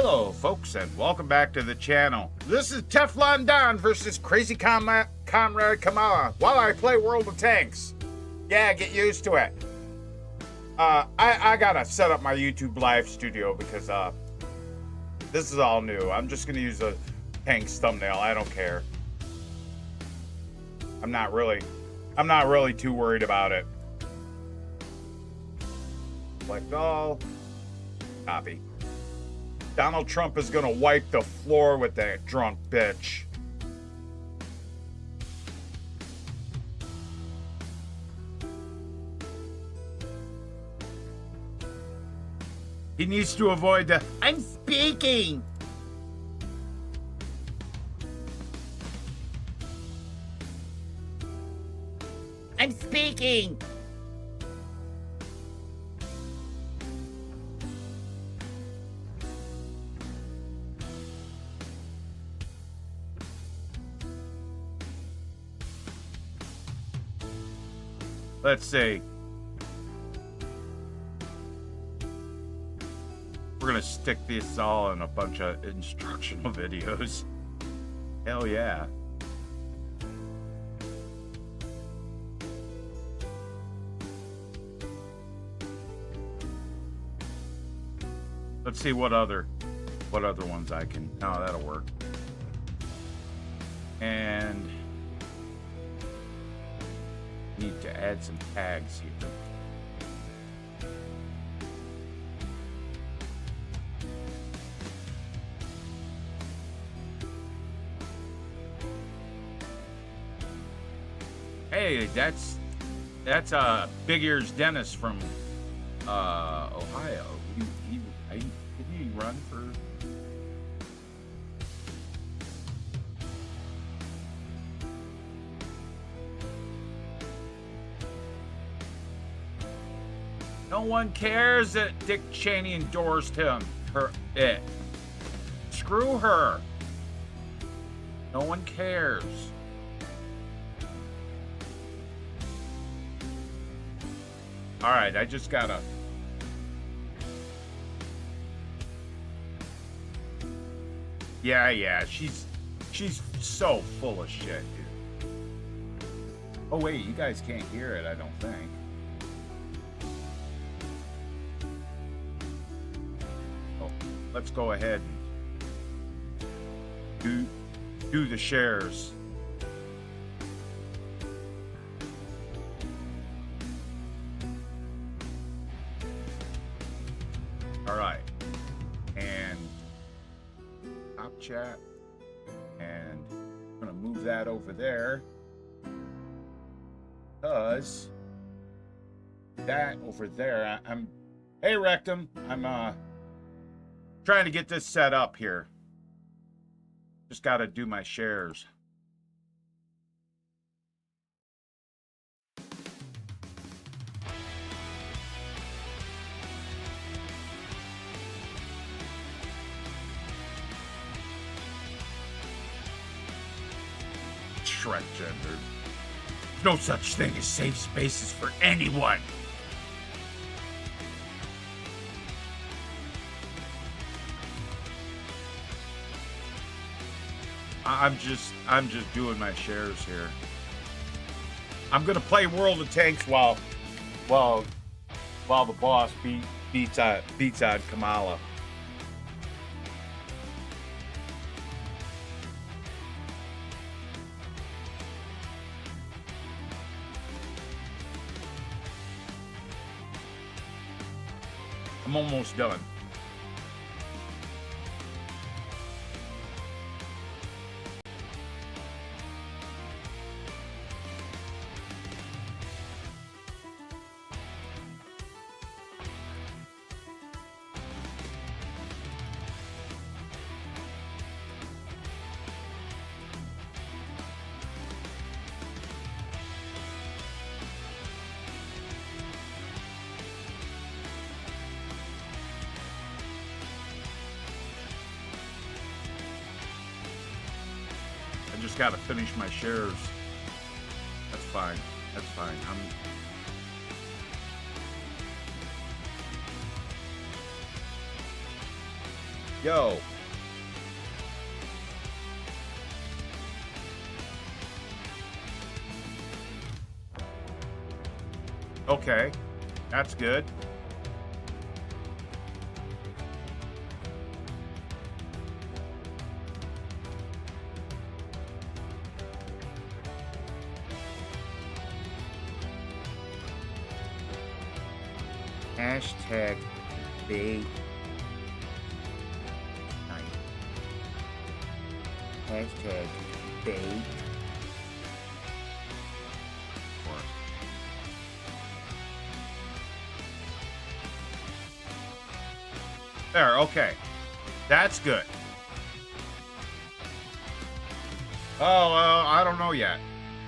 Hello folks and welcome back to the channel. This is Teflon Don versus Crazy Comrade Kamala while I play World of Tanks. Yeah, get used to it. I gotta set up my YouTube live studio because this is all new. I'm just gonna use a Tanks thumbnail. I don't care. I'm not really too worried about it. Select all. Copy. Donald Trump is gonna wipe the floor with that drunk bitch. He needs to avoid the "I'm speaking." I'm speaking. Let's see. We're gonna stick this all in a bunch of instructional videos. Hell yeah. Let's see what other ones I can. Oh, that'll work. And need to add some tags here. Hey, that's Big Ears Dennis from Ohio. Did he run for? No one cares that Dick Cheney endorsed him. Screw her. No one cares. All right, I just gotta. Yeah, she's so full of shit, dude. Oh wait, you guys can't hear it, I don't think. Let's go ahead and do the shares. All right, and top chat, and I'm gonna move that over there because that over there. Hey Rectum, I'm trying to get this set up here. Just got to do my shares. Shrek gender. There's no such thing as safe spaces for anyone. I'm just doing my shares here. I'm gonna play World of Tanks while the boss beats on Kamala. I'm almost done. Just got to finish my shares. That's fine. That's fine. Yo. Okay, that's good. Hashtag bait night. Hashtag bait. There, okay. That's good. Oh, I don't know yet.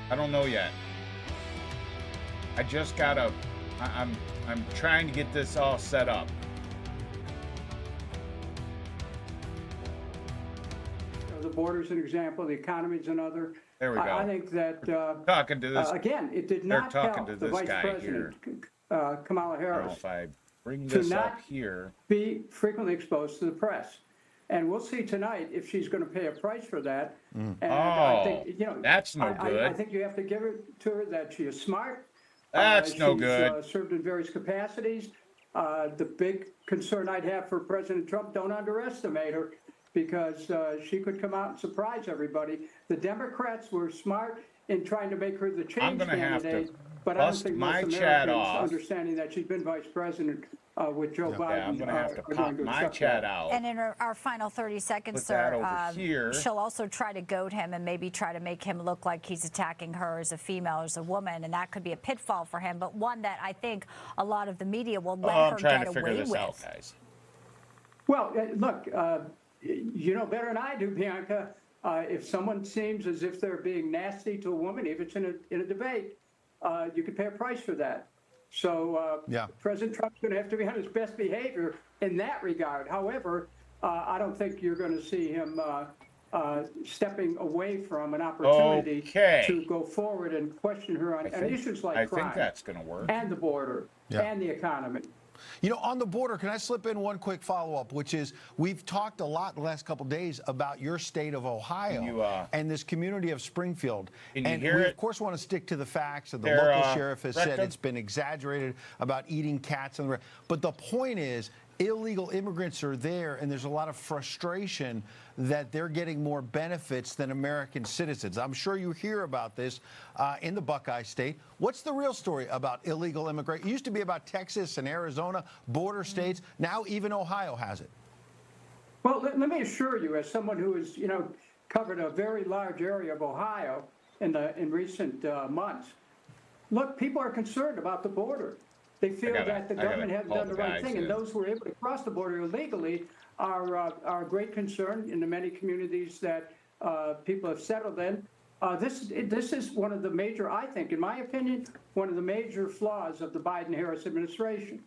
I don't know yet. I just gotta... I'm trying to get this all set up. The border's an example. The economy's another. There we go. I think that talking to this again, it did not help the Vice President Kamala Harris. I don't know if I bring this up here. Be frequently exposed to the press, and we'll see tonight if she's going to pay a price for that. And I think, you know, that's no good. I think you have to give it to her that she is smart. That's no good. Served in various capacities. The big concern I'd have for President Trump, don't underestimate her, because she could come out and surprise everybody. The Democrats were smart in trying to make her the change candidate, but I don't think most Americans, understanding that she's been vice president with Joe Biden, I'm going to have to pop my chat out. And in our final 30 seconds, sir, she'll also try to goad him and maybe try to make him look like he's attacking her as a female, as a woman, and that could be a pitfall for him, but one that I think a lot of the media will let her get away with. Out, guys. Well, look, you know better than I do, Bianca. If someone seems as if they're being nasty to a woman, if it's in a debate, you could pay a price for that. So President Trump's going to have to be on his best behavior in that regard. However, I don't think you're going to see him stepping away from an opportunity to go forward and question her on issues like crime. I think that's going to work. And the border and the economy. You know, on the border, can I slip in one quick follow-up, which is we've talked a lot the last couple of days about your state of Ohio and this community of Springfield. And we, of course, want to stick to the facts. And the local sheriff has said it's been exaggerated about eating cats. But the point is, illegal immigrants are there, and there's a lot of frustration that they're getting more benefits than American citizens. I'm sure you hear about this in the Buckeye State. What's the real story about illegal immigration? It used to be about Texas and Arizona, border states. Now even Ohio has it. Well, let me assure you, as someone who has, you know, covered a very large area of Ohio in recent months, look, people are concerned about the border. They feel that the government hasn't done the right thing, and those who are able to cross the border illegally are a great concern in the many communities that people have settled in. This is one of the major, I think, in my opinion, one of the major flaws of the Biden-Harris administration.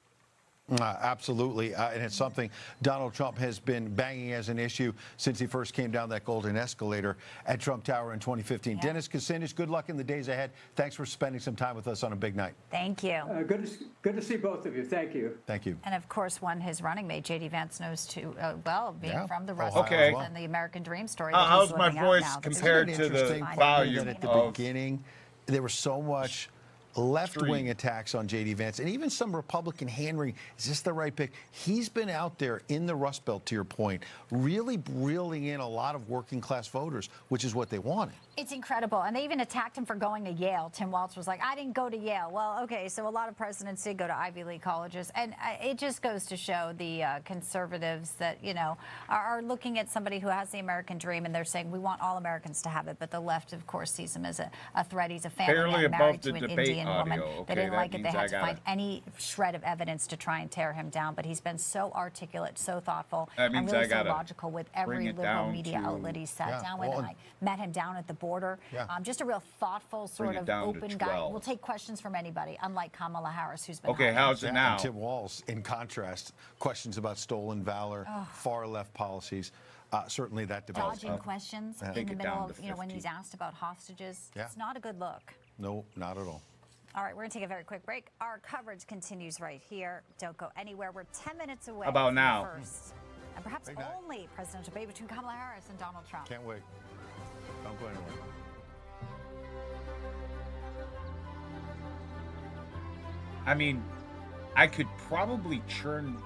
Absolutely, and it's something Donald Trump has been banging as an issue since he first came down that golden escalator at Trump Tower in 2015. Dennis Kucinich, good luck in the days ahead. Thanks for spending some time with us on a big night. Thank you. Good to see both of you. Thank you. Thank you. And of course, one his running mate, J.D. Vance, knows too well, being from the Rust Belt and the American Dream story. How's my voice compared to the volume at the beginning? There was so much left-wing attacks on J.D. Vance, and even some Republican hand-wringing. Is this the right pick? He's been out there in the Rust Belt, to your point, really reeling in a lot of working-class voters, which is what they wanted. It's incredible. And they even attacked him for going to Yale. Tim Walz was like, I didn't go to Yale. Well, okay, so a lot of presidents did go to Ivy League colleges. And it just goes to show the conservatives that, you know, are looking at somebody who has the American dream, and they're saying, we want all Americans to have it. But the left, of course, sees him as a threat. He's a family man married to an Indian woman. They didn't like it. They had to find any shred of evidence to try and tear him down. But he's been so articulate, so thoughtful, and really so logical with every liberal media outlet he sat down with. And I met him down at the border. Just a real thoughtful, sort of open guy. We'll take questions from anybody, unlike Kamala Harris, who's been how's it now? And Tim Walz, in contrast, questions about stolen valor, far left policies. Certainly that develops. Dodging questions in the middle of, you know, when he's asked about hostages. It's not a good look. No, not at all. All right, we're going to take a very quick break. Our coverage continues right here. Don't go anywhere. We're 10 minutes away. How about now? First and perhaps only presidential debate between Kamala Harris and Donald Trump. Can't wait. Don't go anywhere. I mean, I could probably turn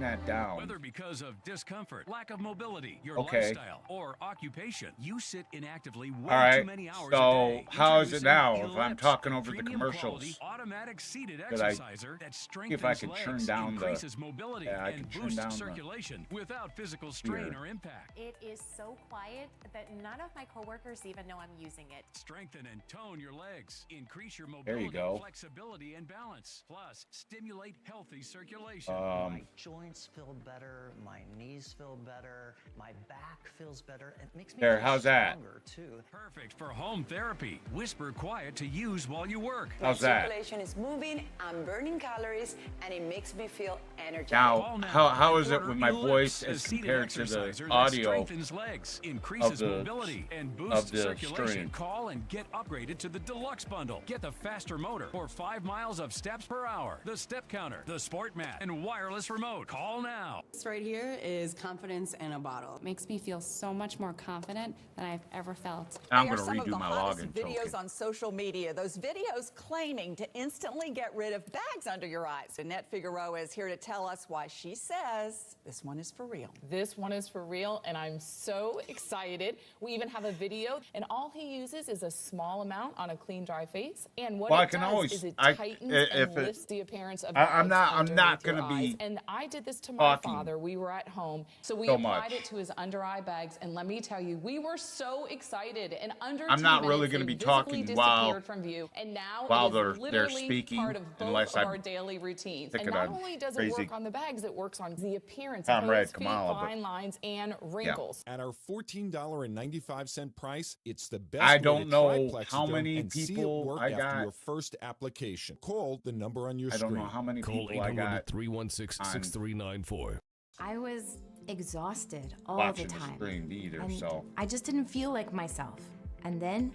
that down. Whether because of discomfort, lack of mobility, your Okay. lifestyle, or occupation, you sit inactively way All right. too many hours a So day. how is it Introducing now if I'm Ellipse, talking a over the premium commercials? quality automatic seated Could I exerciser that see strengthens if I could turn legs, down the- increases mobility, Yeah, I and could turn boosts down the- circulation without physical strain Here. or impact. It is so quiet that none of my coworkers even know I'm using it. Strengthen and tone your legs. Increase your There you mobility, go. flexibility, and balance. Plus, stimulate healthy circulation. My joints feel better, my knees feel better, my back feels better. It makes me There, feel how's that? stronger too. Perfect for home therapy. Whisper quiet to use while you work. How's that? Circulation is moving, I'm burning calories, and it makes me feel energetic. Now, Call now how and is it order with my Ellipse, voice a as seated compared to the exerciser that audio strengthens legs, increases the- mobility, and boosts the circulation. stream? Call and get upgraded to the deluxe bundle. Get the faster motor or 5 miles of steps per hour, the step counter, the sport mat, and wireless remote. Call now. This right here is confidence in a bottle. It makes me feel so much more confident than I've ever felt. I'm They are going to some of redo the my hottest login videos token. on social media. Those videos claiming to instantly get rid of bags under your eyes. Annette Figueroa is here to tell us why she says this one is for real. This one is for real, and I'm so excited. We even have a video, and all he uses is a small amount on a clean, dry face. And what Well, I it can does always- is it I- tightens if and it- lifts the appearance of I'm bags not underneath your gonna be eyes. And I did this to my talking father. We were at home, so we so applied much. it to his under eye bags. And let me tell you, we were so excited. And under I'm 2 not really minutes, gonna they be visibly talking disappeared from view. And now while it is they're literally speaking, part of both unless of I'm our daily routines. thinking And not I'm only does it crazy. work on the bags, it works on the appearance Comrade of hose, feet, Kamala, but- fine lines, and wrinkles. At our $14.95 price, it's the best I way don't to know try how Plexidome many and see it people work I after got. your first application. Call the number on your I screen. don't know how many Call people I got 800-316-6394. I was exhausted all watching the the time. stream either, and so. I just didn't feel like myself. And then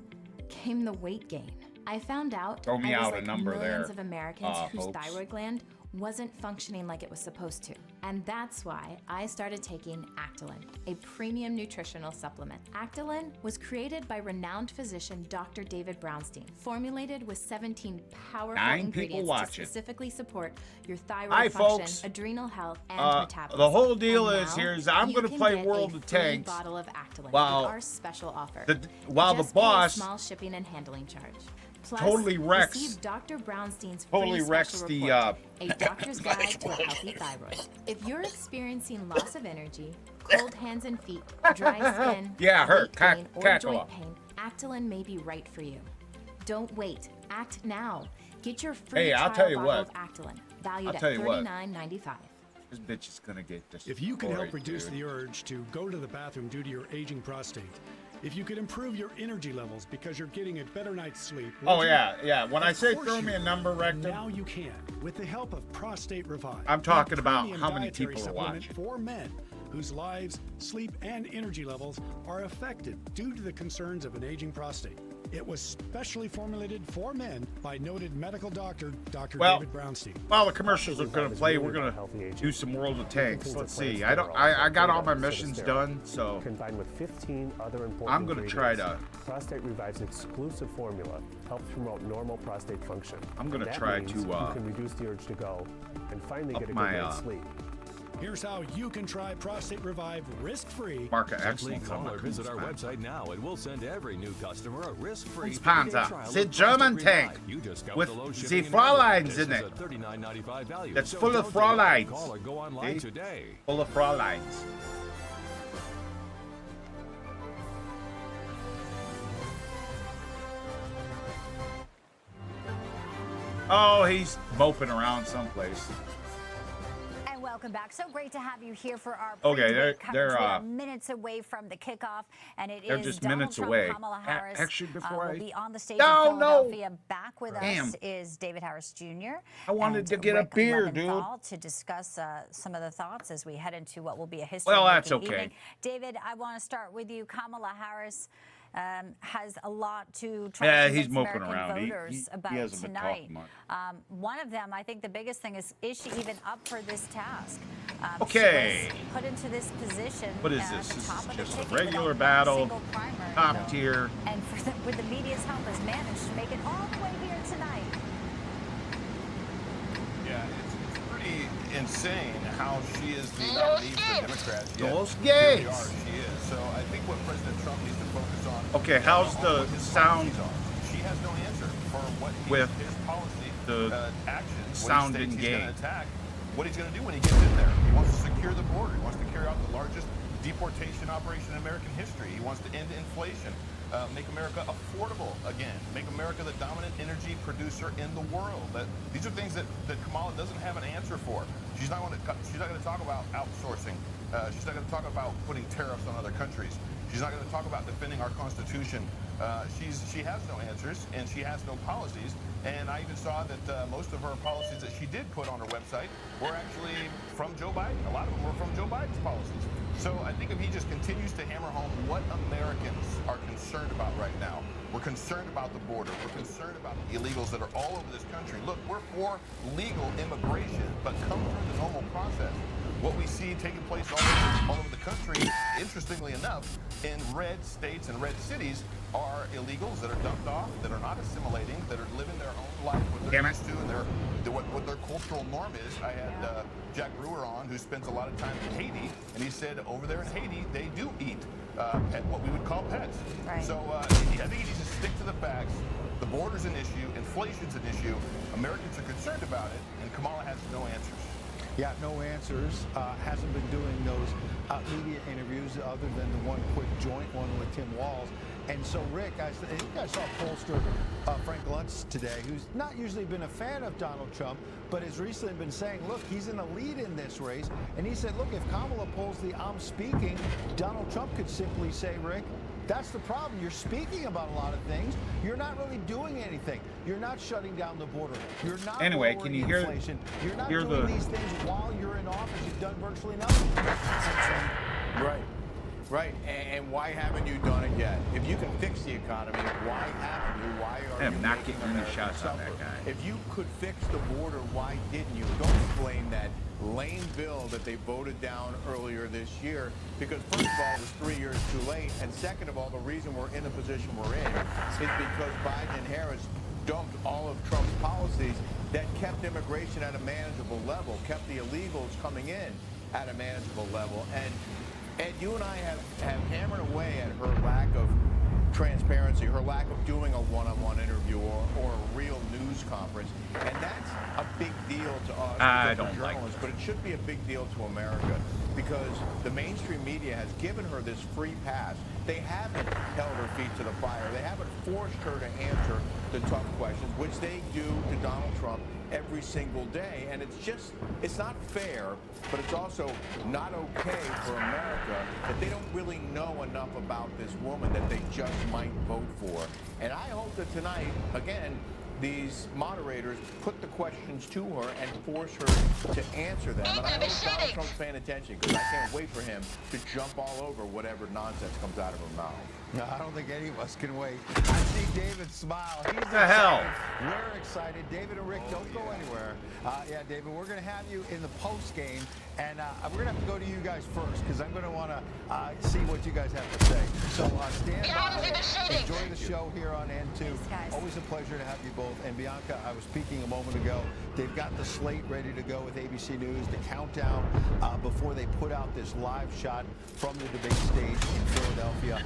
came the weight gain. I found out Throw me I was out a like number millions there, of Americans whose folks. thyroid gland wasn't functioning like it was supposed to. And that's why I started taking Actilin, a premium nutritional supplement. Actilin was created by renowned physician Dr. David Brownstein, formulated with 17 powerful 9 people ingredients to watching. specifically support your thyroid Hi, function, folks. adrenal health, and metabolism. The whole deal And is now here is I'm you going to can play get World a of free Tanks bottle of Actilin while with our special offer. while Just the pay a boss small shipping and handling charge. Plus, totally wrecks- receive Dr. Brownstein's totally free wrecks special the, report, a doctor's guide to a healthy thyroid. If you're experiencing loss of energy, cold hands and feet, dry skin, Yeah, hurt. weight gain, or Cackle. joint pain, Actilin may be right for you. Don't wait. Act now. Get your free Hey, I'll trial tell you bottle what. of Actilin, valued I'll at tell you what. $39.95. This bitch is going to get this. If you could help reduce the urge to go to the bathroom due to your aging prostate, if you could improve your energy levels because you're getting a better night's sleep. Oh, would you? yeah. When I Of say course throw you me a would. number, Rectum, Now you can, with the help of Prostate Revive. I'm talking a about premium how many dietary people are supplement watching. for men whose lives, sleep, and energy levels are affected due to the concerns of an aging prostate. It was specially formulated for men by noted medical doctor, Dr. Well, David Brownstein. while the commercials are going to play, we're going to do some World of Tanks. Let's see. I got all my missions done, so Combined with 15 other important I'm going to try to. Prostate Revive's exclusive formula helps promote normal prostate function. I'm gonna That try means to, you can reduce the urge to go and finally up get a good my, night's sleep. Here's how you can try Prostate Revive risk-free. Mark of Simply excellence call on my or visit our Kunstpanzer. website now, and we'll send every new customer a risk-free Kunstpanzer. 30-day trial The of German Prostate tank Revive. You discount with the low the shipping and Fräuleins handling. This in is it. a $39.95 value. That's So full of don't delay. Fräuleins. Call or go online See? today. Full of Fräuleins. Oh, he's moping around someplace. And welcome back. So great to have you here for our Okay, pre-debate they're, coverage. We are minutes away from the kickoff, and they're is just Donald minutes Trump, away. Kamala Harris Actually, before will I- be on the stage No, in no. Philadelphia. Back with Damn. us is David Harris Jr. I wanted and to get a Rick beer, Leventhal to discuss some of the thoughts as we head into what will be a history. Well, that's making okay. evening. David, I want to start with you. Kamala Harris has a lot to try to he's convince moping American around. voters about he hasn't been tonight. talking much. One of them, I think the biggest thing is she even up for this task? Okay. She was put into this position. What is at this? the This top is of the just a ticket regular without battle, single primary, top tier. And with the media's help, has managed to make it all the way here tonight. Yeah, it's pretty insane how she is the nominee for the Democrats. Los Yet, here we gays. are, she is. So I think what President Trump needs to focus on. Okay, how's the sound? She has no answer for what with his policy actions. Sound what he and states he's gain. going to attack. What he's going to do when he gets in there. He wants to secure the border. He wants to carry out the largest deportation operation in American history. He wants to end inflation. Make America affordable again. Make America the dominant energy producer in the world. These are things that Kamala doesn't have an answer for. She's not going to talk about outsourcing. She's not going to talk about putting tariffs on other countries. She's not going to talk about defending our Constitution. She has no answers, and she has no policies. And I even saw that most of her policies that she did put on her website were actually from Joe Biden. A lot of them were from Joe Biden's policies. So I think if he just continues to hammer home what Americans are concerned about right now, we're concerned about the border. We're concerned about the illegals that are all over this country. Look, we're for legal immigration, but come through the normal process. What we see taking place all over the country, interestingly enough, in red states and red cities, are illegals that are dumped off, that are not assimilating, that are living their own life, what they're used to, and what their cultural norm is. I had Jack Brewer on, who spends a lot of time in Haiti, and he said over there in Haiti, they do eat what we would call pets. Right. So I think he needs to stick to the facts. The border's an issue, inflation's an issue, Americans are concerned about it, and Kamala has no answers. Yeah, no answers. Hasn't been doing those media interviews other than the one quick joint one with Tim Walz. And so, Rick, I think I saw pollster Frank Luntz today, who's not usually been a fan of Donald Trump, but has recently been saying, look, he's in the lead in this race. And he said, look, if Kamala pulls the I'm speaking, Donald Trump could simply say, Rick, that's the problem. You're speaking about a lot of things. You're not really doing anything. You're not shutting down the border. You're not lowering can you hear inflation. You're not hear doing these things while you're in office. You've done virtually nothing. Right. Right, and why haven't you done it yet? If you can fix the economy, why haven't you? Why are you not making getting any America shots on suffer? that guy. If you could fix the border, why didn't you? Don't blame that lame bill that they voted down earlier this year, because first of all, it was 3 years too late, and second of all, the reason we're in the position we're in is because Biden and Harris dumped all of Trump's policies that kept immigration at a manageable level, kept the illegals coming in at a manageable level. And Ed, you and I have hammered away at her lack of transparency, her lack of doing a one-on-one interview or a real news conference. And that's a big deal to us as journalists, but it should be a big deal to America because the mainstream media has given her this free pass. They haven't held her feet to the fire. They haven't forced her to answer the tough questions, which they do to Donald Trump every single day. And it's not fair, but it's also not okay for America that they don't really know enough about this woman that they just might vote for. And I hope that tonight, again, these moderators put the questions to her and force her to answer them. And I hope Donald Trump's paying attention because I can't wait for him to jump all over whatever nonsense comes out of her mouth. No, I don't think any of us can wait. I see David smile. He's the hell? We're excited. David and Rick, don't go anywhere. Yeah, David, we're going to have you in the post game, and we're going to have to go to you guys first because I'm going to want to see what you guys have to say. So stand by. Enjoy the show here on N2. Always a pleasure to have you both. And Bianca, I was speaking a moment ago. They've got the slate ready to go with ABC News, the countdown before they put out this live shot from the debate stage in Philadelphia.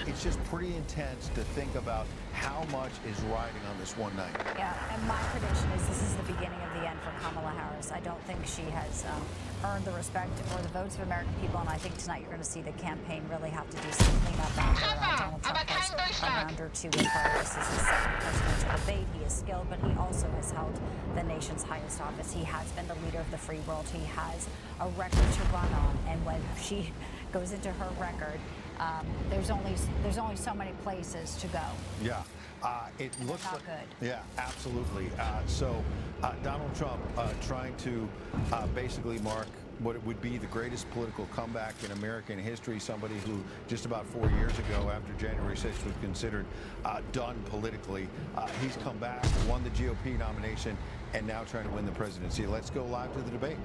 It's just pretty intense to think about how much is riding on this one night. Yeah, and my prediction is this is the beginning of the end for Kamala Harris. I don't think she has earned the respect or the votes of American people, and I think tonight you're going to see the campaign really have to do some cleanup after Donald Trump has a round or two with her. This is his second presidential debate. He is skilled, but he also has held the nation's highest office. He has been the leader of the free world. He has a record to run on, and when she goes into her record, there's only so many places to go. Yeah, it looks not like good. Yeah, absolutely. So Donald Trump trying to basically mark what would be the greatest political comeback in American history. Somebody who just about 4 years ago, after January 6th, was considered done politically. He's come back, won the GOP nomination, and now trying to win the presidency. Let's go live to the debate.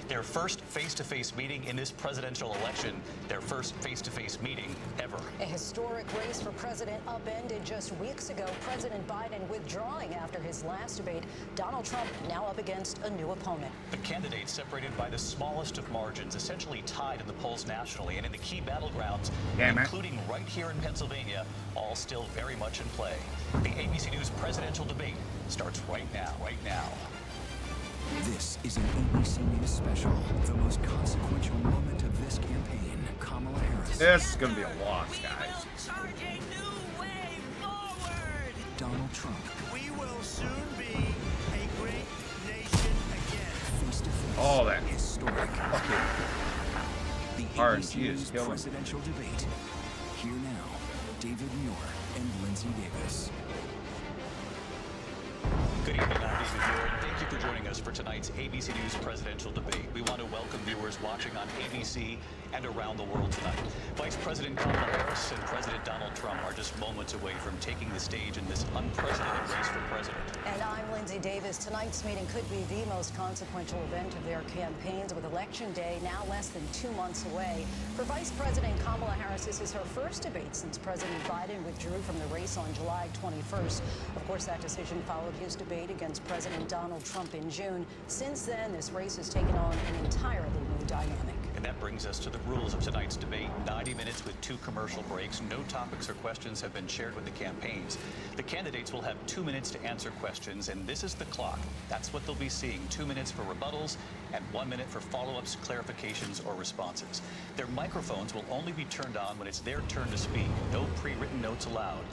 Their first face-to-face meeting in this presidential election, their first face-to-face meeting ever. A historic race for president upended just weeks ago. President Biden withdrawing after his last debate. Donald Trump now up against a new opponent. The candidates separated by the smallest of margins, essentially tied in the polls nationally and in the key battlegrounds, including right here in Pennsylvania, all still very much in play. The ABC News presidential debate starts right now. This is an ABC News special, the most consequential moment of this campaign. Kamala Harris. This is going to be a loss, guys. Charge a new way forward. Donald Trump. We will soon be a great nation again. Face to face. All that. Historic. Okay. The RNC ABC is News killing. presidential debate. Here now, David Muir and Lindsay Davis. Good evening, I'm David Muir, and thank you for joining us for tonight's ABC News presidential debate. We want to welcome viewers watching on ABC and around the world tonight. Vice President Kamala Harris and President Donald Trump are just moments away from taking the stage in this unprecedented race for president. And I'm Lindsay Davis. Tonight's meeting could be the most consequential event of their campaigns, with Election Day now less than 2 months away. For Vice President Kamala Harris, this is her first debate since President Biden withdrew from the race on July 21st. Of course, that decision followed his debate against President Donald Trump in June. Since then, this race has taken on an entirely new dynamic. And that brings us to the rules of tonight's debate. 90 minutes with 2 commercial breaks. No topics or questions have been shared with the campaigns. The candidates will have 2 minutes to answer questions, and this is the clock. That's what they'll be seeing. 2 minutes for rebuttals and 1 minute for follow-ups, clarifications, or responses. Their microphones will only be turned on when it's their turn to speak. No pre-written notes allowed.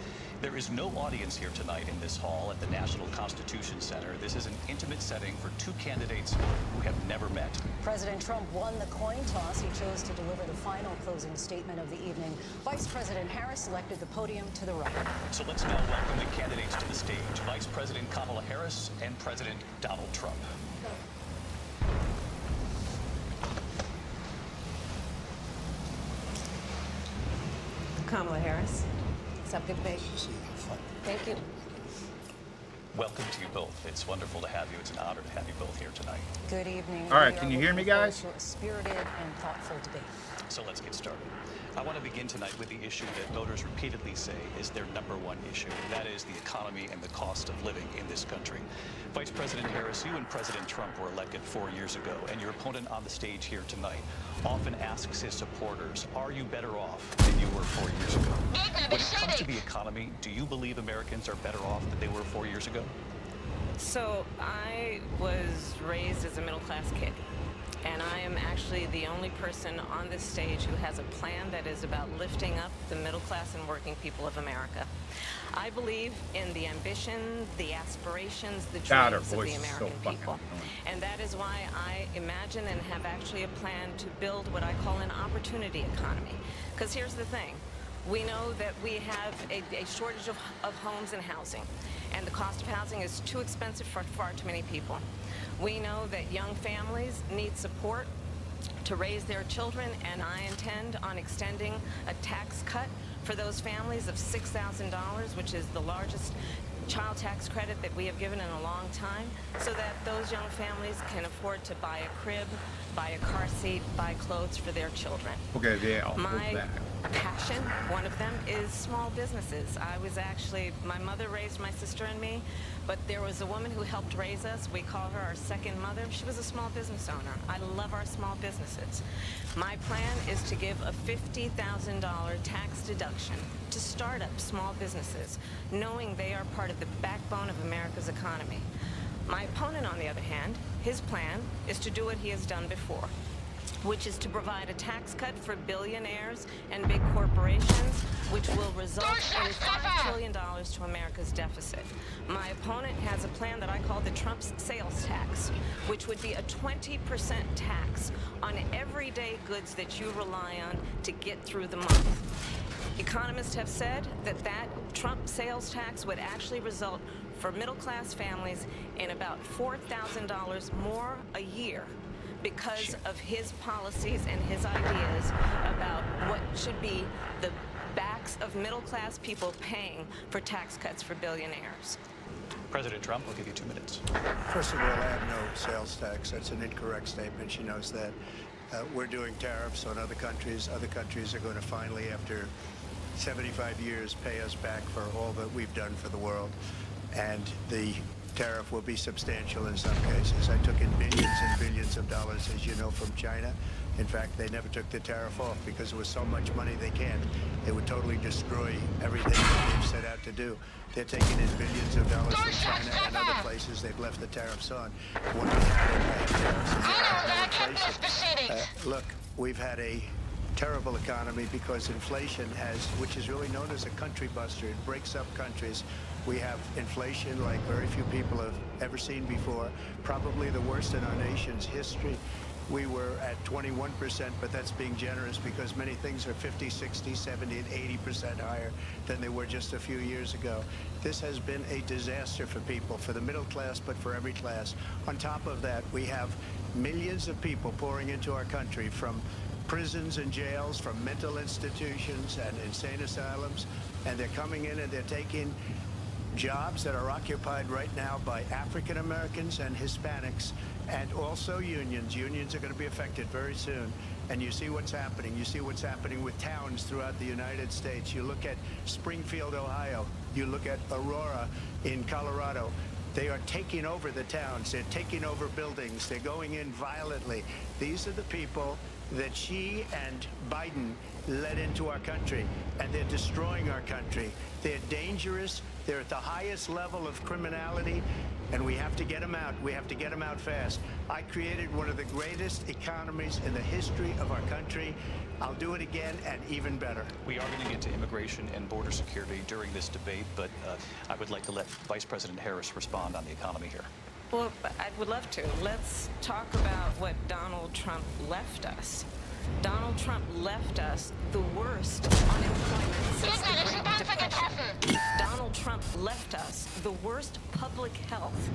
There is no audience here tonight in this hall at the National Constitution Center. This is an intimate setting for 2 candidates who have never met. President Trump won the coin toss. He chose to deliver the final closing statement of the evening. Vice President Harris selected the podium to the right. So let's now welcome the candidates to the stage. Vice President Kamala Harris and President Donald Trump. Kamala Harris. What's up, good debate? Thank you. Welcome to you both. It's wonderful to have you. It's an honor to have you both here tonight. Good evening. All right, We can are you hear me, looking forward guys? to a spirited and thoughtful debate. So let's get started. I want to begin tonight with the issue that voters repeatedly say is their #1 issue, and that is the economy and the cost of living in this country. Vice President Harris, you and President Trump were elected 4 years ago, and your opponent on the stage here tonight often asks his supporters, are you better off than you were 4 years ago? When it comes to the economy, do you believe Americans are better off than they were 4 years ago? So I was raised as a middle-class kid, and I am actually the only person on this stage who has a plan that is about lifting up the middle class and working people of America. I believe in the ambition, the aspirations, the God, her dreams of voice the is so American fucking people. annoying. And that is why I imagine and have actually a plan to build what I call an opportunity economy. Because here's the thing. We know that we have a shortage of homes and housing, and the cost of housing is too expensive for far too many people. We know that young families need support to raise their children, and I intend on extending a tax cut for those families of $6,000, which is the largest child tax credit that we have given in a long time, so that those young families can afford to buy a crib, buy a car seat, buy clothes for their children. Okay, yeah, I'll hold My back. passion, one of them, is small businesses. My mother raised my sister and me, but there was a woman who helped raise us. We call her our second mother. She was a small business owner. I love our small businesses. My plan is to give a $50,000 tax deduction to start up small businesses, knowing they are part of the backbone of America's economy. My opponent, on the other hand, his plan is to do what he has done before, which is to provide a tax cut for billionaires and big corporations, which will result in $5 trillion to America's deficit. My opponent has a plan that I call the Trump sales tax, which would be a 20% tax on everyday goods that you rely on to get through the month. Economists have said that Trump sales tax would actually result for middle-class families in about $4,000 more a year because of his policies and his ideas about what should be the backs of middle-class people paying for tax cuts for billionaires. President Trump, I'll give you 2 minutes. First of all, I have no sales tax. That's an incorrect statement. She knows that. We're doing tariffs on other countries. Other countries are going to finally, after 75 years, pay us back for all that we've done for the world. And the tariff will be substantial in some cases. I took in billions and billions of dollars, as you know, from China. In fact, they never took the tariff off because there was so much money they can't. It would totally destroy everything that they've set out to do. They're taking in billions of dollars from China and other places. They've left the tariffs on. One look, we've had a terrible economy because inflation has, which is really known as a country buster. It breaks up countries. We have inflation like very few people have ever seen before, probably the worst in our nation's history. We were at 21%, but that's being generous because many things are 50, 60, 70, and 80% higher than they were just a few years ago. This has been a disaster for people, for the middle class, but for every class. On top of that, we have millions of people pouring into our country from prisons and jails, from mental institutions and insane asylums, and they're coming in and they're taking jobs that are occupied right now by African Americans and Hispanics, and also unions. Unions are going to be affected very soon. And you see what's happening. You see what's happening with towns throughout the United States. You look at Springfield, Ohio. You look at Aurora in Colorado. They are taking over the towns. They're taking over buildings. They're going in violently. These are the people that she and Biden led into our country, and they're destroying our country. They're dangerous. They're at the highest level of criminality, and we have to get them out. We have to get them out fast. I created one of the greatest economies in the history of our country. I'll do it again and even better. We are going to get to immigration and border security during this debate, but I would like to let Vice President Harris respond on the economy here. Well, I would love to. Let's talk about what Donald Trump left us. Donald Trump left us the worst unemployment since the Great Depression. Donald Trump left us the worst public health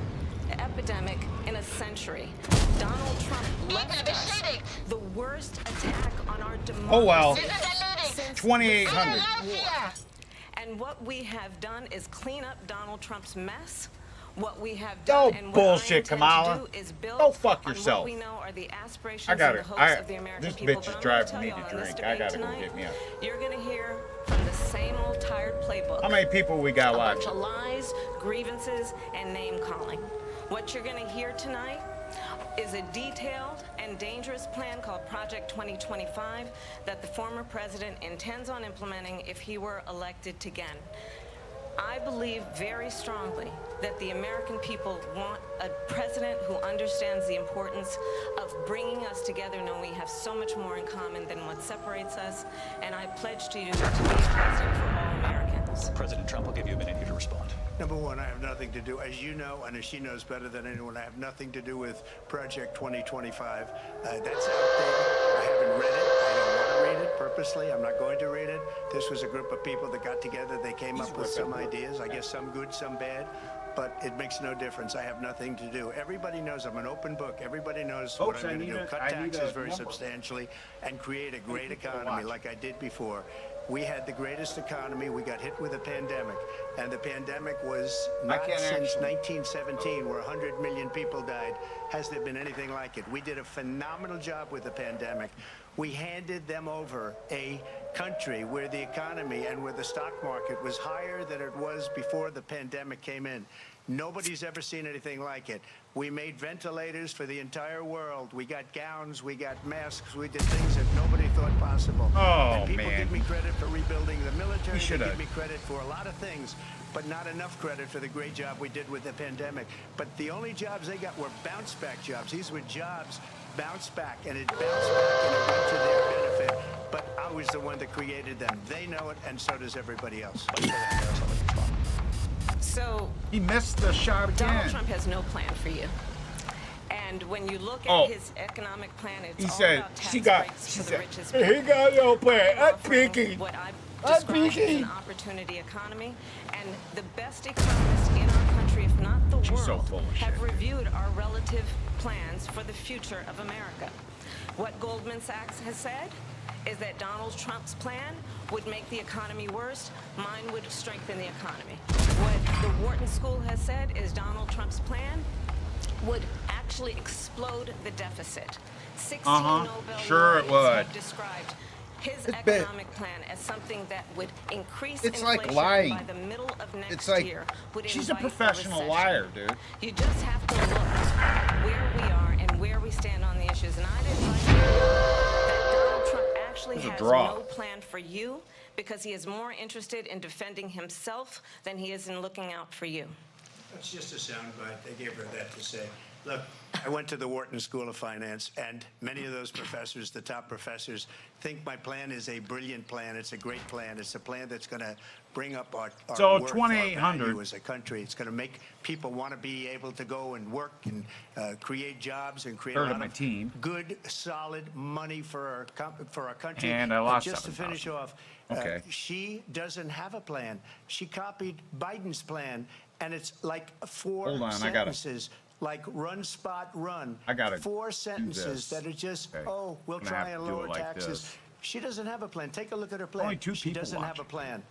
epidemic in a century. Donald Trump left us the worst attack on our democracy. Oh, well. Since 2,800. And what we have done is clean up Donald Trump's mess. What we have done Don't and bullshit, what I Kamala. intend to do is build Go fuck on yourself. what we know are the aspirations I got and it. the hopes of the American This people. bitch is But I'm driving gonna me tell to you on this drink. I debate gotta go tonight, get me up. You're going to hear from the same old tired playbook. How many people we got a watching? bunch of lies, grievances, and name calling. What you're going to hear tonight is a detailed and dangerous plan called Project 2025 that the former president intends on implementing if he were elected again. I believe very strongly that the American people want a president who understands the importance of bringing us together, knowing we have so much more in common than what separates us, and I pledge to you to be a president for all Americans. President Trump will give you a minute here to respond. Number one, I have nothing to do, as you know, and as she knows better than anyone, I have nothing to do with Project 2025. That's out there. I haven't read it. I don't want to read it purposely. I'm not going to read it. This was a group of people that got together. They came up with some ideas. I guess some good, some bad. But it makes no difference. I have nothing to do. Everybody knows I'm an open book. Everybody knows what I'm going to do. Cut taxes very substantially and create a great economy like I did before. We had the greatest economy. We got hit with a pandemic. And the pandemic was not since 1917, where 100 million people died. Has there been anything like it? We did a phenomenal job with the pandemic. We handed them over a country where the economy and where the stock market was higher than it was before the pandemic came in. Nobody's ever seen anything like it. We made ventilators for the entire world. We got gowns, we got masks, we did things that nobody thought possible. Oh, and people man. give me credit for rebuilding the military. You They give me credit for a lot of things, but not enough credit for the great job we did with the pandemic. But the only jobs they got were bounce-back jobs. These were jobs bounced back, and it bounced back, and it went to their benefit. But I was the one that created them. They know it, and so does everybody else. So he missed the shot again. Donald Trump has no plan for you. And when you look at his economic plan, it's all about tax breaks for the richest people. He got no plan. That's Offering peaky. What I That's describe as peaky. an opportunity economy, and the best economists in our country, if not the world, so full of have shit. reviewed our relative plans for the future of America. What Goldman Sachs has said is that Donald Trump's plan would make the economy worse. Mine would strengthen the economy. What the Wharton School has said is Donald Trump's plan would actually explode the deficit. 16 Nobel laureates have described his economic plan as something that would increase inflation by the middle of next year. She's a professional liar, dude. You just have to look where we are and where we stand on the issues. And I'd advise you that Donald Trump actually has no plan for you because he is more interested in defending himself than he is in looking out for you. That's just a soundbite. They gave her that to say. Look, I went to the Wharton School of Finance, and many of those professors, the top professors, think my plan is a brilliant plan. It's a great plan. It's a plan that's going to bring up our so worth, 2,800 our value as a country. It's going to make people want to be able to go and work and create jobs and create a lot of good, solid money for our country. And I lost just to finish off, okay. She doesn't have a plan. She copied Biden's plan, and it's like 4 sentences. Like run, spot, run. I gotta 4 sentences that are just, oh, we'll try and lower taxes. She doesn't have a plan. Take a look at her plan. Only 2 she people doesn't have a plan.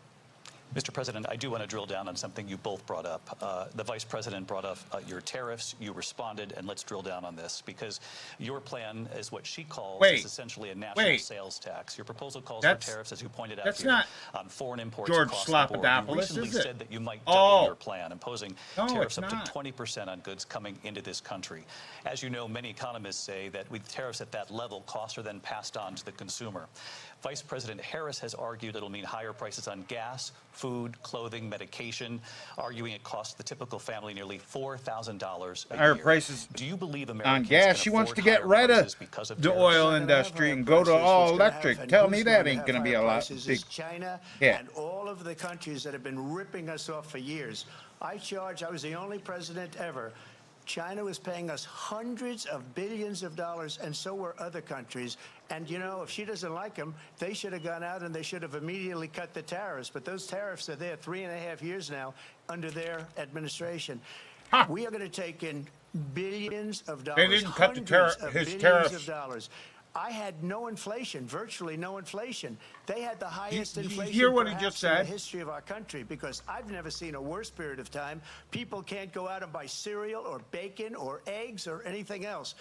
Mr. President, I do want to drill down on something you both brought up. The Vice President brought up your tariffs. You responded, and let's drill down on this because your plan is what she calls is essentially a national sales tax. Your proposal calls for tariffs, as you pointed out here, on foreign imports across the board. You recently said that you might double your plan, imposing tariffs up to 20% on goods coming into this country. As you know, many economists say that with tariffs at that level, costs are then passed on to the consumer. Vice President Harris has argued it'll mean higher prices on gas, food, clothing, medication, arguing it costs the typical family nearly $4,000 a higher year. prices Do you believe on Americans gas? She wants to get rid of the oil industry and go to all electric. Tell me that ain't going to be a lot. China and all of the countries that have been ripping us off for years. I was the only president ever. China was paying us hundreds of billions of dollars, and so were other countries. And, you know, if she doesn't like them, they should have gone out and they should have immediately cut the tariffs. But those tariffs are there 3.5 years now under their administration. We are going to take in billions of dollars. They didn't cut his tariffs. Of dollars. I had no inflation, virtually no inflation. They had the highest inflation hear what he just said? in the history of our country because I've never seen a worse period of time. People can't go out and buy cereal or bacon or eggs or anything else.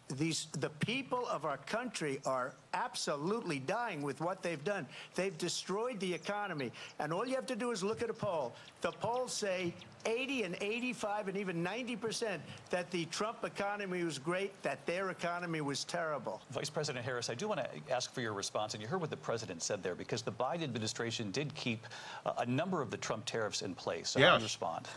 The people of our country are absolutely dying with what they've done. They've destroyed the economy. And all you have to do is look at a poll. The polls say 80 and 85 and even 90% that the Trump economy was great, that their economy was terrible. Vice President Harris, I do want to ask for your response, and you heard what the president said there, because the Biden administration did keep a number of the Trump tariffs in place. So how do you respond?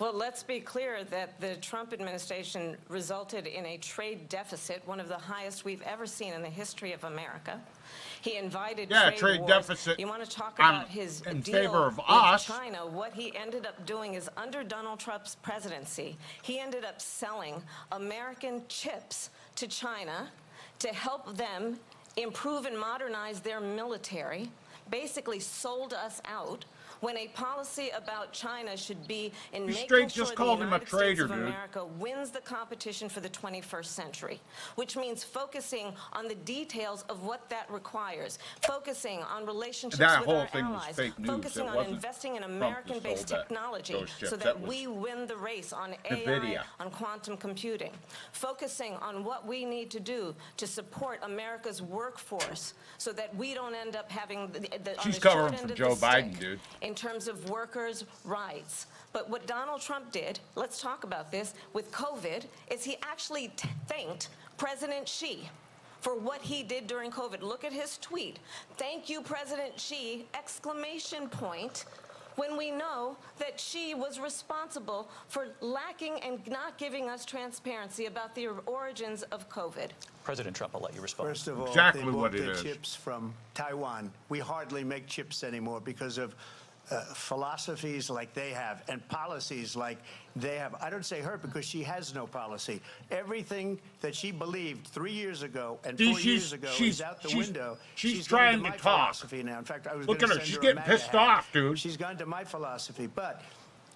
Well, let's be clear that the Trump administration resulted in a trade deficit, one of the highest we've ever seen in the history of America. He invited trade wars. Deficit. You want to talk about his in deal favor of with us. China? What he ended up doing is under Donald Trump's presidency, he ended up selling American chips to China to help them improve and modernize their military, basically sold us out. When a policy about China should be in making sure the United States of America wins the competition for the 21st century, which means focusing on the details of what that requires, focusing on relationships with our allies, focusing on investing in American-based technology so that we win the race on AI, on quantum computing, focusing on what we need to do to support America's workforce so that we don't end up having She's covering for Joe Biden, dude. In terms of workers' rights. But what Donald Trump did, let's talk about this, with COVID, is he actually thanked President Xi for what he did during COVID. Look at his tweet. Thank you, President Xi, exclamation point, when we know that Xi was responsible for lacking and not giving us transparency about the origins of COVID. President Trump, I'll let you respond. First of all, exactly they bought what it their is. chips from Taiwan. We hardly make chips anymore because of philosophies like they have and policies like they have. I don't say her because she has no policy. Everything that she believed 3 years ago and 4 years ago is out the window. She's trying to talk. Now. In fact, I was Look at her. She's getting pissed off, dude. She's gone to my philosophy. But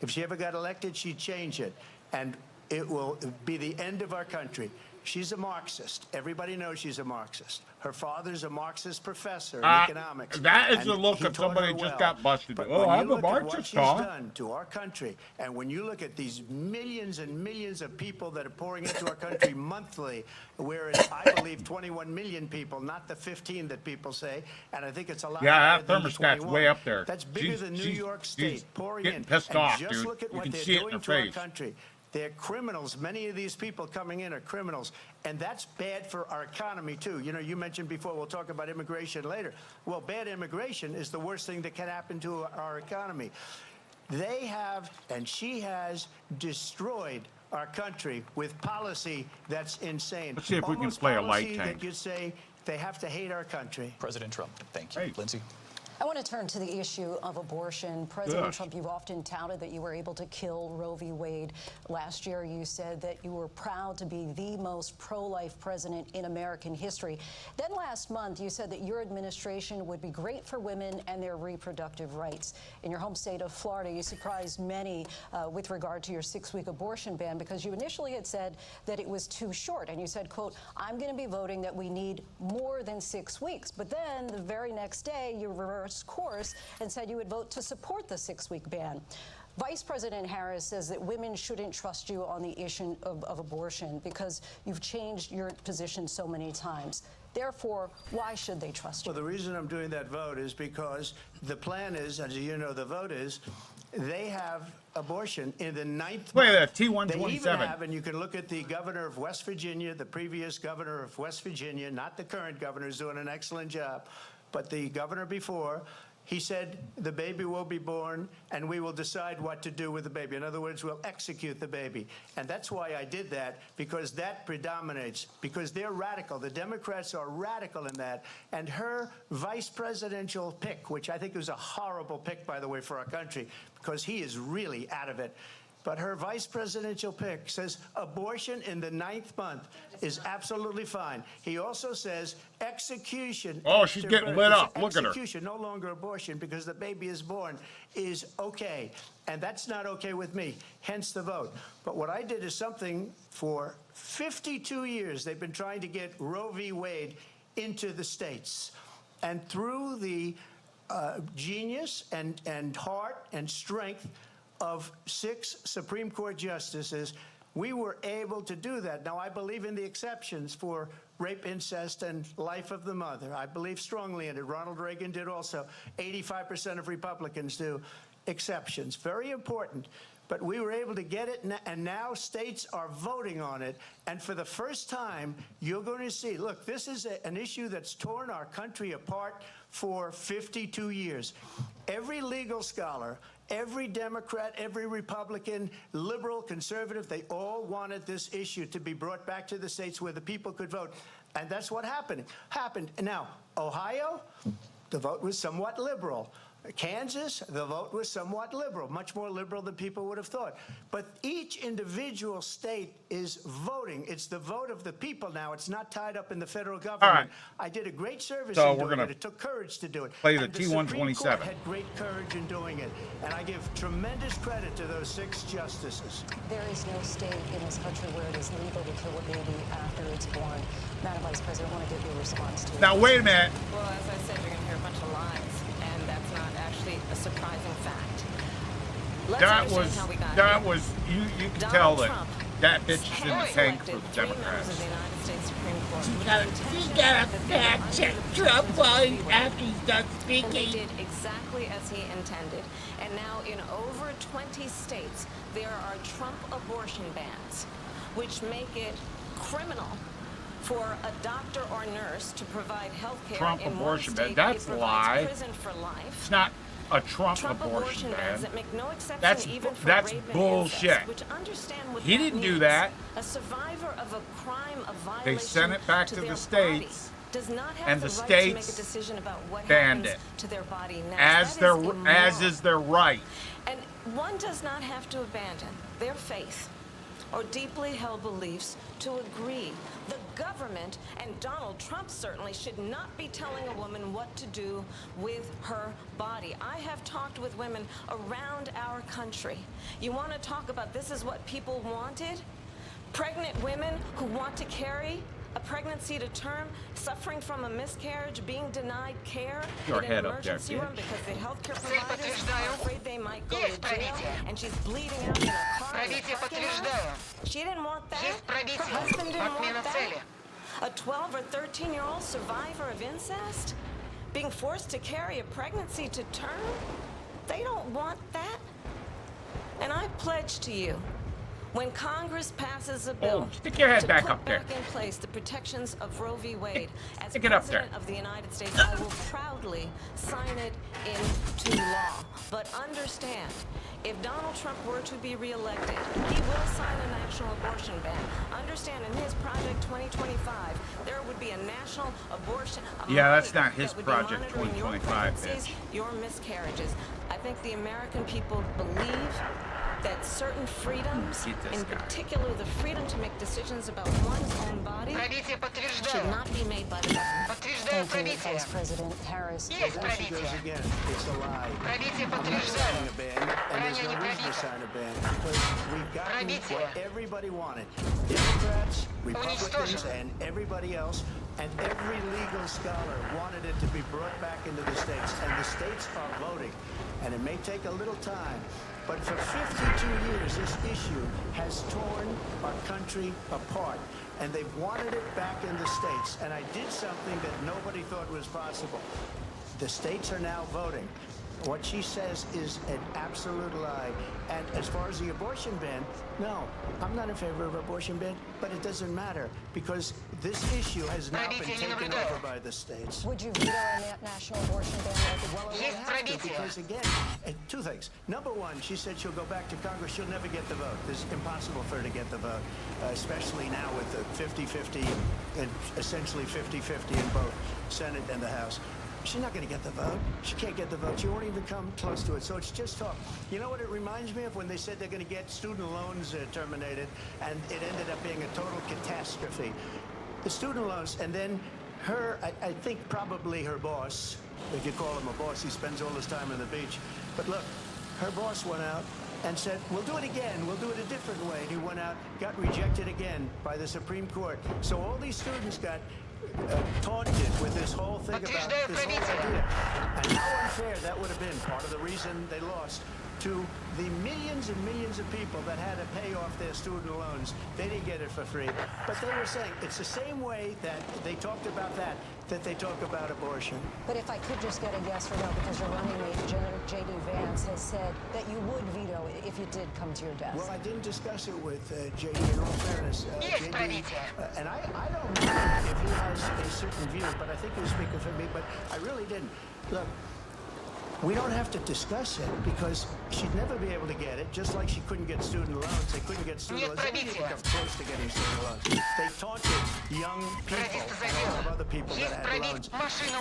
if she ever got elected, she'd change it. And it will be the end of our country. She's a Marxist. Everybody knows she's a Marxist. Her father's a Marxist professor in economics. That is the look of somebody just got busted. But Oh, I'm a Marxist, what she's done to our country, and when you look at these millions and millions of people that are pouring into our country monthly, whereas I believe 21 million people, not the 15 that people say, and I think it's a lot. Yeah, that thermostat's way up there. That's bigger than New York State pouring in. Getting pissed and off, just dude. look at You what can they're see it in doing their to our face. country. They're criminals. Many of these people coming in are criminals. And that's bad for our economy, too. You know, you mentioned before, we'll talk about immigration later. Well, bad immigration is the worst thing that can happen to our economy. They have, and she has, destroyed our country with policy that's insane. Let's see if we can play a light tank. That you say they have to hate our country. President Trump, thank you. Lindsay? I want to turn to the issue of abortion. President Trump, you've often touted that you were able to kill Roe v. Wade. Last year, you said that you were proud to be the most pro-life president in American history. Then last month, you said that your administration would be great for women and their reproductive rights. In your home state of Florida, you surprised many with regard to your 6-week abortion ban because you initially had said that it was too short. And you said, quote, I'm going to be voting that we need more than 6 weeks. But then the very next day, you reversed course and said you would vote to support the 6-week ban. Vice President Harris says that women shouldn't trust you on the issue of abortion because you've changed your position so many times. Therefore, why should they trust you? Well, the reason I'm doing that vote is because the plan is, as you know, the vote is, they have abortion in the 9th Look at month. that, T127. They even have, and you can look at the governor of West Virginia, the previous governor of West Virginia, not the current governor, who's doing an excellent job, but the governor before, he said the baby will be born and we will decide what to do with the baby. In other words, we'll execute the baby. And that's why I did that, because that predominates, because they're radical. The Democrats are radical in that. And her vice presidential pick, which I think was a horrible pick, by the way, for our country, because he is really out of it. But her vice presidential pick says abortion in the 9th month is absolutely fine. He also says execution. Oh, she's getting lit up. Look at her. Execution, no longer abortion, because the baby is born, is okay. And that's not okay with me, hence the vote. But what I did is something for 52 years. They've been trying to get Roe v. Wade into the states. And through the genius and heart and strength of 6 Supreme Court justices, we were able to do that. Now, I believe in the exceptions for rape, incest, and life of the mother. I believe strongly in it. Ronald Reagan did also. 85% of Republicans do. Exceptions. Very important. But we were able to get it, and now states are voting on it. And for the first time, you're going to see, look, this is an issue that's torn our country apart for 52 years. Every legal scholar, every Democrat, every Republican, liberal, conservative, they all wanted this issue to be brought back to the states where the people could vote. And that's what happened. Now, Ohio, the vote was somewhat liberal. Kansas, the vote was somewhat liberal, much more liberal than people would have thought. But each individual state is voting. It's the vote of the people now. It's not tied up in the federal government. All right. I did a great service So in we're doing gonna it. It took courage to do it. play the And Supreme T127. Court had great courage in doing it. And I give tremendous credit to those 6 justices. There is no state in this country where it is legal to kill a baby after it's born. Madam Vice President, I want to get your response to it. Now, wait a minute. Well, as I said, you're going to hear a bunch of lies, and that's not actually a surprising fact. Let's understand how we got here. You can Donald tell Trump that bitch is in the tank for the elected 3 members Democrats. of the United States Supreme Court. You gotta fact check Trump after he's done And they speaking. did exactly as he intended. And now in over 20 states, there are Trump abortion bans, which make it criminal for a doctor or nurse to provide health care Trump in abortion one ban. state. That's He a provides lie. prison for life. It's not a Trump abortion abortion bans ban. that make no exception That's even for that's rape and bullshit. incest, which understand what He that didn't do means. that. A survivor of a crime of violation They sent it back to their the body states, does not have and the the right to make a states decision about what banned happens it. to their body next. as That is their immoral. as is their right. And one does not have to abandon their faith or deeply held beliefs to agree. The government, and Donald Trump certainly, should not be telling a woman what to do with her body. I have talked with women around our country. You want to talk about this is what people wanted? Pregnant women who want to carry a pregnancy to term, suffering from a miscarriage, being denied care in an emergency room because the healthcare providers are afraid they might go to jail, and she's bleeding out in a car in a parking lot. She didn't want that. Her husband didn't want that. A 12 or 13-year-old survivor of incest being forced to carry a pregnancy to term? They don't want that. And I pledge to you, when Congress passes a bill stick your head to back put up there. back in place the protections of Roe v. Wade, as Stick it up there. President of the United States, I will proudly sign it into law. But understand, if Donald Trump were to be reelected, he will sign a national abortion ban. Understand, in his Project 2025, there would be a national abortion. Yeah, that's not his Project 2025, bitch. Your miscarriages. I think the American people believe that certain freedoms, in particular the freedom to make decisions about one's own body, should not be made by the government. Thank you, Vice President Harris. There she goes again. It's a lie. I'm not signing a ban, and there's no reason to sign a ban, because we've gotten what everybody wanted. Democrats, Republicans, and everybody else, and every legal scholar wanted it to be brought back into the states, and the states are voting. And it may take a little time, but for 52 years, this issue has torn our country apart, and they've wanted it back in the states. And I did something that nobody thought was possible. The states are now voting. What she says is an absolute lie. And as far as the abortion ban, no, I'm not in favor of abortion ban, but it doesn't matter, because this issue has now been taken over by the states. Would you veto a national abortion ban? Well, we have to, because again, two things. Number one, she said she'll go back to Congress. She'll never get the vote. It's impossible for her to get the vote, especially now with the 50-50 and essentially 50-50 in both Senate and the House. She's not going to get the vote. She can't get the vote. She won't even come close to it. So it's just talk. You know what it reminds me of? When they said they're going to get student loans terminated, and it ended up being a total catastrophe. The student loans, and then her, I think probably her boss, if you call him a boss, he spends all his time on the beach. But look, her boss went out and said, we'll do it again. We'll do it a different way. And he went out, got rejected again by the Supreme Court. So all these students got taunted with this whole thing about this whole idea. And how unfair that would have been, part of the reason they lost, to the millions and millions of people that had to pay off their student loans. They didn't get it for free. But they were saying it's the same way that they talked about that they talk about abortion. But if I could just get a yes or no, because your running mate, J.D. Vance, has said that you would veto it if it did come to your desk. Well, I didn't discuss it with J.D. in all fairness. J.D., and I don't know if he has a certain view, but I think he was speaking for me, but I really didn't. Look, we don't have to discuss it, because she'd never be able to get it, just like she couldn't get student loans. They couldn't get student loans. They didn't even come close to getting student loans. They taunted young people and a lot of other people that had loans.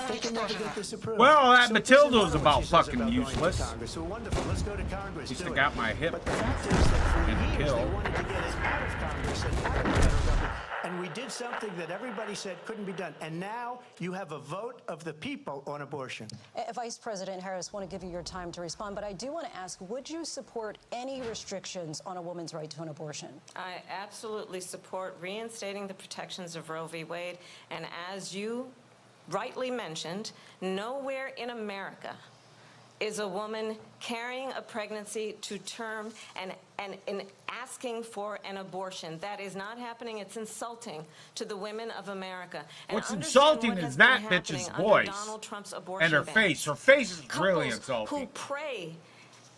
They can never get this approved. Well, that Matilda's about fucking useless. So wonderful. Let's go to Congress. At least I got my hip But the fact is that for and years kill. they wanted to get it out of Congress and out of the federal government. And we did something that everybody said couldn't be done. And now you have a vote of the people on abortion. Vice President Harris, want to give you your time to respond, but I do want to ask, would you support any restrictions on a woman's right to an abortion? I absolutely support reinstating the protections of Roe v. Wade. And as you rightly mentioned, nowhere in America is a woman carrying a pregnancy to term and asking for an abortion. That is not happening. It's insulting to the women of America. And What's insulting is that bitch's voice and her face. Her face is really insulting. Who pray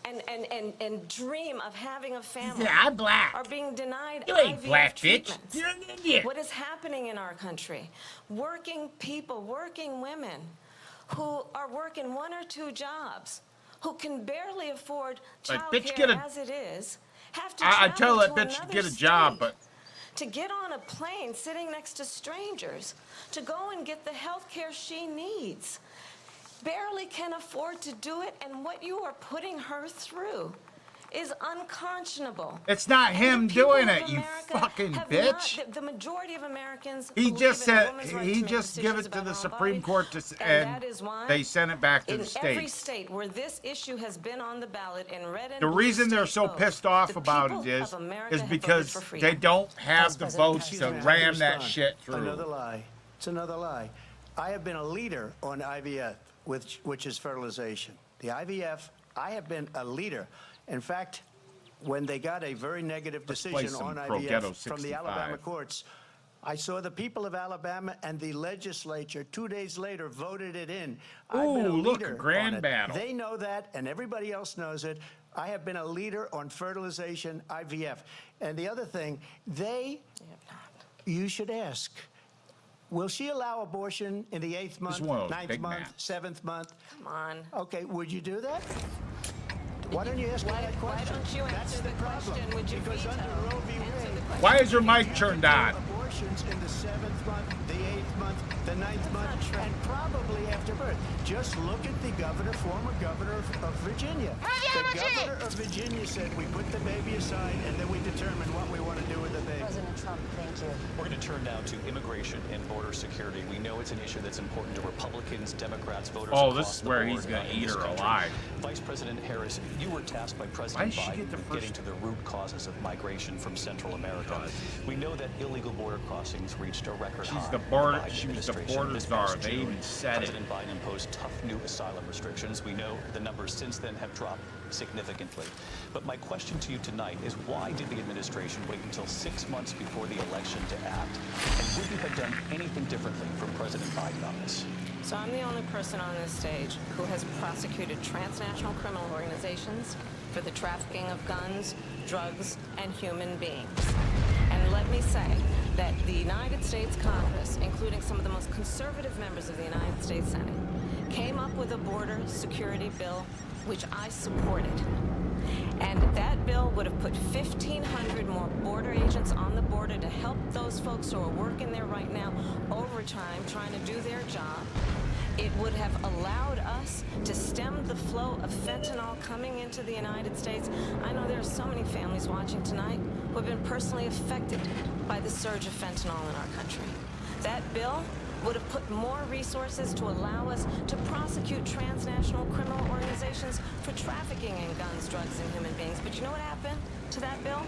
and dream of having a family. Yeah, I'm black. Are being denied You ain't IVF black, bitch. treatments. You're an idiot. What is happening in our country? Working people, working women who are working 1 or 2 jobs, who can barely afford child care as it is, have to I tell that travel bitch to to get a another job, state, but to get on a plane sitting next to strangers, to go and get the health care she needs, barely can afford to do it. And what you are putting her through is unconscionable. It's not him doing it, you fucking bitch. The majority of Americans He just said he just give it to the Supreme Court and they sent it back to the states. In every state where this issue has been on the ballot in red and the reason they're so pissed off about it is because they don't have the votes to ram that shit through. Another lie. It's another lie. I have been a leader on IVF, which is fertilization. The IVF, I have been a leader. In fact, when they got a very negative decision on IVF from the Alabama courts, I saw the people of Alabama and the legislature 2 days later voted it in. I've been a leader grand on it. battle. They know that, and everybody else knows it. I have been a leader on fertilization, IVF. And the other thing, you should ask, will she allow abortion in the 8th month, 9th month, 7th month? Come on. Okay, would you do that? Why don't you ask me that question? Why don't you answer the question? Would you because veto? under Roe v. Wade, Why is your mic turned on? abortions in the 7th month, the 8th month, the 9th month, and probably after birth. Just look at the governor, former governor of Virginia. The governor of Virginia said we put the baby aside and then we determine what we want to do with the baby. President Trump, thank you. We're going to turn now to immigration and border security. We know it's an issue that's important to Republicans, Democrats, voters across the board. Oh, this is where he's going to eat her alive. Vice President Harris, you were tasked by President Biden with getting to the root causes of migration from Central America. We know that illegal border crossings reached a record high. She was the border czar. They even said President Biden imposed tough new asylum restrictions. We know the numbers since then have dropped significantly. But my question to you tonight is, why did the administration wait until 6 months before the election to act? And would you have done anything differently from President Biden on this? So I'm the only person on this stage who has prosecuted transnational criminal organizations for the trafficking of guns, drugs, and human beings. And let me say that the United States Congress, including some of the most conservative members of the United States Senate, came up with a border security bill which I supported. And that bill would have put 1,500 more border agents on the border to help those folks who are working there right now overtime trying to do their job. It would have allowed us to stem the flow of fentanyl coming into the United States. I know there are so many families watching tonight who have been personally affected by the surge of fentanyl in our country. That bill would have put more resources to allow us to prosecute transnational criminal organizations for trafficking in guns, drugs, and human beings. But you know what happened to that bill?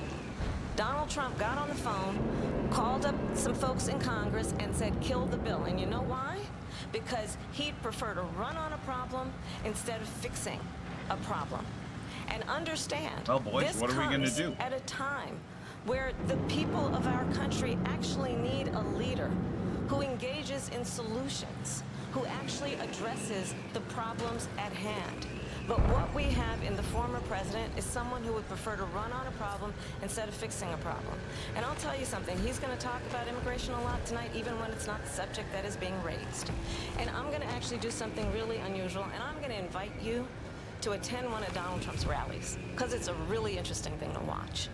Donald Trump got on the phone, called up some folks in Congress, and said, kill the bill. And you know why? Because he'd prefer to run on a problem instead of fixing a problem. And understand, well, boys, what are we going to do? At a time where the people of our country actually need a leader who engages in solutions, who actually addresses the problems at hand. But what we have in the former president is someone who would prefer to run on a problem instead of fixing a problem. And I'll tell you something, he's going to talk about immigration a lot tonight, even when it's not the subject that is being raised. And I'm going to actually do something really unusual, and I'm going to invite you to attend one of Donald Trump's rallies, because it's a really interesting thing to watch.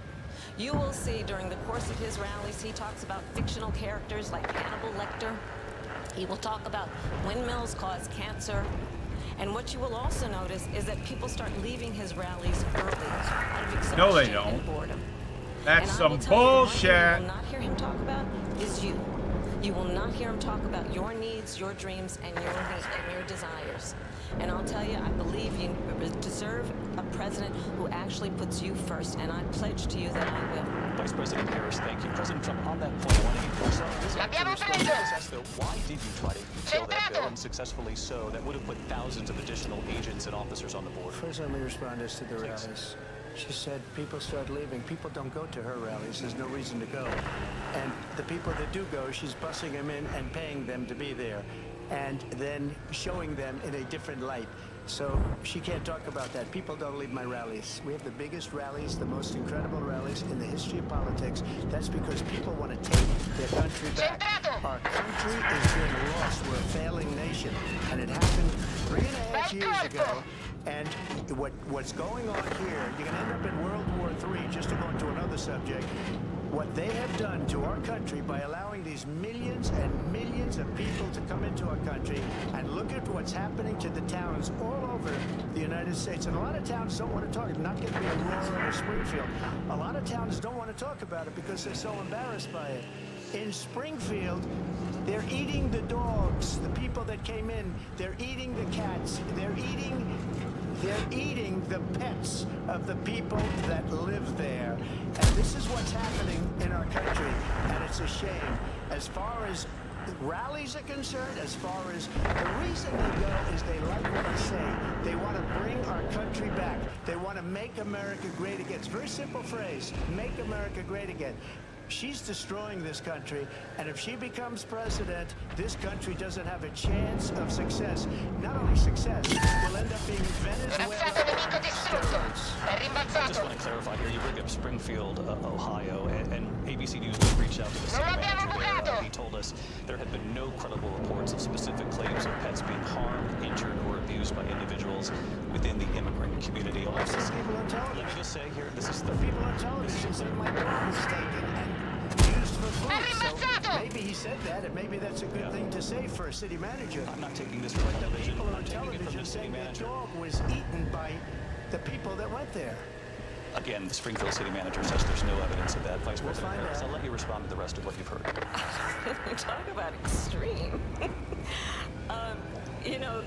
You will see during the course of his rallies, he talks about fictional characters like Hannibal Lecter. He will talk about windmills cause cancer. And what you will also notice is that people start leaving his rallies early out of exhaustion no, they don't. and boredom. That's some bullshit. What you will not hear him talk about is you. You will not hear him talk about your needs, your dreams, and your desires. And I'll tell you, I believe you deserve a president who actually puts you first, and I pledge to you that I will. Vice President Harris, thank you. President Trump, on that point, I want to get your why did you try to kill that bill, and successfully so, that would have put thousands of additional agents and officers on the board? First, let me respond as to the rallies. She said people start leaving. People don't go to her rallies. There's no reason to go. And the people that do go, she's bussing them in and paying them to be there, and then showing them in a different light. So she can't talk about that. People don't leave my rallies. We have the biggest rallies, the most incredible rallies in the history of politics. That's because people want to take their country back. Our country is being lost. We're a failing nation. And it happened 3.5 years ago. And what's going on here, you're going to end up in World War III, just to go into another subject. what they have done to our country by allowing these millions and millions of people to come into our country, and look at what's happening to the towns all over the United States. And a lot of towns don't want to talk. It's not going to be Aurora or Springfield. A lot of towns don't want to talk about it because they're so embarrassed by it. In Springfield, they're eating the dogs, the people that came in. They're eating the cats. They're eating the pets of the people that live there. And this is what's happening in our country, and it's a shame. As far as rallies are concerned, as far as the reason they go is they like what I say. They want to bring our country back. They want to make America great again. It's a very simple phrase, make America great again. She's destroying this country, and if she becomes president, this country doesn't have a chance of success. Not only success, we'll end up being Venezuela on steroids. I just want to clarify here, you bring up Springfield, Ohio, and ABC News did reach out to the city manager there. He told us there had been no credible reports of specific claims of pets being harmed, injured, or abused by individuals within the immigrant community. Also, let me just say here, this is the people on television say my dog was taken and used for food. So maybe he said that, and maybe that's a good thing to say for a city manager. I'm not taking this from television. People on television saying the dog was eaten by the people that went there. Again, the Springfield city manager says there's no evidence of that. Vice President Harris, I'll let you respond to the rest of what you've heard. Talk about extreme. You know,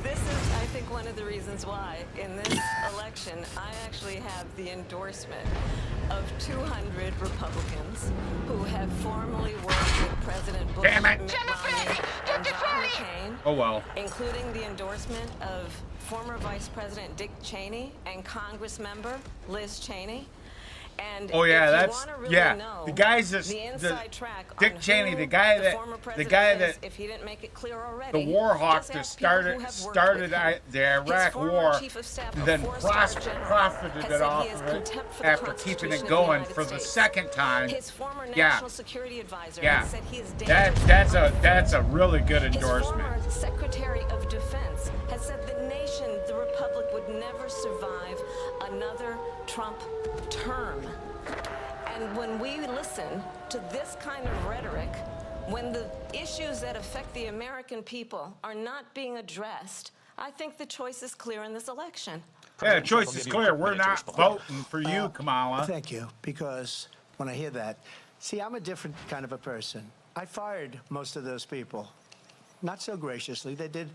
this is, I think, one of the reasons why in this election I actually have the endorsement of 200 Republicans who have formally worked with President Bush, Mitt Romney, and John McCain, including the endorsement of former Vice President Dick Cheney and Congress member Liz Cheney. And that's know the guys that the inside track Dick Cheney, the guy that if he didn't make it clear already, the war hawk that started the Iraq War, then profited it off of it after keeping it going for the second time. His former national security advisor said he is that's a really good endorsement. His former Secretary of Defense has said the nation, the republic, would never survive another Trump term. And when we listen to this kind of rhetoric, when the issues that affect the American people are not being addressed, I think the choice is clear in this election. Yeah, the choice is clear. We're not voting for you, Kamala. Thank you, because when I hear that, see, I'm a different kind of a person. I fired most of those people. Not so graciously. They did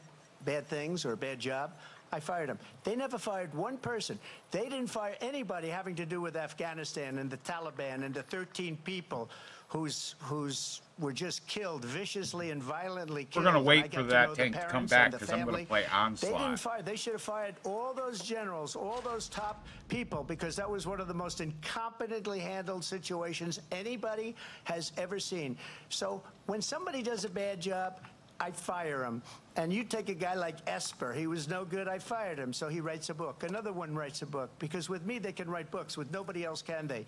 bad things or a bad job. I fired them. They never fired one person. They didn't fire anybody having to do with Afghanistan and the Taliban and the 13 people whose were just killed, viciously and violently killed. We're going to wait for that tank to come back because I'm going to play Onslaught. They didn't fire. They should have fired all those generals, all those top people, because that was one of the most incompetently handled situations anybody has ever seen. So when somebody does a bad job, I fire him. And you take a guy like Esper. He was no good. I fired him. So he writes a book. Another one writes a book. Because with me, they can write books. With nobody else can they.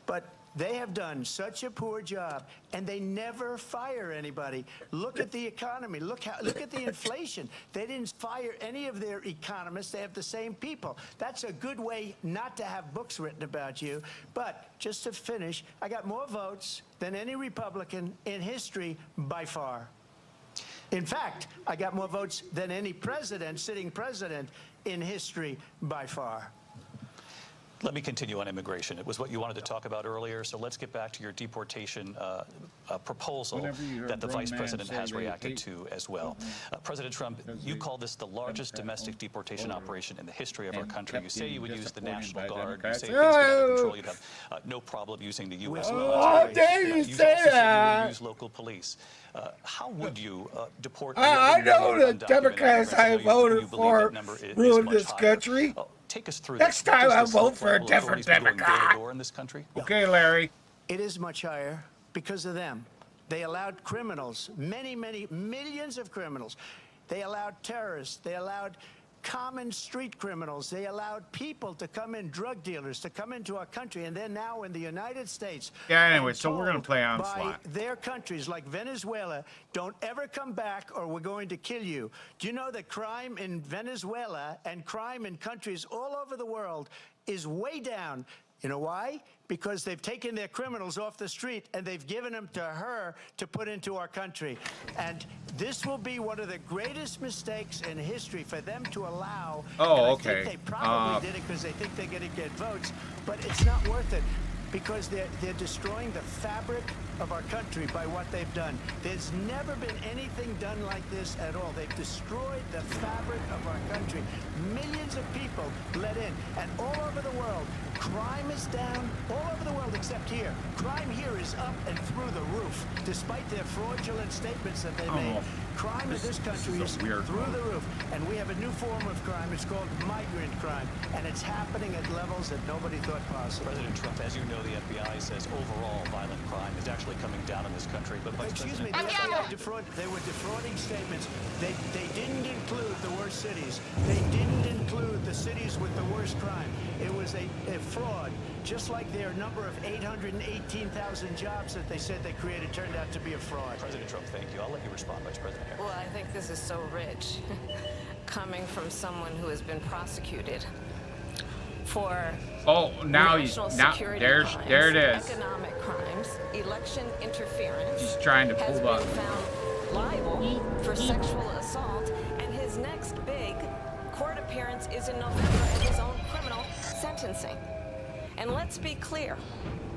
But they have done such a poor job, and they never fire anybody. Look at the economy. Look at the inflation. They didn't fire any of their economists. They have the same people. That's a good way not to have books written about you. But just to finish, I got more votes than any Republican in history by far. In fact, I got more votes than any president, sitting president, in history by far. Let me continue on immigration. It was what you wanted to talk about earlier, so let's get back to your deportation proposal that the vice president has reacted to as well. President Trump, you call this the largest domestic deportation operation in the history of our country. You say you would use the National Guard. You say things get out of control. You'd have no problem using the U.S. military. How dare you say that? You would use local police. How would you deport? I know the Democrats I voted for ruined this country. Take us through next time I vote for a different Democrat. In this country? Okay, Larry. It is much higher because of them. They allowed criminals, many, many millions of criminals. They allowed terrorists. They allowed common street criminals. They allowed people to come in, drug dealers, to come into our country. And they're now in the United States. Yeah, anyway, so we're going to play Onslaught. By their countries like Venezuela, don't ever come back or we're going to kill you. Do you know that crime in Venezuela and crime in countries all over the world is way down? You know why? Because they've taken their criminals off the street and they've given them to her to put into our country. And this will be one of the greatest mistakes in history for them to allow. Oh, and I think they probably did it because they think they're going to get votes, but it's not worth it. Because they're destroying the fabric of our country by what they've done. There's never been anything done like this at all. They've destroyed the fabric of our country. Millions of people let in, and all over the world, crime is down. All over the world except here. Crime here is up and through the roof, despite their fraudulent statements that they made. Crime in this country is through the roof, and we have a new form of crime. It's called migrant crime, and it's happening at levels that nobody thought possible. President Trump, as you know, the FBI says overall violent crime is actually coming down in this country. But excuse me, the FBI they were defrauding statements. They didn't include the worst cities. They didn't include the cities with the worst crime. It was a fraud, just like their number of 818,000 jobs that they said they created turned out to be a fraud. President Trump, thank you. I'll let you respond, Vice President Harris. Well, I think this is so rich, coming from someone who has been prosecuted for there it is. Economic crimes, election interference. He's trying to has pull up. been found liable for sexual assault, and his next big court appearance is in November at his own criminal sentencing. And let's be clear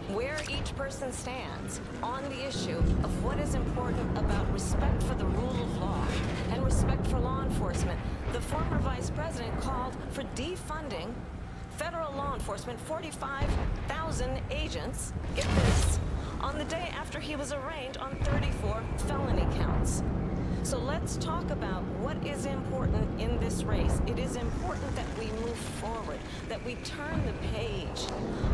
where each person stands on the issue of what is important about respect for the rule of law and respect for law enforcement. The former vice president called for defunding federal law enforcement, 45,000 agents, get this, on the day after he was arraigned on 34 felony counts. So let's talk about what is important in this race. It is important that we move forward, that we turn the page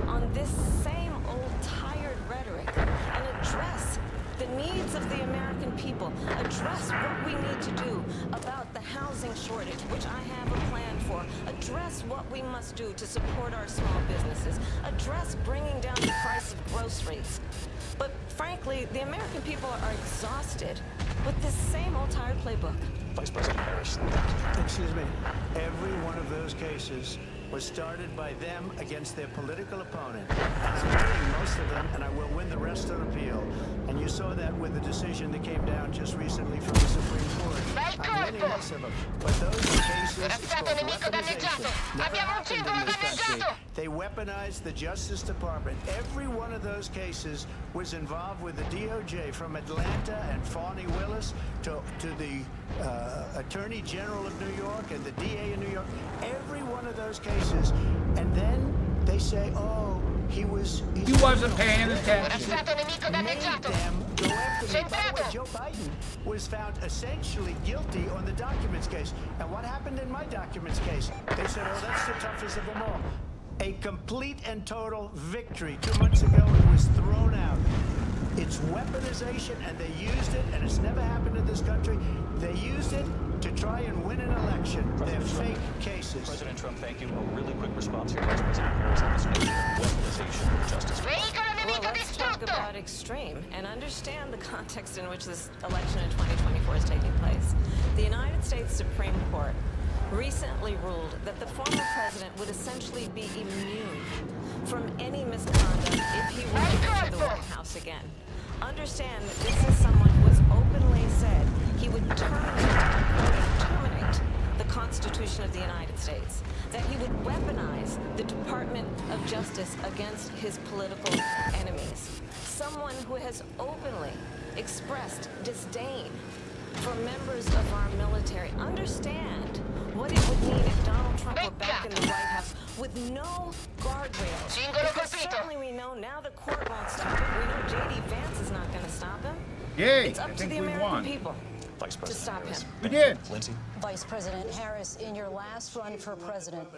on this same old tired rhetoric and address the needs of the American people, address what we need to do about the housing shortage, which I have a plan for, address what we must do to support our small businesses, address bringing down the price of groceries. But frankly, the American people are exhausted with this same old tired playbook. Vice President Harris. Excuse me. Every one of those cases was started by them against their political opponent. And I'm winning most of them, and I will win the rest on appeal. And you saw that with the decision that came down just recently from the Supreme Court. I'm winning most of them. But those cases, it's called weaponization. Never happened in this country. They weaponized the Justice Department. Every one of those cases was involved with the DOJ, from Atlanta and Fani Willis to the Attorney General of New York and the DA in New York. Every one of those cases. And then they say, oh, he wasn't paying attention. Made them go after me. By the way, Joe Biden was found essentially guilty on the documents case. And what happened in my documents case? They said, oh, that's the toughest of them all. A complete and total victory. 2 months ago, it was thrown out. It's weaponization, and they used it, and it's never happened in this country. They used it to try and win an election. They're fake cases. President Trump, thank you. A really quick response here, Vice President Harris, on this notion of weaponization of justice. Well, let's talk about extreme and understand the context in which this election in 2024 is taking place. The United States Supreme Court recently ruled that the former president would essentially be immune from any misconduct if he were to enter the White House again. Understand that this is someone who has openly said he would terminate the Constitution of the United States, that he would weaponize the Department of Justice against his political enemies. Someone who has openly expressed disdain for members of our military. Understand what it would mean if Donald Trump were back in the White House with no guardrails. Because certainly we know now the court won't stop him. We know J.D. Vance is not going to stop him. Yay, it's up to the American people to stop him. We did. Lindsay. Vice President Harris, in your last run for president.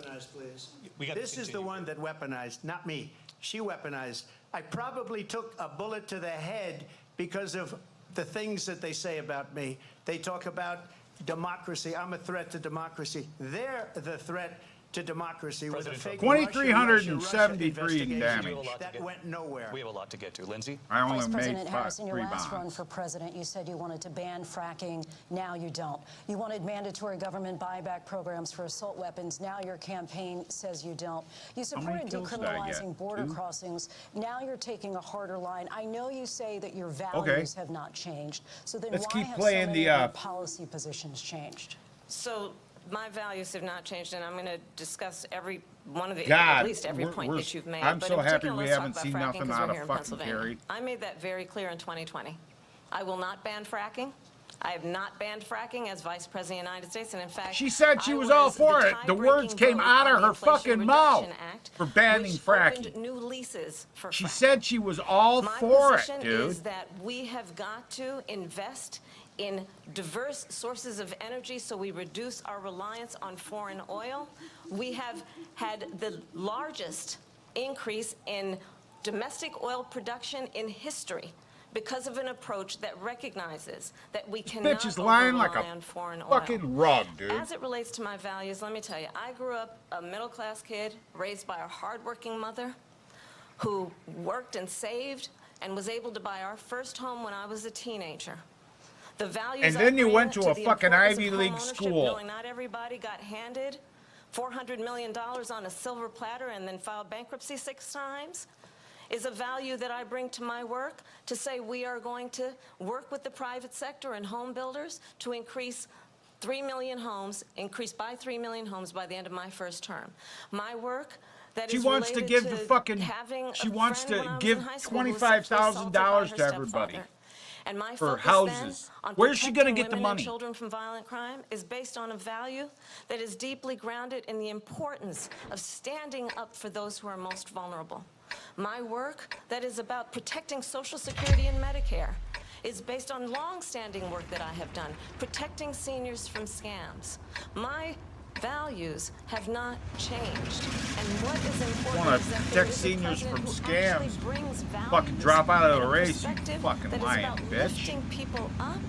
This is the one that weaponized, not me. She weaponized. I probably took a bullet to the head because of the things that they say about me. They talk about democracy. I'm a threat to democracy. They're the threat to democracy with a fake 2,373 damage. That went nowhere. We have a lot to get to. Lindsay? I only Vice made President Harris, in your 3 last run bombs. for president, you said you wanted to ban fracking. Now you don't. You wanted mandatory government buyback programs for assault weapons. Now your campaign says you don't. You supported kills did I get? decriminalizing border 2? crossings. Now you're taking a harder line. I know you say that your values have not changed. So then Let's why keep have playing so many the, of your policy positions changed? So my values have not changed, and I'm going to discuss every one of the, God, at least every point that you've made. I'm But so in happy particular, we let's haven't talk seen about fracking nothing 'cause out we're of here in fucking Pennsylvania. Kerry. I made that very clear in 2020. I will not ban fracking. I have not banned fracking as Vice President of the United States, and in fact, She said she was all for it. The words came out of her fucking mouth for banning fracking. new leases for She fracking. said she was all My for it, position dude. is that we have got to invest in diverse sources of energy so we reduce our reliance on foreign oil. We have had the largest increase in domestic oil production in history because of an approach that recognizes that we cannot bitch is lying like rely a on foreign oil. fucking rug, dude. As it relates to my values, let me tell you, I grew up a middle-class kid raised by a hardworking mother who worked and saved and was able to buy our first home when I was a teenager. The values And then I you bring went to a the fucking importance Ivy of League homeownership, school. knowing not everybody got handed $400 million on a silver platter and then filed bankruptcy 6 times, is a value that I bring to my work to say we are going to work with the private sector and home builders to increase 3 million homes, increase by 3 million homes by the end of my first term. My work that She is wants to related give the fucking. having She a wants friend when to I was give in high school who was sexually assaulted by $25,000 her to everybody stepfather. And my for focus houses. then on Where's she gonna protecting get the women and money? children from violent crime is based on a value that is deeply grounded in the importance of standing up for those who are most vulnerable. My work that is about protecting Social Security and Medicare is based on long-standing work that I have done, protecting seniors from scams. My values have not changed. And what is important Want is to that there protect is a seniors president from who actually scams. brings values Fucking drop out of and the a race, you perspective fucking that is lying about bitch. lifting people up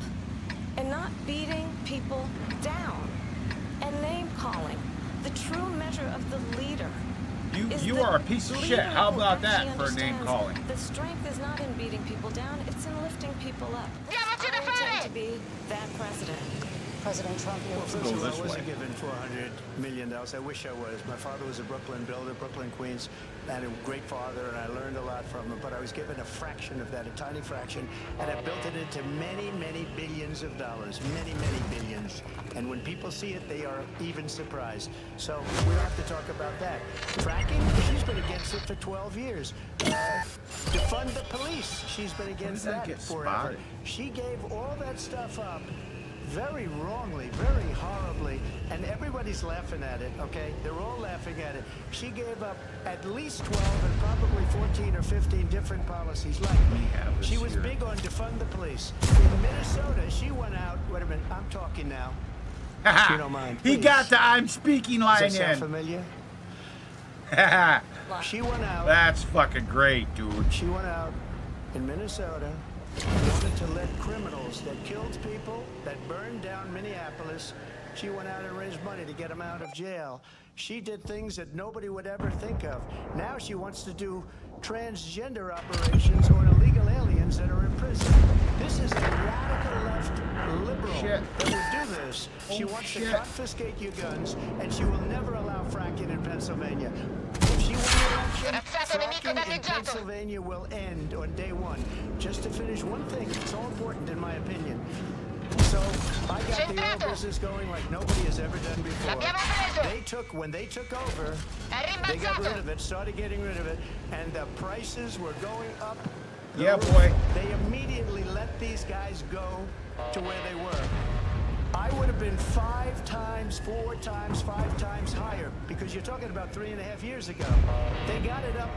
and not beating people down and name-calling. The true measure of the leader is You the are a piece of shit. leader How who about that actually for a name understands calling? The strength is not in beating people down, it's in lifting people up. I intend to be that president. President Trump, Well, first of all, I wasn't given $400 million. I wish I was. My father was a Brooklyn builder, Brooklyn, Queens, and a great father, and I learned a lot from him. But I was given a fraction of that, a tiny fraction, and I built it into many, many billions of dollars, many, many billions. And when people see it, they are even surprised. So we have to talk about that. Fracking, she's been against it for 12 years. Defund the police, she's been against that forever. She gave all that stuff up very wrongly, very horribly, and everybody's laughing at it, okay? They're all laughing at it. She gave up at least 12 and probably 14 or 15 different policies. Like, she was big on defund the police. In Minnesota, she went out, wait a minute, I'm talking now. If you don't mind, He please. got the I'm speaking line Does that in. sound familiar? She went out. That's fucking great, dude. She went out in Minnesota, wanted to let criminals that killed people, that burned down Minneapolis, she went out and raised money to get them out of jail. She did things that nobody would ever think of. Now she wants to do transgender operations on illegal aliens that are in prison. This is a radical left liberal that would do this. She wants to confiscate your guns, and she will never allow fracking in Pennsylvania. If she wins the election, fracking in Pennsylvania will end on day one. Just to finish one thing, it's all important in my opinion. So I got the oil business going like nobody has ever done before. When they took over, they got rid of it, started getting rid of it, and the prices were going up. Yeah, boy. They immediately let these guys go to where they were. I would have been 5 times, 4 times, 5 times higher, because you're talking about 3.5 years ago. They got it up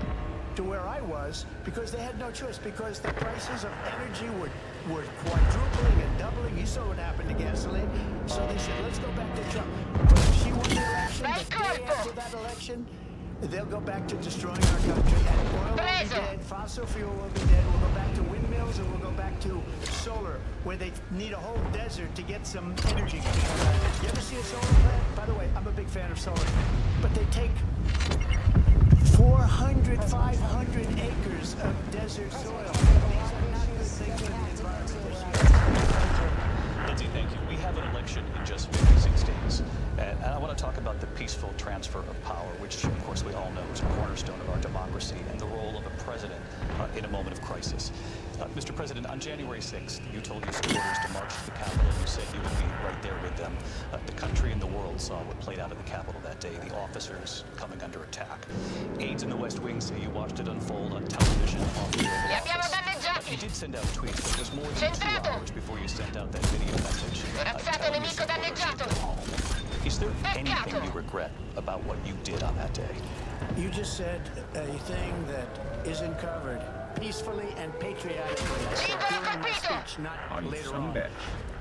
to where I was because they had no choice, because the prices of energy were quadrupling and doubling. You saw what happened to gasoline. So they said, let's go back to Trump. But if she won the election, the day after that election, they'll go back to destroying our country. And oil will be dead, fossil fuel will be dead. We'll go back to windmills, and we'll go back to solar, where they need a whole desert to get some energy. You ever see a solar plant? By the way, I'm a big big fan of solar, but they take 400, 500 acres of desert soil. These are not good things for the environment. Lindsay, thank you. We have an election in just 56 days. And I want to talk about the peaceful transfer of power, which, of course, we all know is a cornerstone of our democracy, and the role of a president in a moment of crisis. Mr. President, on January 6th, you told your supporters to march to the Capitol. You said you would be right there with them. The country and the world saw what played out at the Capitol that day, the officers coming under attack. Aides in the West Wing say you watched it unfold on television off the Oval Office. You did send out tweets, but it was more than 2 hours before you sent out that video message. Is there anything you regret about what you did on that day? You just said a thing that isn't covered. Peacefully and patriotically. I said during my speech, not later on.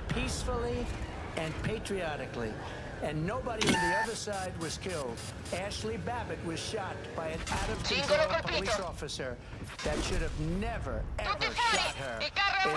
Peacefully and patriotically. And nobody on the other side was killed. Ashley Babbitt was shot by an out-of-control police officer that should have never, ever shot her.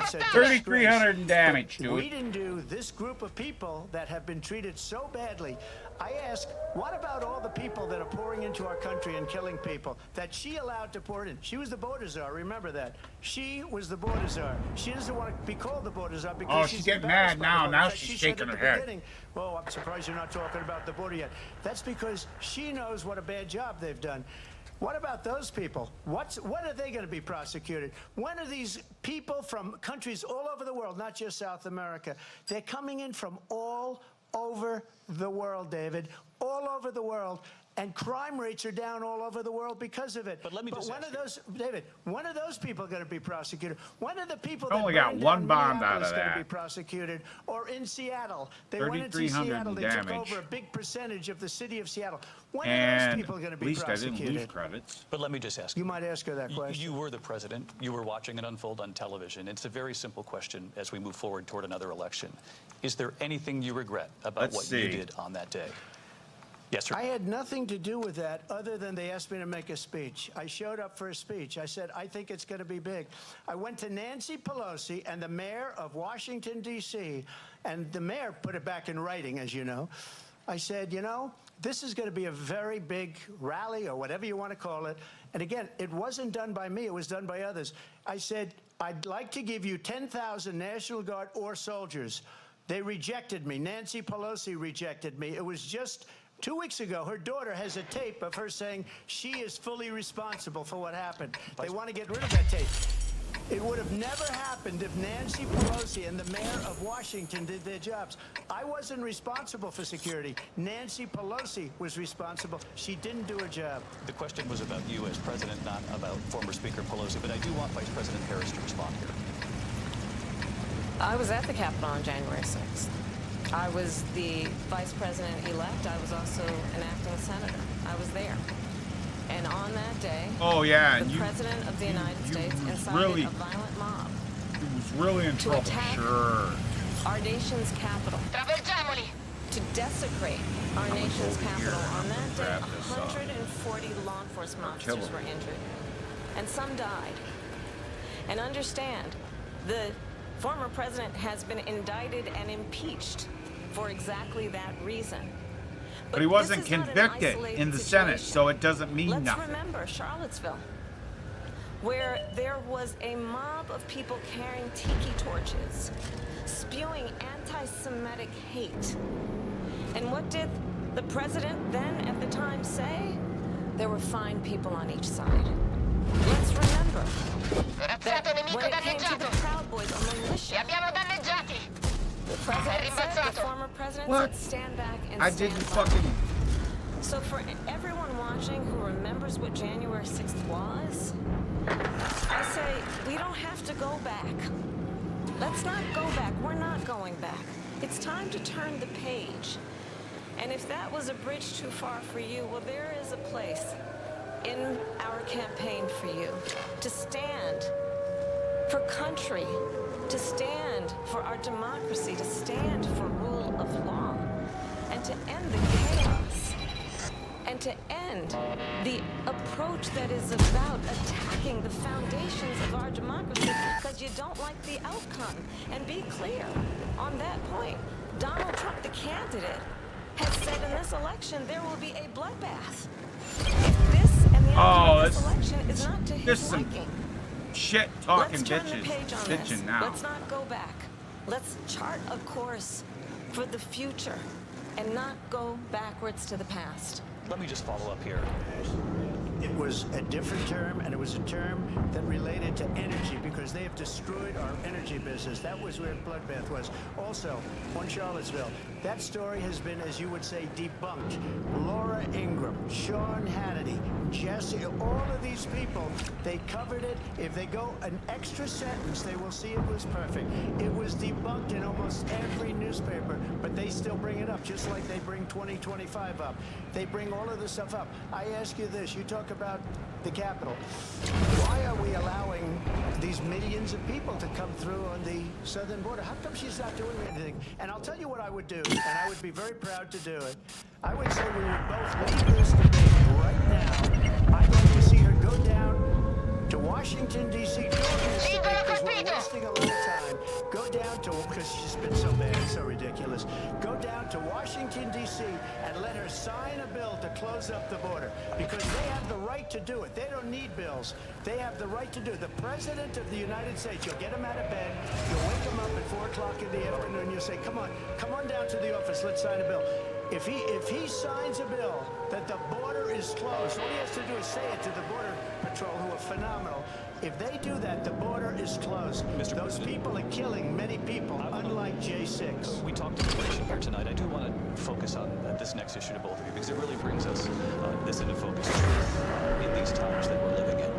It's a 3,300 in damage, dude. We didn't do this group of people that have been treated so badly. I ask, what about all the people that are pouring into our country and killing people that she allowed to pour in? She was the border czar, remember that. She was the border czar. She doesn't want to be called the border czar because she's getting mad now. Now she's shaking her head. Well, I'm surprised you're not talking about the border yet. That's because she knows what a bad job they've done. What about those people? When are they going to be prosecuted? When are these people from countries all over the world, not just South America? They're coming in from all over the world, David, all over the world, and crime rates are down all over the world because of it. But let me just when are those, David? When are those people going to be prosecuted? When are the people only that got one bomb out of going to that? be prosecuted? Or in Seattle, they went into Seattle. They took over a big percentage of the city of Seattle. When are those people going to be prosecuted? At least I didn't lose credits. But let me just ask you. You might ask her that question. You were the president. You were watching it unfold on television. It's a very simple question as we move forward toward another election. Is there anything you regret about what you did on that day? Yes, sir. I had nothing to do with that other than they asked me to make a speech. I showed up for a speech. I said, I think it's going to be big. I went to Nancy Pelosi and the mayor of Washington, D.C., and the mayor put it back in writing, as you know. I said, you know, this is going to be a very big rally or whatever you want to call it. And again, it wasn't done by me. It was done by others. I said, I'd like to give you 10,000 National Guard or soldiers. They rejected me. Nancy Pelosi rejected me. It was just 2 weeks ago, her daughter has a tape of her saying she is fully responsible for what happened. They want to get rid of that tape. It would have never happened if Nancy Pelosi and the mayor of Washington did their jobs. I wasn't responsible for security. Nancy Pelosi was responsible. She didn't do her job. The question was about you as president, not about former Speaker Pelosi, but I do want Vice President Harris to respond here. I was at the Capitol on January 6th. I was the vice president-elect. I was also an acting senator. I was there. And on that day, the president of the United States incited a violent mob to attack our nation's capital, to desecrate our nation's capital. On that day, 140 law enforcement officers were injured, and some died. And understand, the former president has been indicted and impeached for exactly that reason. But he wasn't convicted in the Senate, so it doesn't mean nothing. Let's remember Charlottesville, where there was a mob of people carrying tiki torches, spewing anti-Semitic hate. And what did the president then at the time say? There were fine people on each side. Let's remember that when it came to the Proud Boys, a militia, the president said, the former president said, stand back and stand by. So for everyone watching who remembers what January 6th was, I say, we don't have to go back. Let's not go back. We're not going back. It's time to turn the page. And if that was a bridge too far for you, well, there is a place in our campaign for you to stand for country, to stand for our democracy, to stand for rule of law, and to end the chaos, and to end the approach that is about attacking the foundations of our democracy because you don't like the outcome. And be clear on that point. Donald Trump, the candidate, has said in this this election, there will be a bloodbath. If this and the outcome of this election is not to his liking, shit talking let's turn bitches the page on bitching this. now. Let's not go back. Let's chart a course for the future and not go backwards to the past. Let me just follow up here. It was a different term, and it was a term that related to energy because they have destroyed our energy business. That was where bloodbath was. Also, on Charlottesville, that story has been, as you would say, debunked. Laura Ingraham, Sean Hannity, Jesse, all of these people, they covered it. If they go an extra sentence, they will see it was perfect. It was debunked in almost every newspaper, but they still bring it up, just like they bring 2025 up. They bring all of this stuff up. I ask you this, you talk about the Capitol. Why are we allowing these millions of people to come through on the southern border? How come she's not doing anything? And I'll tell you what I would do, and I would be very proud to do it. I would say we would both leave this debate right now. I'd like to see her go down to Washington, D.C. during this debate because we're wasting a lot of time. Go down to, because she's been so bad, so ridiculous. Go down to Washington, D.C. and let her sign a bill to close up the border because they have the right to do it. They don't need bills. They have the right to do it. The President of the United States, you'll get him out of bed, you'll wake him up at 4 o'clock in the afternoon, you'll say, come on down to the office, let's sign a bill. If he signs a bill that the border is closed, all he has to do is say it to the Border Patrol, who are phenomenal. If they do that, the border is closed. Those people are killing many people, unlike J6. We talked inflation here tonight. I do want to focus on this next issue to both of you because it really brings us this into focus in these times that we're living in.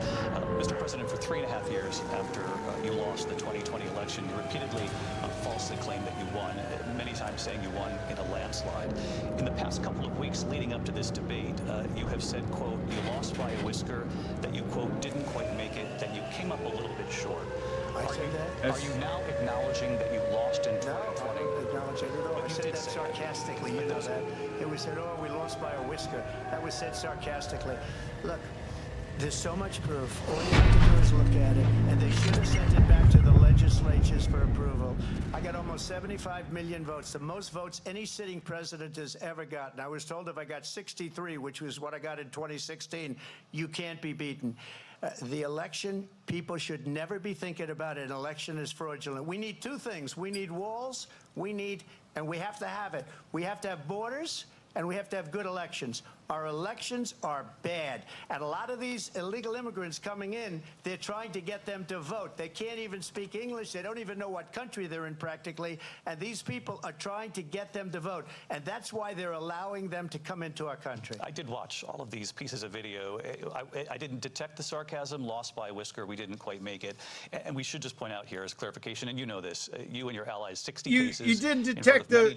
Mr. President, for 3.5 years after you lost the 2020 election, you repeatedly falsely claimed that you won, many times saying you won in a landslide. In the past couple of weeks leading up to this debate, you have said, quote, you lost by a whisker, that you, quote, didn't quite make it, that you came up a little bit short. Are you now acknowledging that you lost in 2020? No, I don't acknowledge it at all. I said that sarcastically, you know that. It was said, oh, we lost by a whisker. That was said sarcastically. Look, there's so much proof. All you have to do is look at it, and they should have sent it back to the legislatures for approval. I got almost 75 million votes, the most votes any sitting president has ever gotten. I was told if I got 63, which was what I got in 2016, you can't be beaten. The election, people should never be thinking about an election as fraudulent. We need two things. We need walls, and we have to have it. We have to have borders, and we have to have good elections. Our elections are bad. And a lot of these illegal immigrants coming in, they're trying to get them to vote. They can't even speak English. They don't even know what country they're in practically. And these people are trying to get them to vote. And that's why they're allowing them to come into our country. I did watch all of these pieces of video. I didn't detect the sarcasm, lost by a whisker. We didn't quite make it. And we should just point out here as clarification, and you know this, you and your allies, 60 cases. You didn't detect the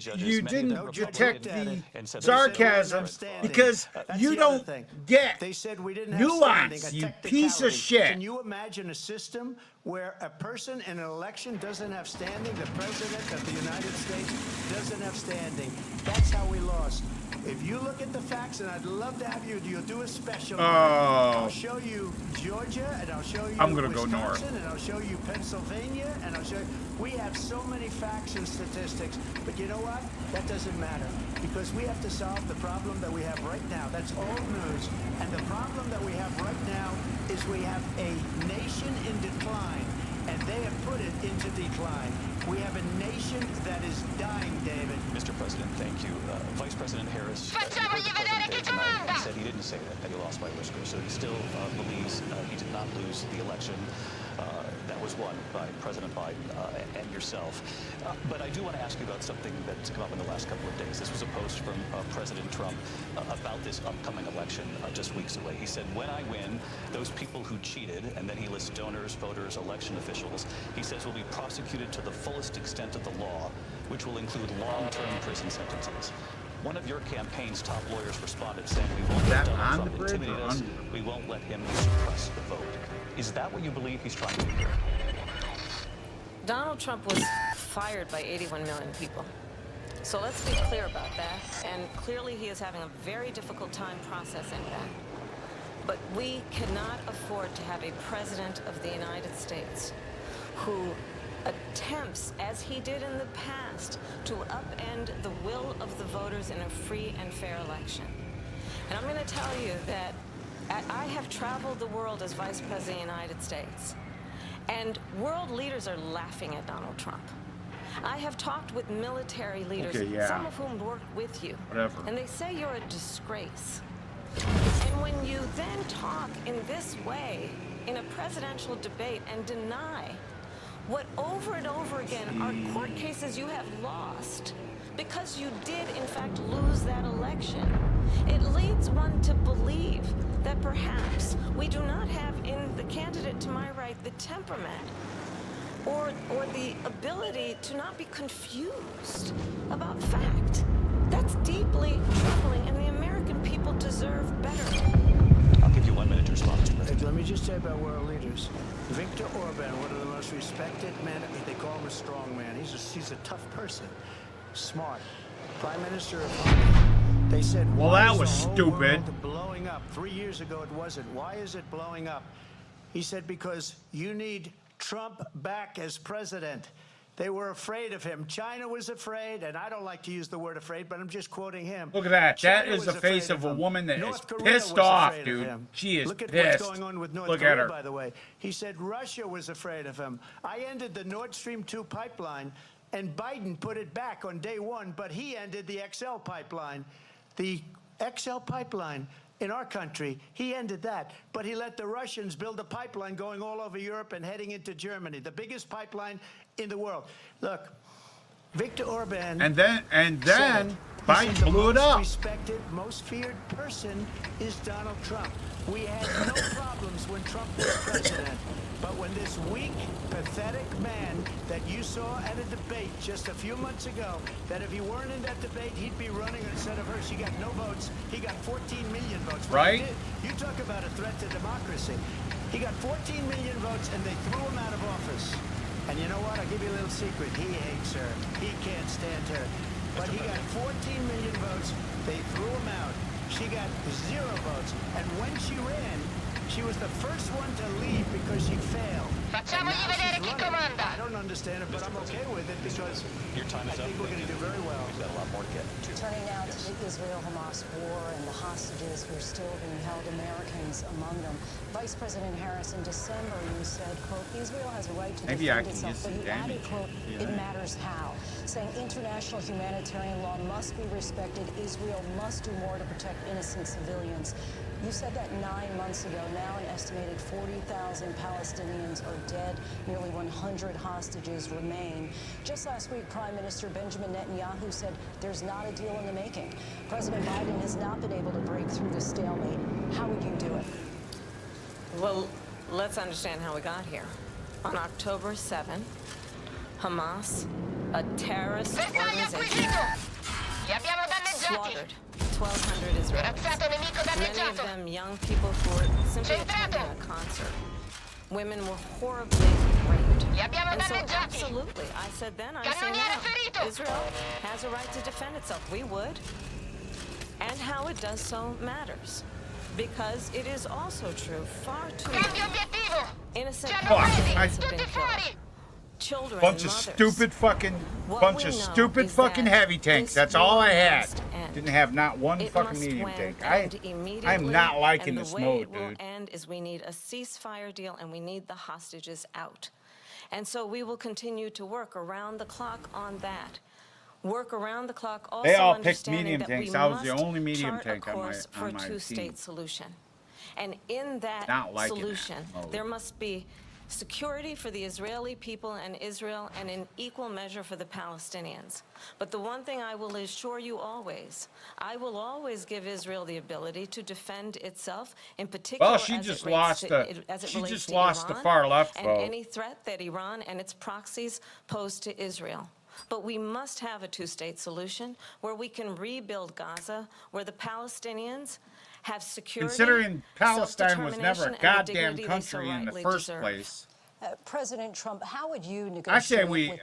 sarcasm because you don't get they said we didn't have nuance, you piece of shit. Can you imagine a system where a person in an election doesn't have standing? The President of the United States doesn't have standing. That's how we lost. If you look at the facts, and I'd love to have you'll do a special. I'll show you Georgia, and I'll show you Wisconsin, and I'll show you Pennsylvania, and I'll show you. We have so many facts and statistics, but you know what? That doesn't matter because we have to solve the problem that we have right now. That's old news. And the problem that we have right now is we have a nation in decline, and they have put it into decline. We have a nation that is dying, David. Mr. President, thank you. Vice President Harris said he didn't say that he lost by a whisker, so he still believes he did not lose the election that was won by President Biden and yourself. But I do want to ask you about something that's come up in the last couple of days. This was a post from President Trump about this upcoming election just weeks away. He said, when I win, those people who cheated, and then he lists donors, voters, election officials, he says will be prosecuted to the fullest extent of the law, which will include long-term prison sentences. One of your campaign's top lawyers responded saying, we won't let Donald Trump intimidate us, we won't let him suppress the vote. Is that what you believe he's trying to do here? Donald Trump was fired by 81 million people. So let's be clear about that. And clearly he is having a very difficult time processing that. But we cannot afford to have a president of the United States who attempts, as he did in the past, to upend the will of the voters in a free and fair election. And I'm going to tell you that I have traveled the world as Vice President of the United States, and world leaders are laughing at Donald Trump. I have talked with military leaders, some of whom worked with you, and they say you're a disgrace. And when you then talk in this way in a presidential debate and deny what over and over again are court cases you have lost because you did in fact lose that election, it leads one to believe that perhaps we do not have in the candidate to my right the temperament or the ability to not be confused about fact. That's deeply troubling, and the American people deserve better. I'll give you 1 minute to respond, Mr. President. Let me just say about world leaders. Viktor Orban, one of the most respected men, they call him a strong man. He's a tough person, smart. Prime Minister of Hungary. They said, well, why that is was the whole stupid. world blowing up? 3 years ago it wasn't. Why is it blowing up? He said, because you need Trump back as president. They were afraid of him. China was afraid, and I don't like to use the word afraid, but I'm just quoting him. Look at that. China That is the face of a woman that is Korea pissed was off, afraid dude. of him. She is Look at pissed. what's going on with North Look Korea, at her. by the way. He said Russia was afraid of him. I ended the Nord Stream 2 pipeline, and Biden put it back on day one, but he ended the XL pipeline. The XL pipeline in our country, he ended that, but he let the Russians build a pipeline going all over Europe and heading into Germany, the biggest pipeline in the world. Look, Viktor Orban. And then Biden blew it up. The most respected, most feared person is Donald Trump. We had no problems when Trump was president, but when this weak, pathetic man that you saw at a debate just a few months ago, that if he weren't in that debate, he'd be running instead of her. She got no votes. He got 14 million votes. Right? You talk about a threat to democracy. He got 14 million votes, and they threw him out of office. And you know what? I'll give you a little secret. He hates her. He can't stand her. But he got 14 million votes. They threw him out. She got 0 votes. And when she ran, she was the first one to leave because she failed. Facciamogli vedere chi comanda. I don't understand it, but I'm okay with it because your time is I think we're going to do very well. We've got a lot more to get to. Turning now to the Israel-Hamas war and the hostages who are still being held, Americans among them. Vice President Harris, in December, you said, quote, Israel has a right to defend itself, but you added, quote, it matters how, saying international humanitarian law must be respected. Israel must do more to protect innocent civilians. You said that 9 months ago. Now an estimated 40,000 Palestinians are dead. Nearly 100 hostages remain. Just last week, Prime Minister Benjamin Netanyahu said there's not a deal in the making. President Biden has not been able to break through the stalemate. How would you do it? Well, let's understand how we got here. On October 7th, Hamas, a terrorist organization, slaughtered 1,200 Israelis. Many of them young people who were simply attending a concert. Women were horribly raped. And so absolutely, I said then, I'm saying now, Israel has a right to defend itself. We would. And how it does so matters. Because it is also true, far too many innocent Palestinians have been killed. Children, bunch of stupid fucking heavy tanks. That's all I had. Didn't have not one fucking medium tank. I'm not liking this mode, dude. And the way it will end is we need a ceasefire deal and we need the hostages out. And so we will continue to work around the clock on that. Work around the clock also they all picked understanding medium that tanks. we I was the must only medium chart tank a on course for my a two-state team. solution. And in that solution, there must be security for the Israeli people and Israel, and in equal measure for the Palestinians. But the one thing I will assure you always, I will always give Israel the ability to defend itself, in particular well, she just lost the far left and vote. any threat that Iran and its proxies pose to Israel. But we must have a two-state solution where we can rebuild Gaza, where the Palestinians have security. Considering Palestine was never a goddamn country in the first place. President Trump, how would you negotiate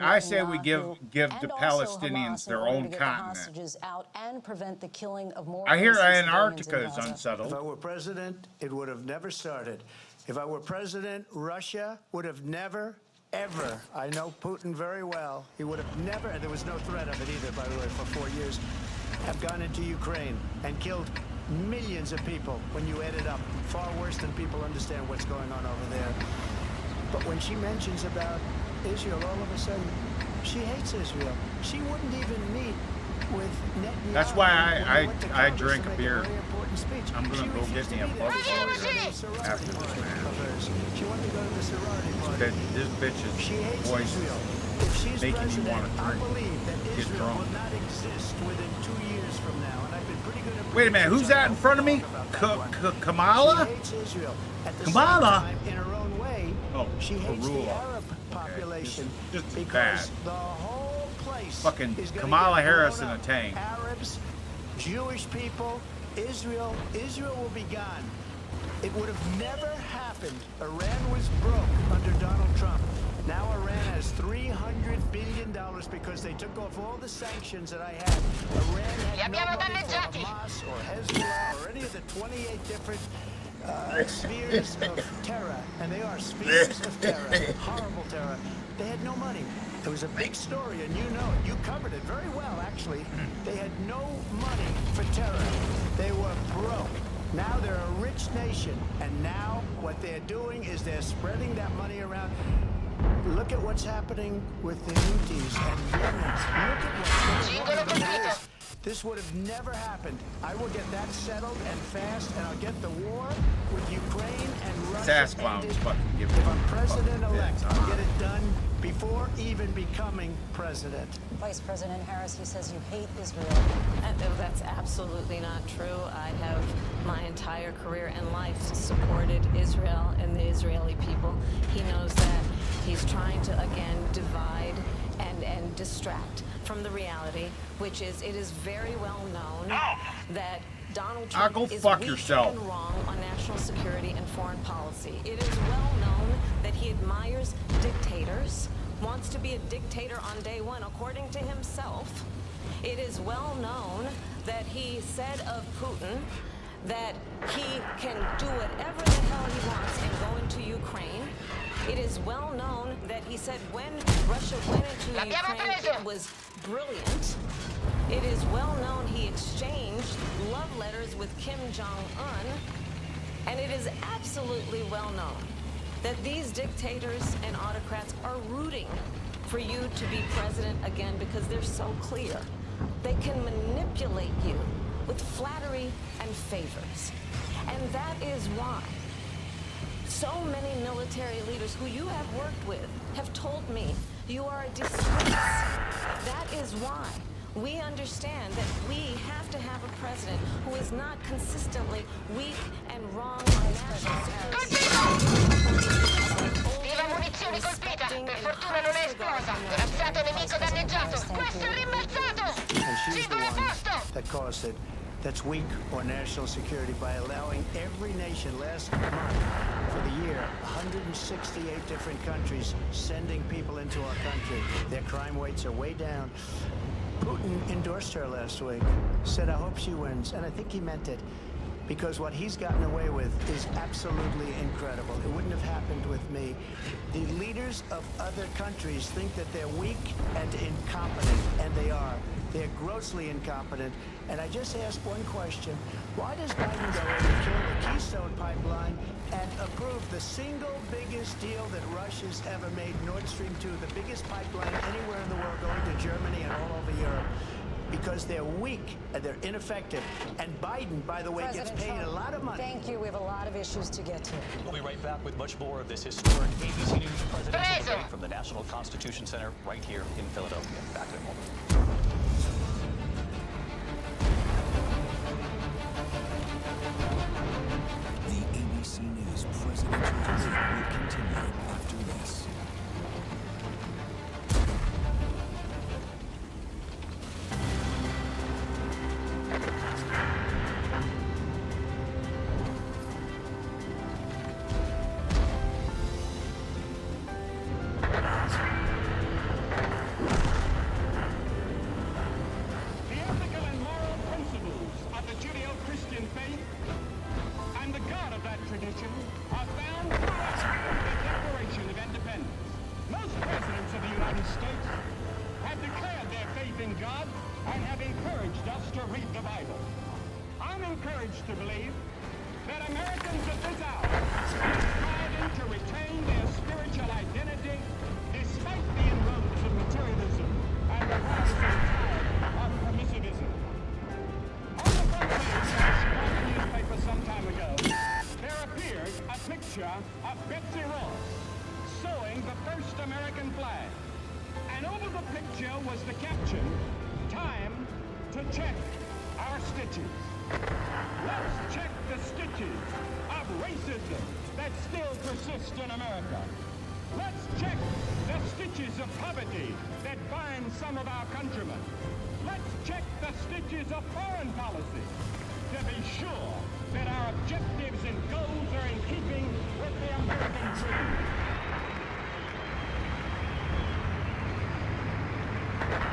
I say we give the Palestinians their own continent. Out and prevent the killing of more I hear innocent Antarctica is civilians in Gaza. unsettled. If I were president, it would have never started. If I were president, Russia would have never, ever, I know Putin very well, he would have never, and there was no threat of it either, by the way, for 4 years, have gone into Ukraine and killed millions of people when you add it up. Far worse than people understand what's going on over there. But when she mentions about Israel, all of a sudden, she hates Israel. She wouldn't even meet with Netanyahu. That's why I drink a beer. I'm gonna go get me a bubble after this, man. She wanted to go to the sorority party. This bitch's voice is making me want to drink. Get drunk. Will not exist within 2 years from now, and I've been pretty good at. Wait a minute, who's that in front of me? Kamala? She hates Israel. At the Kamala? same time, in her own way, she hates the Arab population because the whole place fucking is gonna Kamala get Harris in blown a up. tank. Arabs, Jewish people, Israel will be gone. It would have never happened. Iran was broke under Donald Trump. Now Iran has $300 billion because they took off all the sanctions that I had. Iran had no money for Hamas or Hezbollah or any of the 28 different spheres of terror. And they are spheres of terror, horrible terror. They had no money. It was a big story, and you know it. You covered it very well, actually. They had no money for terror. They were broke. Now they're a rich nation, and now what they're doing is they're spreading that money around. Look at what's happening with the Houthis and Yemen. Look at what's going on in the Middle East. This would have never happened. I will get that settled and fast, and I'll get the war with Ukraine and Russia ended. If I'm president-elect, I'll get it done before even becoming president. Vice President Harris, he says you hate Israel. That's absolutely not true. I have my entire career and life supported Israel and the Israeli people. He knows that. He's trying to, again, divide and distract from the reality, which is it is very well known that Donald Trump is weak and wrong on national security and foreign policy. It is well known that he admires dictators, wants to be a dictator on day one, according to himself. It is well known that he said of Putin that he can do whatever the hell he wants and go into Ukraine. It is well known that he said when Russia went into Ukraine, it was brilliant. It is well known he exchanged love letters with Kim Jong-un. And it is absolutely well known that these dictators and autocrats are rooting for you to be president again because they're so clear. They can manipulate you with flattery and favors. And that is why so many military leaders who you have worked with have told me you are a disgrace. That is why we understand that we have to have a president who is not consistently weak and wrong on national Viva munizioni colpita! Per fortuna non è esplosa! Razziato nemico danneggiato! Questo è rimbalzato! And she's the one that caused it. That's weak on national security by allowing every nation last month for the year, 168 different countries sending people into our country. Their crime rates are way down. Putin endorsed her last week, said, I hope she wins, and I think he meant it. Because what he's gotten away with is absolutely incredible. It wouldn't have happened with me. The leaders of other countries think that they're weak and incompetent, and they are. They're grossly incompetent. And I just asked one question. Why does Biden go in and kill the Keystone Pipeline and approve the single biggest deal that Russia's ever made, Nord Stream 2, the biggest pipeline anywhere in the world going to Germany and all over Europe? Because they're weak and they're ineffective. And Biden, by the way, gets paid a lot of money. Thank you. We have a lot of issues to get to. We'll be right back with much more of this historic ABC News presidential debate from the National Constitution Center right here in Philadelphia. Back in a moment. The ABC News presidential debate will continue after this. courage to believe that Americans at this hour are striving to retain their spiritual identity despite the inroads of materialism and the partisan tide of permissivism. On the front page of a Chicago newspaper some time ago, there appeared a picture of Betsy Ross sewing the first American flag. And over the picture was the caption, "Time to check our stitches." Let's check the stitches of racism that still persist in America. Let's check the stitches of poverty that bind some of our countrymen. Let's check the stitches of foreign policy to be sure that our objectives and goals are in keeping with the American dream.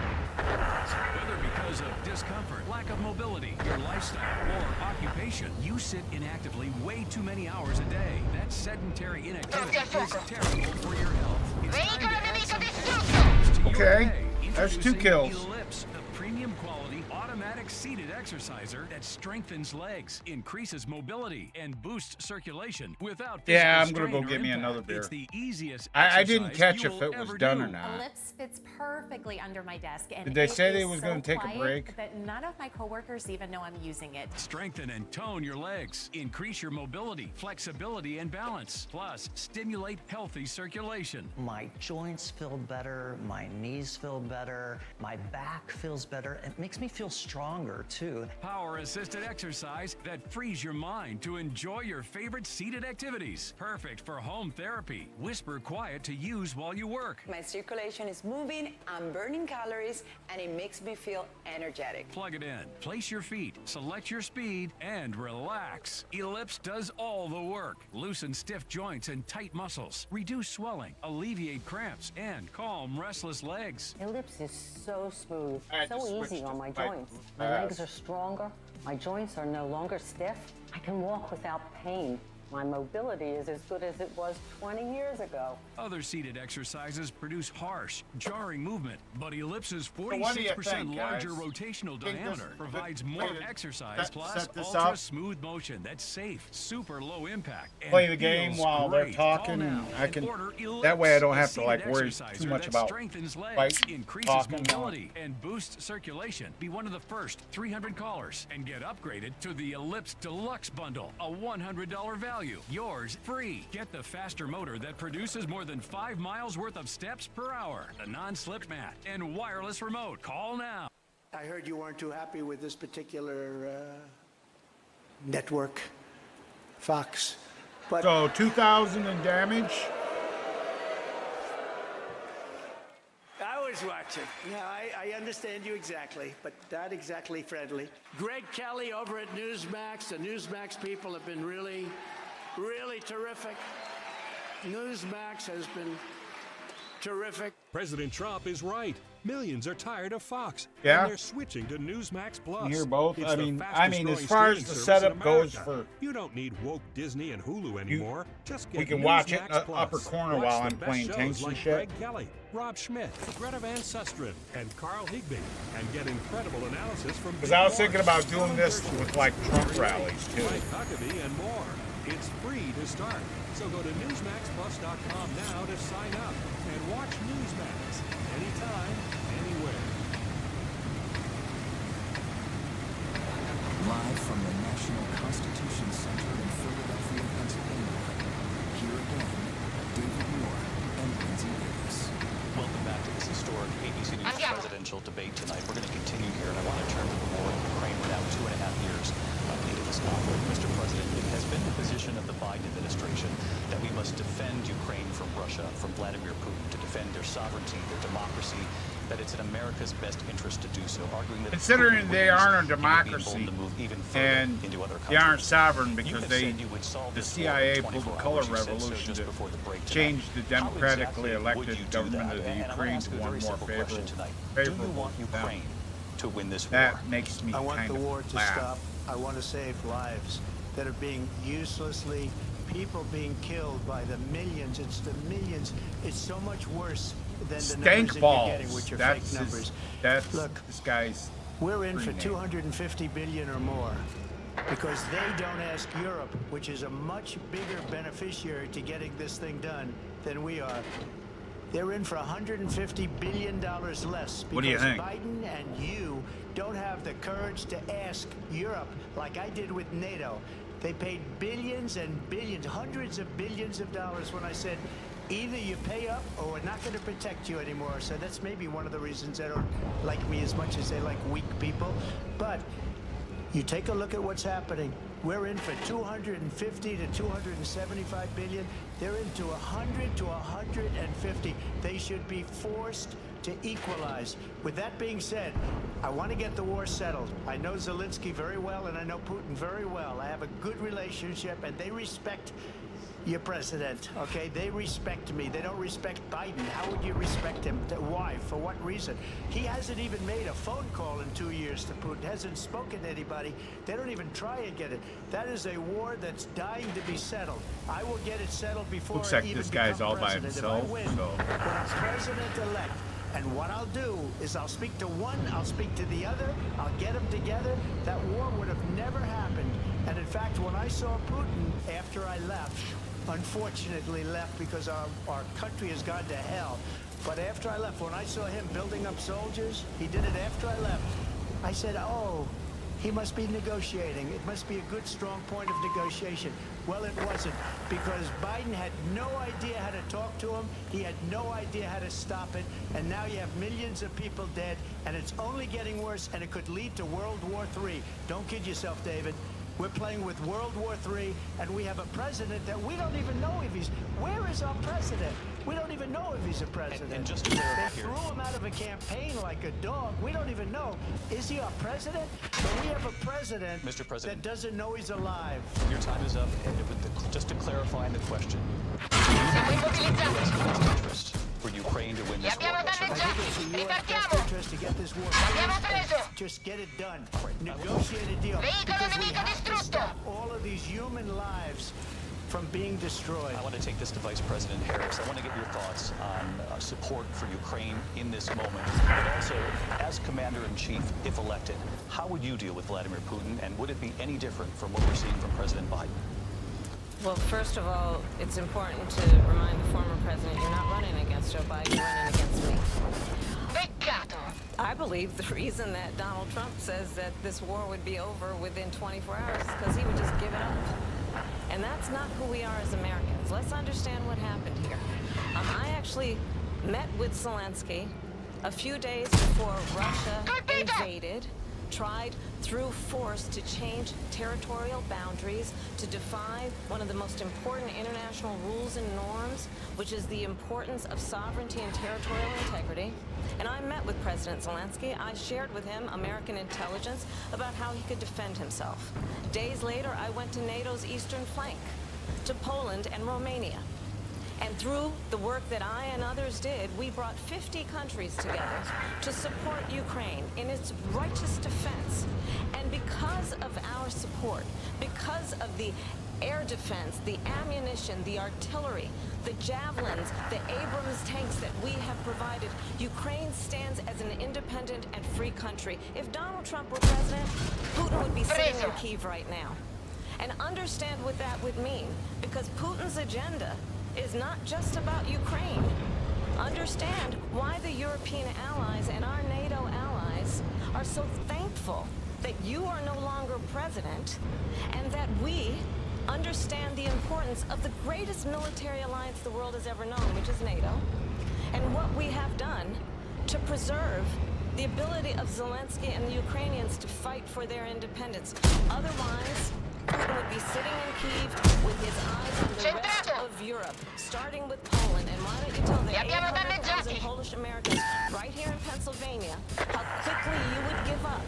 Whether because of discomfort, lack of mobility, your lifestyle, or occupation, you sit inactively way too many hours a day. That sedentary inactivity is terrible for your health. It's time to add some exercise to your day. That's 2 kills. Ellipse, the premium quality automatic seated exerciser that strengthens legs, increases mobility, and boosts circulation without physical I'm gonna strain go or get me impact. another beer. It's the easiest I didn't exercise catch you if will it was ever done do. or not. Ellipse fits perfectly under my desk, and Did they it say they is was so gonna take a quiet break? that none of my coworkers even know I'm using it. Strengthen and tone your legs, increase your mobility, flexibility, and balance. Plus, stimulate healthy circulation. My joints feel better, my knees feel better, my back feels better. It makes me feel stronger too. Power-assisted exercise that frees your mind to enjoy your favorite seated activities. Perfect for home therapy. Whisper quiet to use while you work. My circulation is moving, I'm burning calories, and it makes me feel energetic. Plug it in, place your feet, select your speed, and relax. Ellipse does all the work. Loosen stiff joints and tight muscles. Reduce swelling, alleviate cramps, and calm restless legs. Ellipse is so smooth, I just so switched easy to on my my joints. My fast. legs are stronger, my joints are no longer stiff. I can walk without pain. My mobility is as good as it was 20 years ago. Other seated exercises produce harsh, jarring movement, but Ellipse's what do you 46% think, larger guys? rotational Think this- diameter provides more wait, exercise set plus this ultra up. smooth motion that's safe, super low impact, and Play the game feels while they're great. talking. Call now I and can. order Ellipse, That way, I don't the have to like seated worry exerciser too much that about strengthens legs, fight, increases talking, mobility, and boosts circulation. Be one of the first 300 callers and get upgraded to the Ellipse Deluxe Bundle, a $100 value. Yours free. Get the faster motor that produces more than 5 miles worth of steps per hour, the non-slip mat, and wireless remote. Call now. I heard you weren't too happy with this particular network, Fox. But So 2,000 in damage. I was watching. no, I understand you exactly, but not exactly friendly. Greg Kelly over at Newsmax. The Newsmax people have been really, really terrific. Newsmax has been terrific. President Trump is right. Millions are tired of Fox. Yeah. And they're switching to Newsmax Plus. You hear both? It's I the mean, fastest as growing far as streaming the service setup in goes America. for You don't need woke Disney and Hulu anymore. Just get we can watch it in Newsmax the Plus. upper corner Watch while the I'm best playing shows tanks and like shit. Greg Kelly, Rob Schmidt, Greta Van Susteren, and Carl Higby, and get incredible analysis from Because I was thinking about doing this with like Trump rallies too. Mike Huckabee and more. It's free to start. So go to NewsmaxPlus.com now to sign up and watch Newsmax anytime, anywhere. Live from the National Constitution Center in Philadelphia, Pennsylvania. Here again, David Moore and Lindsay Davis. Welcome back to this historic ABC News presidential debate tonight. We're going to continue here, and I want to turn to the war in Ukraine. We're now 2.5 years into this conflict. Mr. President, it has been the position of the Biden administration that we must defend Ukraine from Russia, from Vladimir Putin, to defend their sovereignty, their democracy, that it's in America's best interest to do so, arguing that Considering Putin they wins, aren't a he would be democracy emboldened to move even further and into other they aren't countries. sovereign You because have they, said you would solve the this war in CIA pulled the 24 color hours. You said so revolution just to before the break change tonight. the How democratically exactly would elected you do government that? of the And I want to Ukraine ask to you a one very more simple question tonight. Do you favorable want to them. Ukraine to win this war? That makes me I want kind the of war to laugh. stop. I want to save lives that are being uselessly, people being killed by the millions. It's the millions. It's so much worse than the numbers Stank that balls. you're getting, which are That's fake numbers. that's Look, this guy's. we're in for name. 250 billion or more. because they don't ask Europe, which is a much bigger beneficiary to getting this thing done than we are. They're in for $150 billion less because What do you think? Biden and you don't have the courage to ask Europe like I did with NATO. They paid billions and billions, hundreds of billions of dollars when I said, either you pay up or we're not going to protect you anymore. So that's maybe one of the reasons they don't like me as much as they like weak people. But you take a look at what's happening. We're in for 250 to 275 billion. They're into 100 to 150. They should be forced to equalize. With that being said, I want to get the war settled. I know Zelensky very well, and I know Putin very well. I have a good relationship, and they respect your president, okay? They respect me. They don't respect Biden. How would you respect him? Why? For what reason? He hasn't even made a phone call in 2 years to Putin. Hasn't spoken to anybody. They don't even try and get it. That is a war that's dying to be settled. I will get it settled before Looks I like even this guy's become all by president. himself, If I win, so. when I'm president-elect, and what I'll do is I'll speak to one, I'll speak to the other, I'll get them together. That war would have never happened. And in fact, when I saw Putin after I left, unfortunately left because our country has gone to hell. But after I left, when I saw him building up soldiers, he did it after I left. I said, oh, he must be negotiating. It must be a good, strong point of negotiation. Well, it wasn't, because Biden had no idea how to talk to him. He had no idea how to stop it. And now you have millions of people dead, and it's only getting worse, and it could lead to World War III. Don't kid yourself, David. We're playing with World War III, and we have a president that we don't even know if he's... Where is our president? We don't even know if he's a president. And just to clarify They here, threw him out of a campaign like a dog. We don't even know. Is he our president? But we have a president, Mr. President, that doesn't know he's alive. your time is up. And just to clarify the question, Siamo immobilizzati. interest for Ukraine to win Li this war. abbiamo Yes or no? I think it's in the U.S. best interest to get this war L'abbiamo finished preso. and just get it done. Negotiate a deal. Veicolo Because we nemico have to distrutto. stop all of these human lives from being destroyed. I want to take this to Vice President Harris. I want to get your thoughts on support for Ukraine in this moment, but also as Commander-in-Chief, if elected, how would you deal with Vladimir Putin, and would it be any different from what we're seeing from President Biden? Well, first of all, it's important to remind the former president you're not running against Joe Biden, you're running against me. Peccato. I believe the reason that Donald Trump says that this war would be over within 24 hours is because he would just give it up. And that's not who we are as Americans. Let's understand what happened here. I actually met with Zelensky a few days before Russia invaded, tried through force to change territorial boundaries, to define one of the most important international rules and norms, which is the importance of sovereignty and territorial integrity. And I met with President Zelensky. I shared with him American intelligence about how he could defend himself. Days later, I went to NATO's eastern flank, to Poland and Romania. And through the work that I and others did, we brought 50 countries together to support Ukraine in its righteous defense. And because of our support, because of the air defense, the ammunition, the artillery, the javelins, the Abrams tanks that we have provided, Ukraine stands as an independent and free country. If Donald Trump were president, Putin would be sitting in Kyiv right now. And understand what that would mean, because Putin's agenda is not just about Ukraine. Understand why the European allies and our NATO allies are so thankful that you are no longer president, and that we understand the importance of the greatest military alliance the world has ever known, which is NATO, and what we have done to preserve the ability of Zelensky and the Ukrainians to fight for their independence. Otherwise, Putin would be sitting in Kyiv with his eyes on the rest of Europe, starting with Poland. And why don't you tell the 800,000 Polish Americans right here in Pennsylvania how quickly you would give up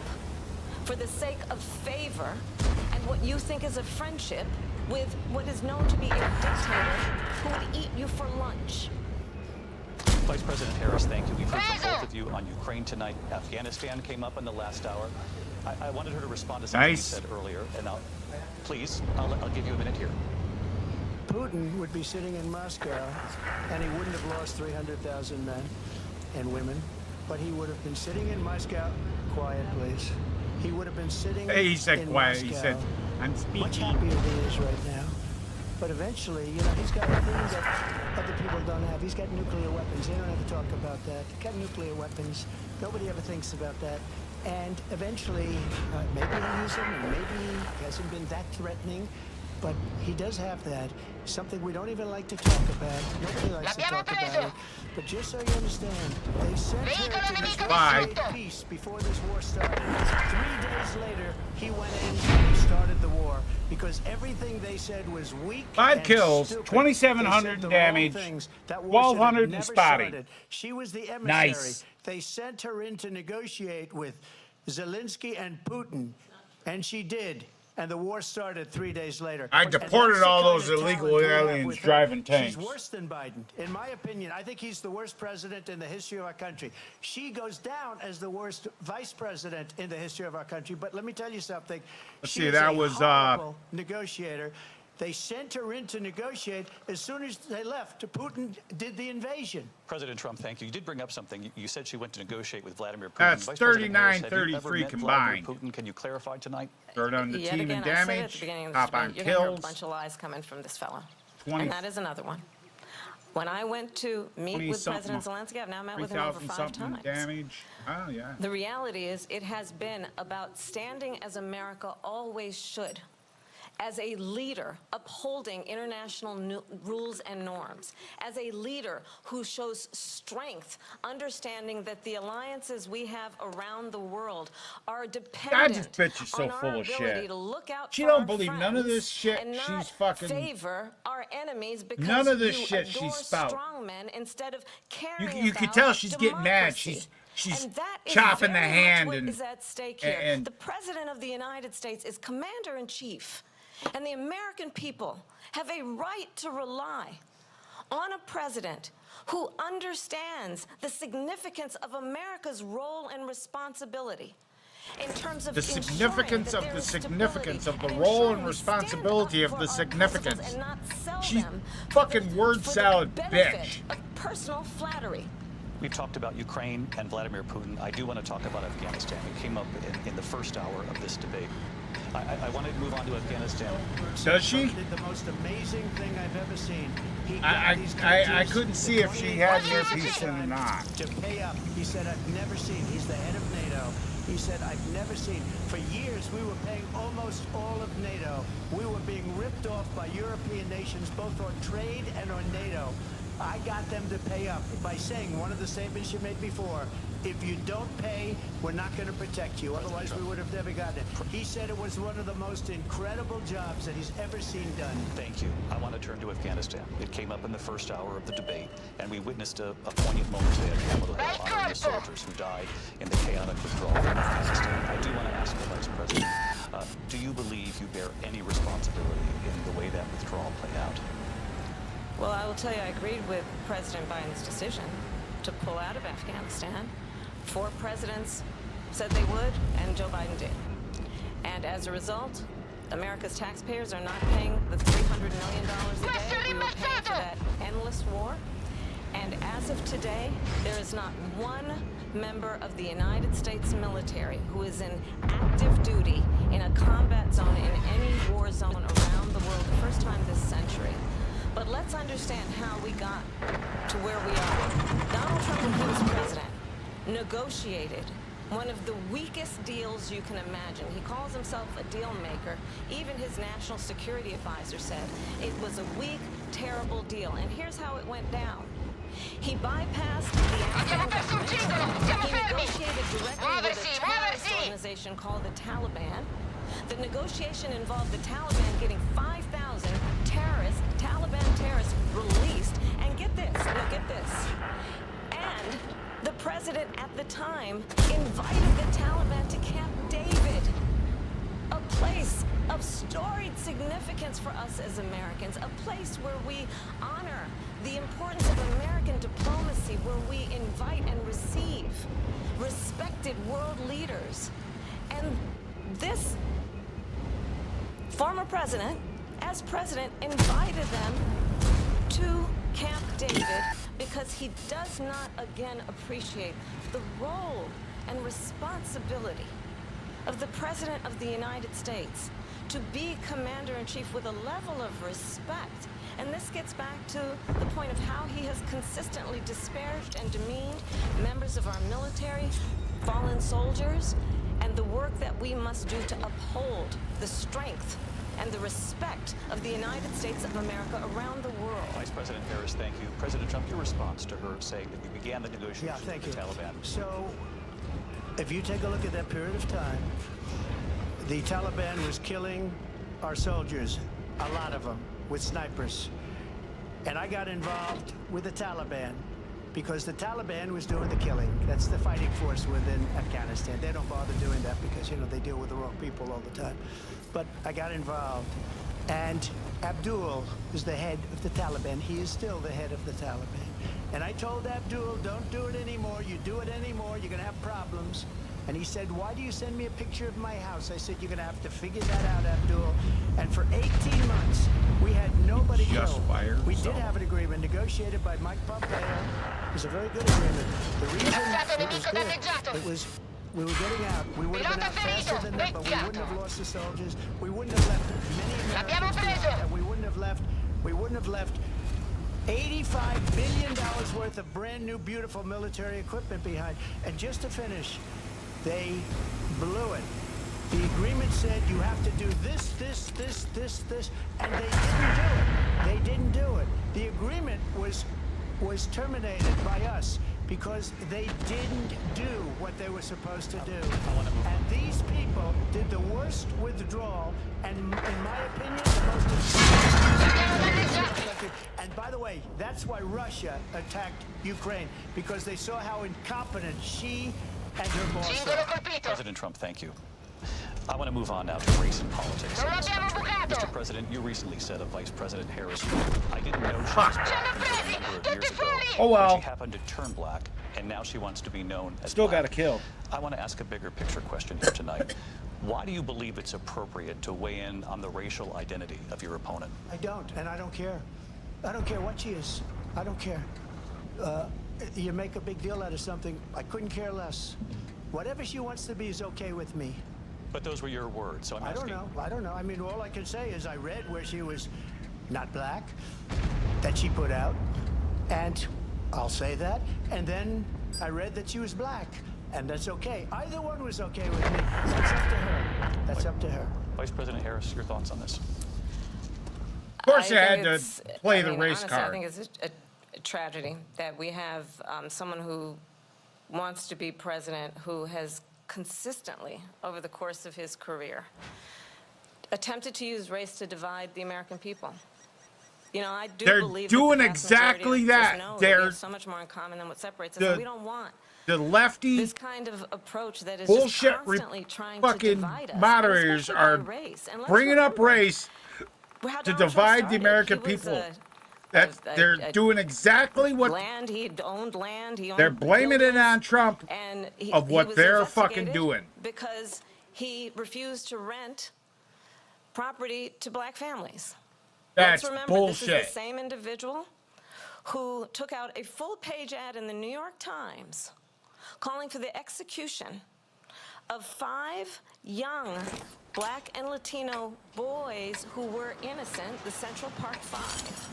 for the sake of favor and what you think is a friendship with what is known to be a dictator who would eat you for lunch. Vice President Harris, thank you. We've heard from both of you on Ukraine tonight. Afghanistan came up in the last hour. I wanted her to respond to something you said earlier, and please, I'll give you a minute here. Putin would be sitting in Moscow, and he wouldn't have lost 300,000 men and women, but he would have been sitting in Moscow. Quiet, please. He would have been sitting Hey, he said in quiet. Moscow, He said I'm speaking. Much happier than he is right now. But eventually, you know, he's got things that other people don't have. He's got nuclear weapons. They don't have to talk about that. He's got nuclear weapons. Nobody ever thinks about that. And eventually, maybe he'll use them, and maybe he hasn't been that threatening. But he does have that. Something we don't even like to talk about. Nobody likes to talk about it. But just so you understand, they sent her to negotiate peace before this war started. 3 days later, he went in and he started the war. Because everything they said was weak. 5 kills, 2,700 damage, 1,200 in spotting. She was the emissary. Nice. They sent her in to negotiate with Zelensky and Putin, and she did. And the war started 3 days later. I deported all those illegal aliens driving tanks. She's worse than Biden. In my opinion, I think he's the worst president in the history of our country. She goes down as the worst vice president in the history of our country. But let me tell you something. Let's She see, is that a was horrible negotiator. They sent her in to negotiate. As soon as they left, Putin did the invasion. President Trump, thank you. You did bring up something. You said she went to negotiate with Vladimir Putin. That's Vice President Harris, 39-33 combined. Vladimir Putin? Can you clarify tonight? Third on the Yet team again, in I said at the damage, beginning of top this on debate, you're going to hear a kills. bunch of lies coming from this fellow. 20 And that is another one. When I went to meet with President Zelensky, I've now met with him over 5 times. Damage. Oh, yeah. The reality is it has been about standing as America always should, as a leader upholding international rules and norms, as a leader who shows strength, understanding that the alliances we have around the world are dependent on our ability to look out She for don't our believe none of this shit. and She's not fucking favor our enemies because none of this you shit adore she's spout. strongmen instead of caring You can about tell she's getting mad. democracy. She's And that is chopping the very much hand what and is at stake here. and The President of the United States is commander-in-chief, and the American people have a right to rely on a president who understands the significance of America's role and responsibility in terms of the significance of the significance of the role and responsibility of the significance. She's fucking word salad bitch. of personal flattery. We talked about Ukraine and Vladimir Putin. I do want to talk about Afghanistan. It came up in the first hour of this debate. I wanted to move on to Afghanistan. Does she? Did the most amazing thing I've ever seen. He got I these couldn't see if she had an earpiece in or not. To pay up. He said, I've never seen. He's the head of NATO. He said, I've never seen. For years, we were paying almost all of NATO. We were being ripped off by European nations, both on trade and on NATO. I got them to pay up by saying one of the statements you made before, if you don't pay, we're not going to protect you. Otherwise, we would have never gotten it. He said it was one of the most incredible jobs that he's ever seen done. Thank you. I want to turn to Afghanistan. It came up in the first hour of the debate, and we witnessed a poignant moment today at Capitol Hill honoring the soldiers who died in the chaotic withdrawal from Afghanistan. I do want to ask the Vice President, do you believe you bear any responsibility in the way that withdrawal played out? Well, I will tell you, I agreed with President Biden's decision to pull out of Afghanistan. 4 presidents said they would, and Joe Biden did. And as a result, America's taxpayers are not paying the $300 million a day we were paying for that endless war. And as of today, there is not one member of the United States military who is in active duty in a combat zone in any war zone around the world, the first time this century. But let's understand how we got to where we are. Donald Trump, when he was president, negotiated one of the weakest deals you can imagine. He calls himself a deal maker. Even his national security advisor said it was a weak, terrible deal. And here's how it went down. He bypassed the Afghan government. He negotiated directly with a terrorist organization called the Taliban. The negotiation involved the Taliban getting 5,000 Taliban terrorists released. And get this, get this. And the president at the time invited the Taliban to Camp David, a place of storied significance for us as Americans, a place where we honor the importance of American diplomacy, where we invite and receive respected world leaders. And this former president, as president, invited them to Camp David because he does not, again, appreciate the role and responsibility of the President of the United States to be commander-in-chief with a level of respect. And this gets back to the point of how he has consistently disparaged and demeaned members of our military, fallen soldiers, and the work that we must do to uphold the strength and the respect of the United States of America around the world. Vice President Harris, thank you. President Trump, your response to her saying that you began the negotiations with the Taliban. So, if you take a look at that period of time, the Taliban was killing our soldiers, a lot of them, with snipers. And I got involved with the Taliban because the Taliban was doing the killing. That's the fighting force within Afghanistan. They don't bother doing that because, you know, they deal with the wrong people all the time. But I got involved. And Abdul is the head of the Taliban. He is still the head of the Taliban. And I told Abdul, don't do it anymore. You do it anymore, you're going to have problems. And he said, why do you send me a picture of my house? I said, you're going to have to figure that out, Abdul. And for 18 months, we had nobody killed. We did have an agreement negotiated by Mike Pompeo. It was a very good agreement. The reason it was good, it was we were getting out. We would have been out faster than them, but we wouldn't have lost the soldiers. We wouldn't have left many Americans behind, and we wouldn't have left $85 billion worth of brand new, beautiful military equipment behind. And just to finish, they blew it. The agreement said you have to do this, and they didn't do it. They didn't do it. The agreement was terminated by us because they didn't do what they were supposed to do. And these people did the worst withdrawal, and in my opinion, the most... And by the way, that's why Russia attacked Ukraine, because they saw how incompetent she and her boss are. President Trump, thank you. I want to move on now to race and politics. Mr. President, you recently said of Vice President Harris, I didn't know she was black until a number of years ago. Oh, well. She happened to turn black, and now she wants to be known as Still black. got to kill. I want to ask a bigger picture question here tonight. Why do you believe it's appropriate to weigh in on the racial identity of your opponent? I don't, and I don't care. I don't care what she is. I don't care. You make a big deal out of something, I couldn't care less. Whatever she wants to be is okay with me. But those were your words, so I'm asking. I don't know. I mean, all I can say is I read where she was not black, that she put out, and I'll say that. And then I read that she was black, and that's okay. Either one was okay with me. That's up to her. That's up to her. Vice President Harris, your thoughts on this? Of course, you had to play the race honestly, card. I think it's a tragedy that we have someone who wants to be president who has consistently, over the course of his career, attempted to use race to divide the American people. You know, I do believe doing that the vast majority exactly of us that. know They're we have so much more in common than what separates us. And we don't want the lefty this kind of approach that is bullshit just constantly trying fucking to divide us, moderators and especially are by race. And let's bringing up remember race how to Donald Trump divide the started. American He was people. They're doing exactly what land. He owned land. He owned they're blaming it on Trump and of he what was they're fucking investigated doing. because he refused to rent property to black families. That's Let's remember, bullshit. this is the same individual who took out a full-page ad in the New York Times calling for the execution of 5 young black and Latino boys who were innocent, the Central Park 5.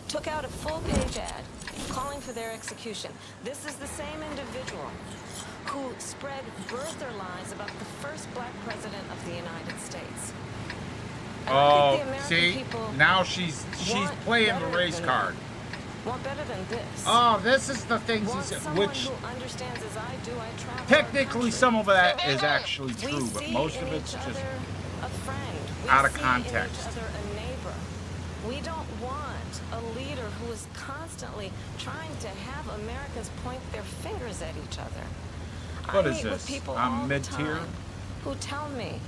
Took out a full-page ad calling for their execution. This is the same individual who spread birther lies about the first black president of the United States. And I think the American see, people now she's playing the race card. Want better than this. Oh, this is the things Want he's someone which who understands as I do. I travel technically some of that is actually true, but most of it's just out of context. A neighbor. We don't want a leader who is constantly trying to have Americans point their fingers at each other. What I is meet this? with people I'm all mid-tier? the time who tell me,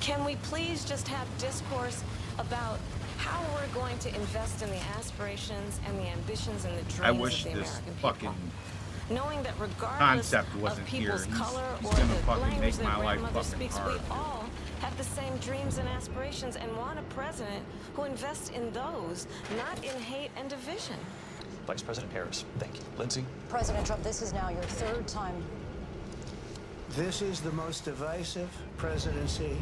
can we please just have discourse about how we're going to invest in the aspirations and the ambitions and the dreams I wish of the this American fucking people? Knowing that regardless concept of wasn't here. people's color He's or gonna the fucking language make their my life grandmother fucking speaks, hard. we all have the same dreams and aspirations and want a president who invests in those, not in hate and division. Vice President Harris, thank you. Lindsay? President Trump, this is now your 3rd time. This is the most divisive presidency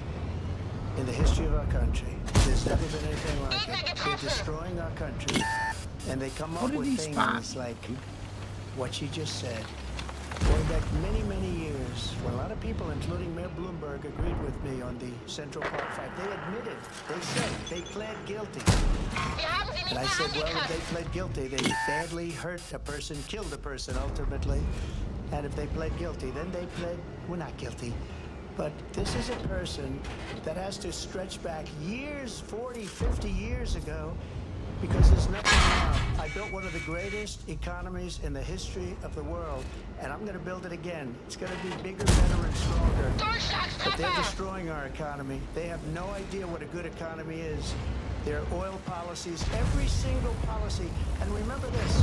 in the history of our country. There's never been anything like it. They're destroying our country. And they come up with things like what she just said. Going back many, many years, when a lot of people, including Mayor Bloomberg, agreed with me on the Central Park fight, they admitted, they said they pled guilty. And I said, well, if they pled guilty, they badly hurt a person, killed a person ultimately. And if they pled guilty, then they pled, we're not guilty. But this is a person that has to stretch back years, 40, 50 years ago, because there's nothing now. I built one of the greatest economies in the history of the world, and I'm going to build it again. It's going to be bigger, better, and stronger. But they're destroying our economy. They have no idea what a good economy is. Their oil policies, every single policy. And remember this,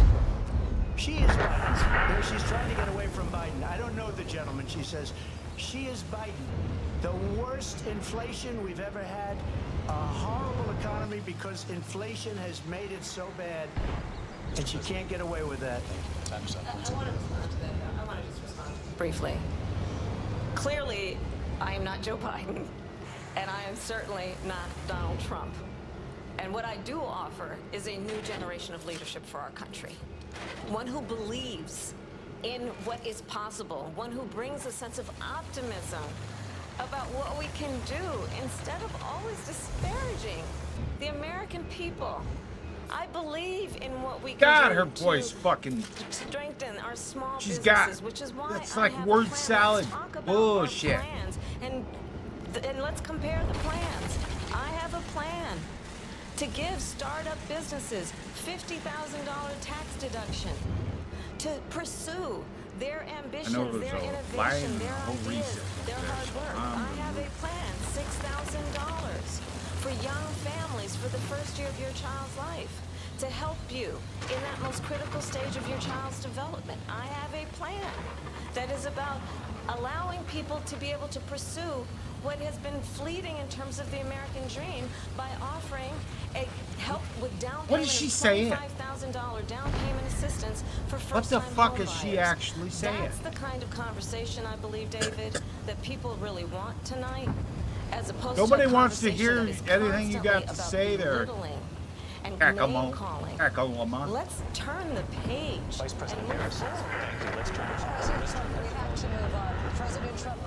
she is Biden. There, she's trying to get away from Biden. I don't know the gentleman, she says. She is Biden. The worst inflation we've ever had. A horrible economy because inflation has made it so bad, and she can't get away with that. I want to respond to that, though. I want to just respond briefly. Clearly, I am not Joe Biden, and I am certainly not Donald Trump. And what I do offer is a new generation of leadership for our country. One who believes in what is possible, one who brings a sense of optimism about what we can do instead of always disparaging the American people. I believe in what we can God, do her voice fucking. strengthen our small She's businesses, got. which is why It's I like have word a plan. salad Let's talk about bullshit. our plans and let's compare the plans. I have a plan to give startup businesses $50,000 tax deduction to pursue their ambitions, their innovation, their ideas, their hard work. I have a plan, $6,000 for young families for the first year of your child's life to help you in that most critical stage of your child's development. I have a plan that is about allowing people to be able to pursue what has been fleeting in terms of the American dream by offering a help with down payment. What is she saying? $25,000 down payment assistance for first-time What the fuck is homebuyers. she actually saying? That's the kind of conversation I believe, David, that people really want tonight, as opposed Nobody to a wants to conversation hear that is anything you got to constantly say about there. belittling and Yakima. name-calling. Yakima. Let's turn the page. Vice President Harris, thank you. Let's turn to policy. We have to move on. President Trump.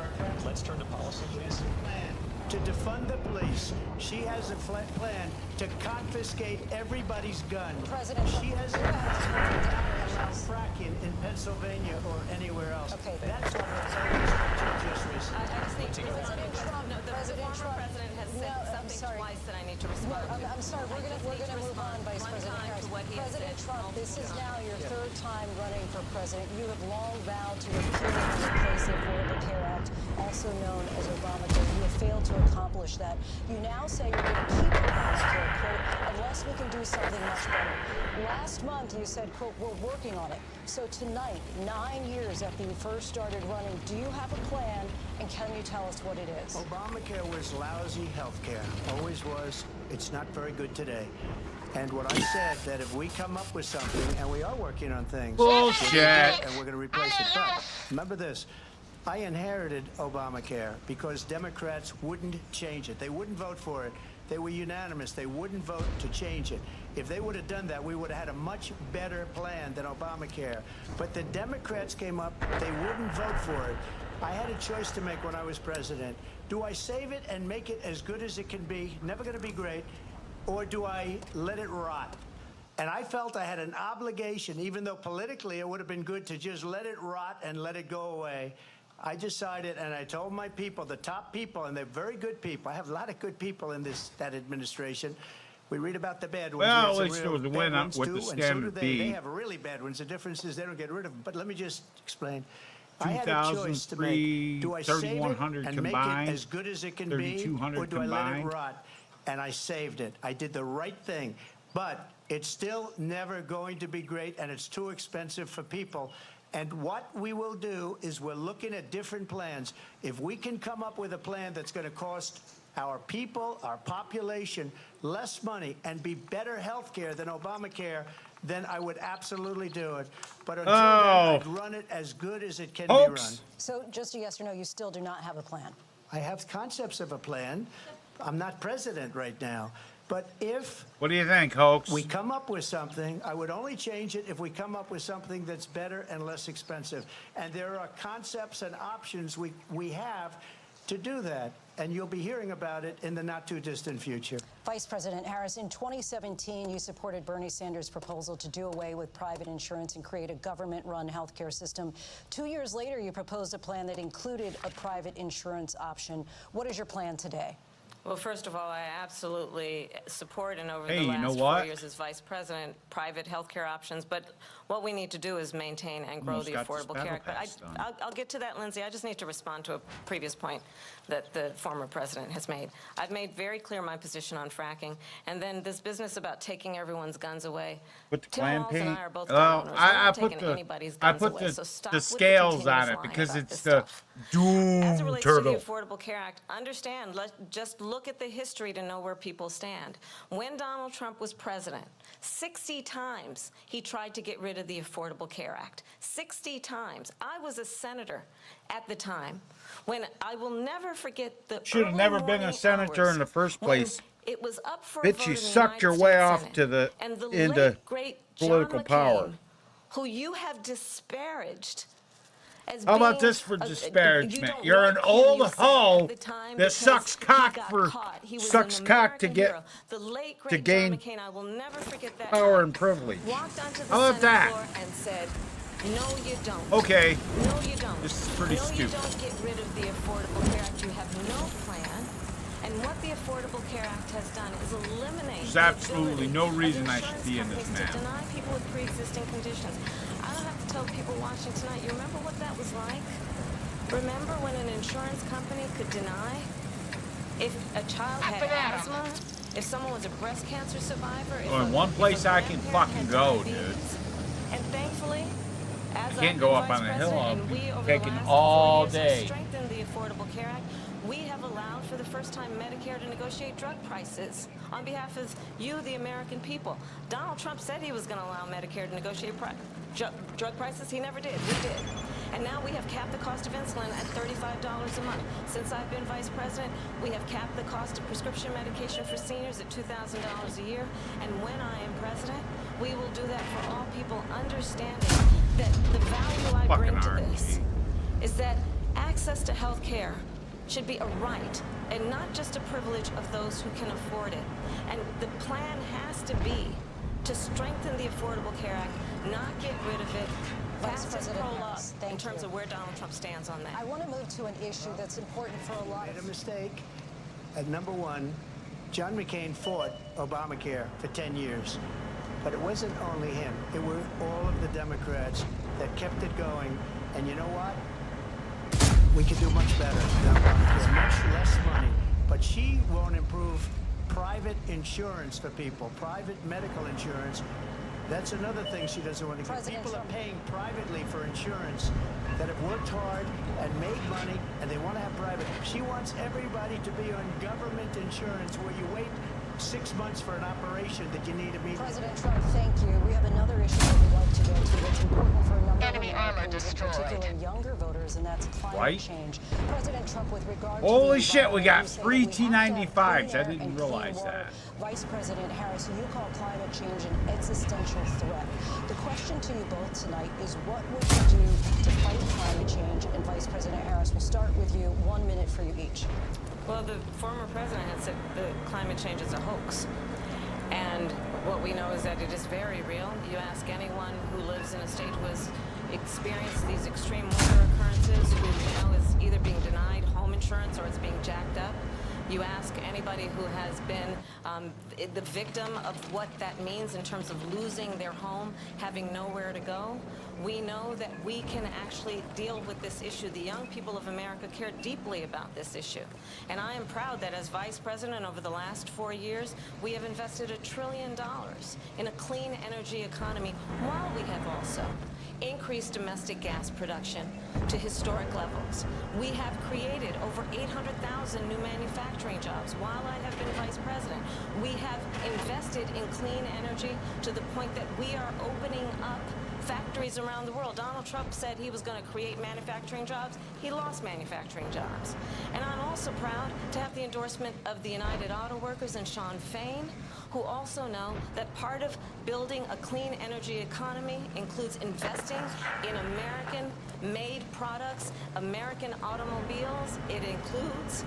Let's turn to policy, please. To defund the police, she has a plan to confiscate everybody's gun. President, she has a plan to allow fracking in Pennsylvania or anywhere else. Okay. That's what the plan just recently. I just think President Trump. No, the former president has said something twice that I need to respond to. I'm sorry. We're gonna move on, Vice President Harris. President Trump, this is now your third time running for president. You have long vowed to repeal and replace the Affordable Care Act, also known as Obamacare. You have failed to accomplish that. You now say you're going to keep Obamacare, quote, unless we can do something much better. Last month you said, quote, we're working on it. So tonight, 9 years after you first started running, do you have a plan, and can you tell us what it is? Obamacare was lousy health care. Always was. It's not very good today. And what I said, that if we come up with something, and we are working on things. Bullshit. And we're going to replace it. But remember this. I inherited Obamacare because Democrats wouldn't change it. They wouldn't vote for it. They were unanimous. They wouldn't vote to change it. If they would have done that, we would have had a much better plan than Obamacare. But the Democrats came up. They wouldn't vote for it. I had a choice to make when I was president. Do I save it and make it as good as it can be? Never going to be great. Or do I let it rot? And I felt I had an obligation, even though politically it would have been good to just let it rot and let it go away. I decided, and I told my people, the top people, and they're very good people. I have a lot of good people in that administration. We read about the bad ones. Well, We at have least some there was real a win bad ones with too, the and so standard do B. They have really bad ones. The difference is they don't get rid of them. But let me just explain. I had a choice to make. Do I save it 3,100 and combined, make it as good as it can be, 3,200 or do I let it combined. rot? And I saved it. I did the right thing. But it's still never going to be great, and it's too expensive for people. And what we will do is we're looking at different plans. If we can come up with a plan that's going to cost our people, our population, less money and be better health care than Obamacare, then I would absolutely do it. But until then, I'd run it as good as it can be run. So just a yes or no, you still do not have a plan? I have concepts of a plan. I'm not president right now. But if what do you think, Hoax? we come up with something, I would only change it if we come up with something that's better and less expensive. And there are concepts and options we have to do that. And you'll be hearing about it in the not-too-distant future. Vice President Harris, in 2017, you supported Bernie Sanders' proposal to do away with private insurance and create a government-run healthcare system. 2 years later, you proposed a plan that included a private insurance option. What is your plan today? Well, first of all, I absolutely support, and over the last 4 years as vice president, private healthcare options. But what we need to do is maintain and grow the Affordable Care Act. But I'll get to that, Lindsay. I just need to respond to a previous point that the former president has made. I've made very clear my position on fracking, and then this business about taking everyone's guns away. Put the Tim clan Walz paint. and I are both gun owners. I put the scales on it because it's the doom As it relates turtle. to the Affordable Care Act, understand, just look at the history to know where people stand. When Donald Trump was president, 60 times he tried to get rid of the Affordable Care Act. 60 times. I was a senator at the time when I will never forget the Should have never been a senator in the first place. It was up for Bitch, you sucked your way off to the into political power. Who you have disparaged. How about this for disparagement? You're an old hoe that sucks cock to gain power and privilege. How about that? No, you don't. Okay. No, you don't. This is pretty stupid. No, you don't get rid of the Affordable Care Act. You have no plan. And what the Affordable Care Act has done is eliminate. There's absolutely no reason I should be in this map. To deny people with pre-existing conditions. I don't have to tell people watching tonight. You remember what that was like? Remember when an insurance company could deny if a child had asthma, if someone was a breast cancer survivor? Well, in one place I can fucking go, dude. And thankfully, as I can't go up on the hill. I'll be taking all day. Strengthen the Affordable Care Act. We have allowed for the first time Medicare to negotiate drug prices on behalf of you, the American people. Donald Trump said he was going to allow Medicare to negotiate drug prices. He never did. We did. And now we have capped the cost of insulin at $35 a month. Since I've been vice president, we have capped the cost of prescription medication for seniors at $2,000 a year. And when I am president, we will do that for all people, understanding that the value I bring to this is that access to health care should be a right and not just a privilege of those who can afford it. And the plan has to be to strengthen the Affordable Care Act, not get rid of it, pass it pro-law in terms of where Donald Trump stands on that. I want to move to an issue that's important for a lot of... Made a mistake. At number one, John McCain fought Obamacare for 10 years. But it wasn't only him. It were all of the Democrats that kept it going. And you know what? We could do much better than Obamacare, much less money. But she won't improve private insurance for people, private medical insurance. That's another thing she doesn't want to get. People are paying privately for insurance that have worked hard and made money, and they want to have private. She wants everybody to be on government insurance where you wait 6 months for an operation that you need immediately. President Trump, thank you. We have another issue that we'd like to get to that's important for a number of Americans, in particular younger voters, and that's climate change. President Trump, with regard to holy shit, we got free T95s. I didn't realize that. Vice President Harris, you call climate change an existential threat. The question to you both tonight is what would you do to fight climate change? And Vice President Harris, we'll start with you. 1 minute for you each. Well, the former president had said that climate change is a hoax. And what we know is that it is very real. You ask anyone who lives in a state who has experienced these extreme weather occurrences, who is either being denied home insurance or it's being jacked up. You ask anybody who has been the victim of what that means in terms of losing their home, having nowhere to go. We know that we can actually deal with this issue. The young people of America care deeply about this issue. And I am proud that as vice president over the last 4 years, we have invested $1 trillion in a clean energy economy, while we have also increased domestic gas production to historic levels. We have created over 800,000 new manufacturing jobs while I have been vice president. We have invested in clean energy to the point that we are opening up factories around the world. Donald Trump said he was going to create manufacturing jobs. He lost manufacturing jobs. And I'm also proud to have the endorsement of the United Auto Workers and Sean Fain, who also know that part of building a clean energy economy includes investing in American-made products, American automobiles. It includes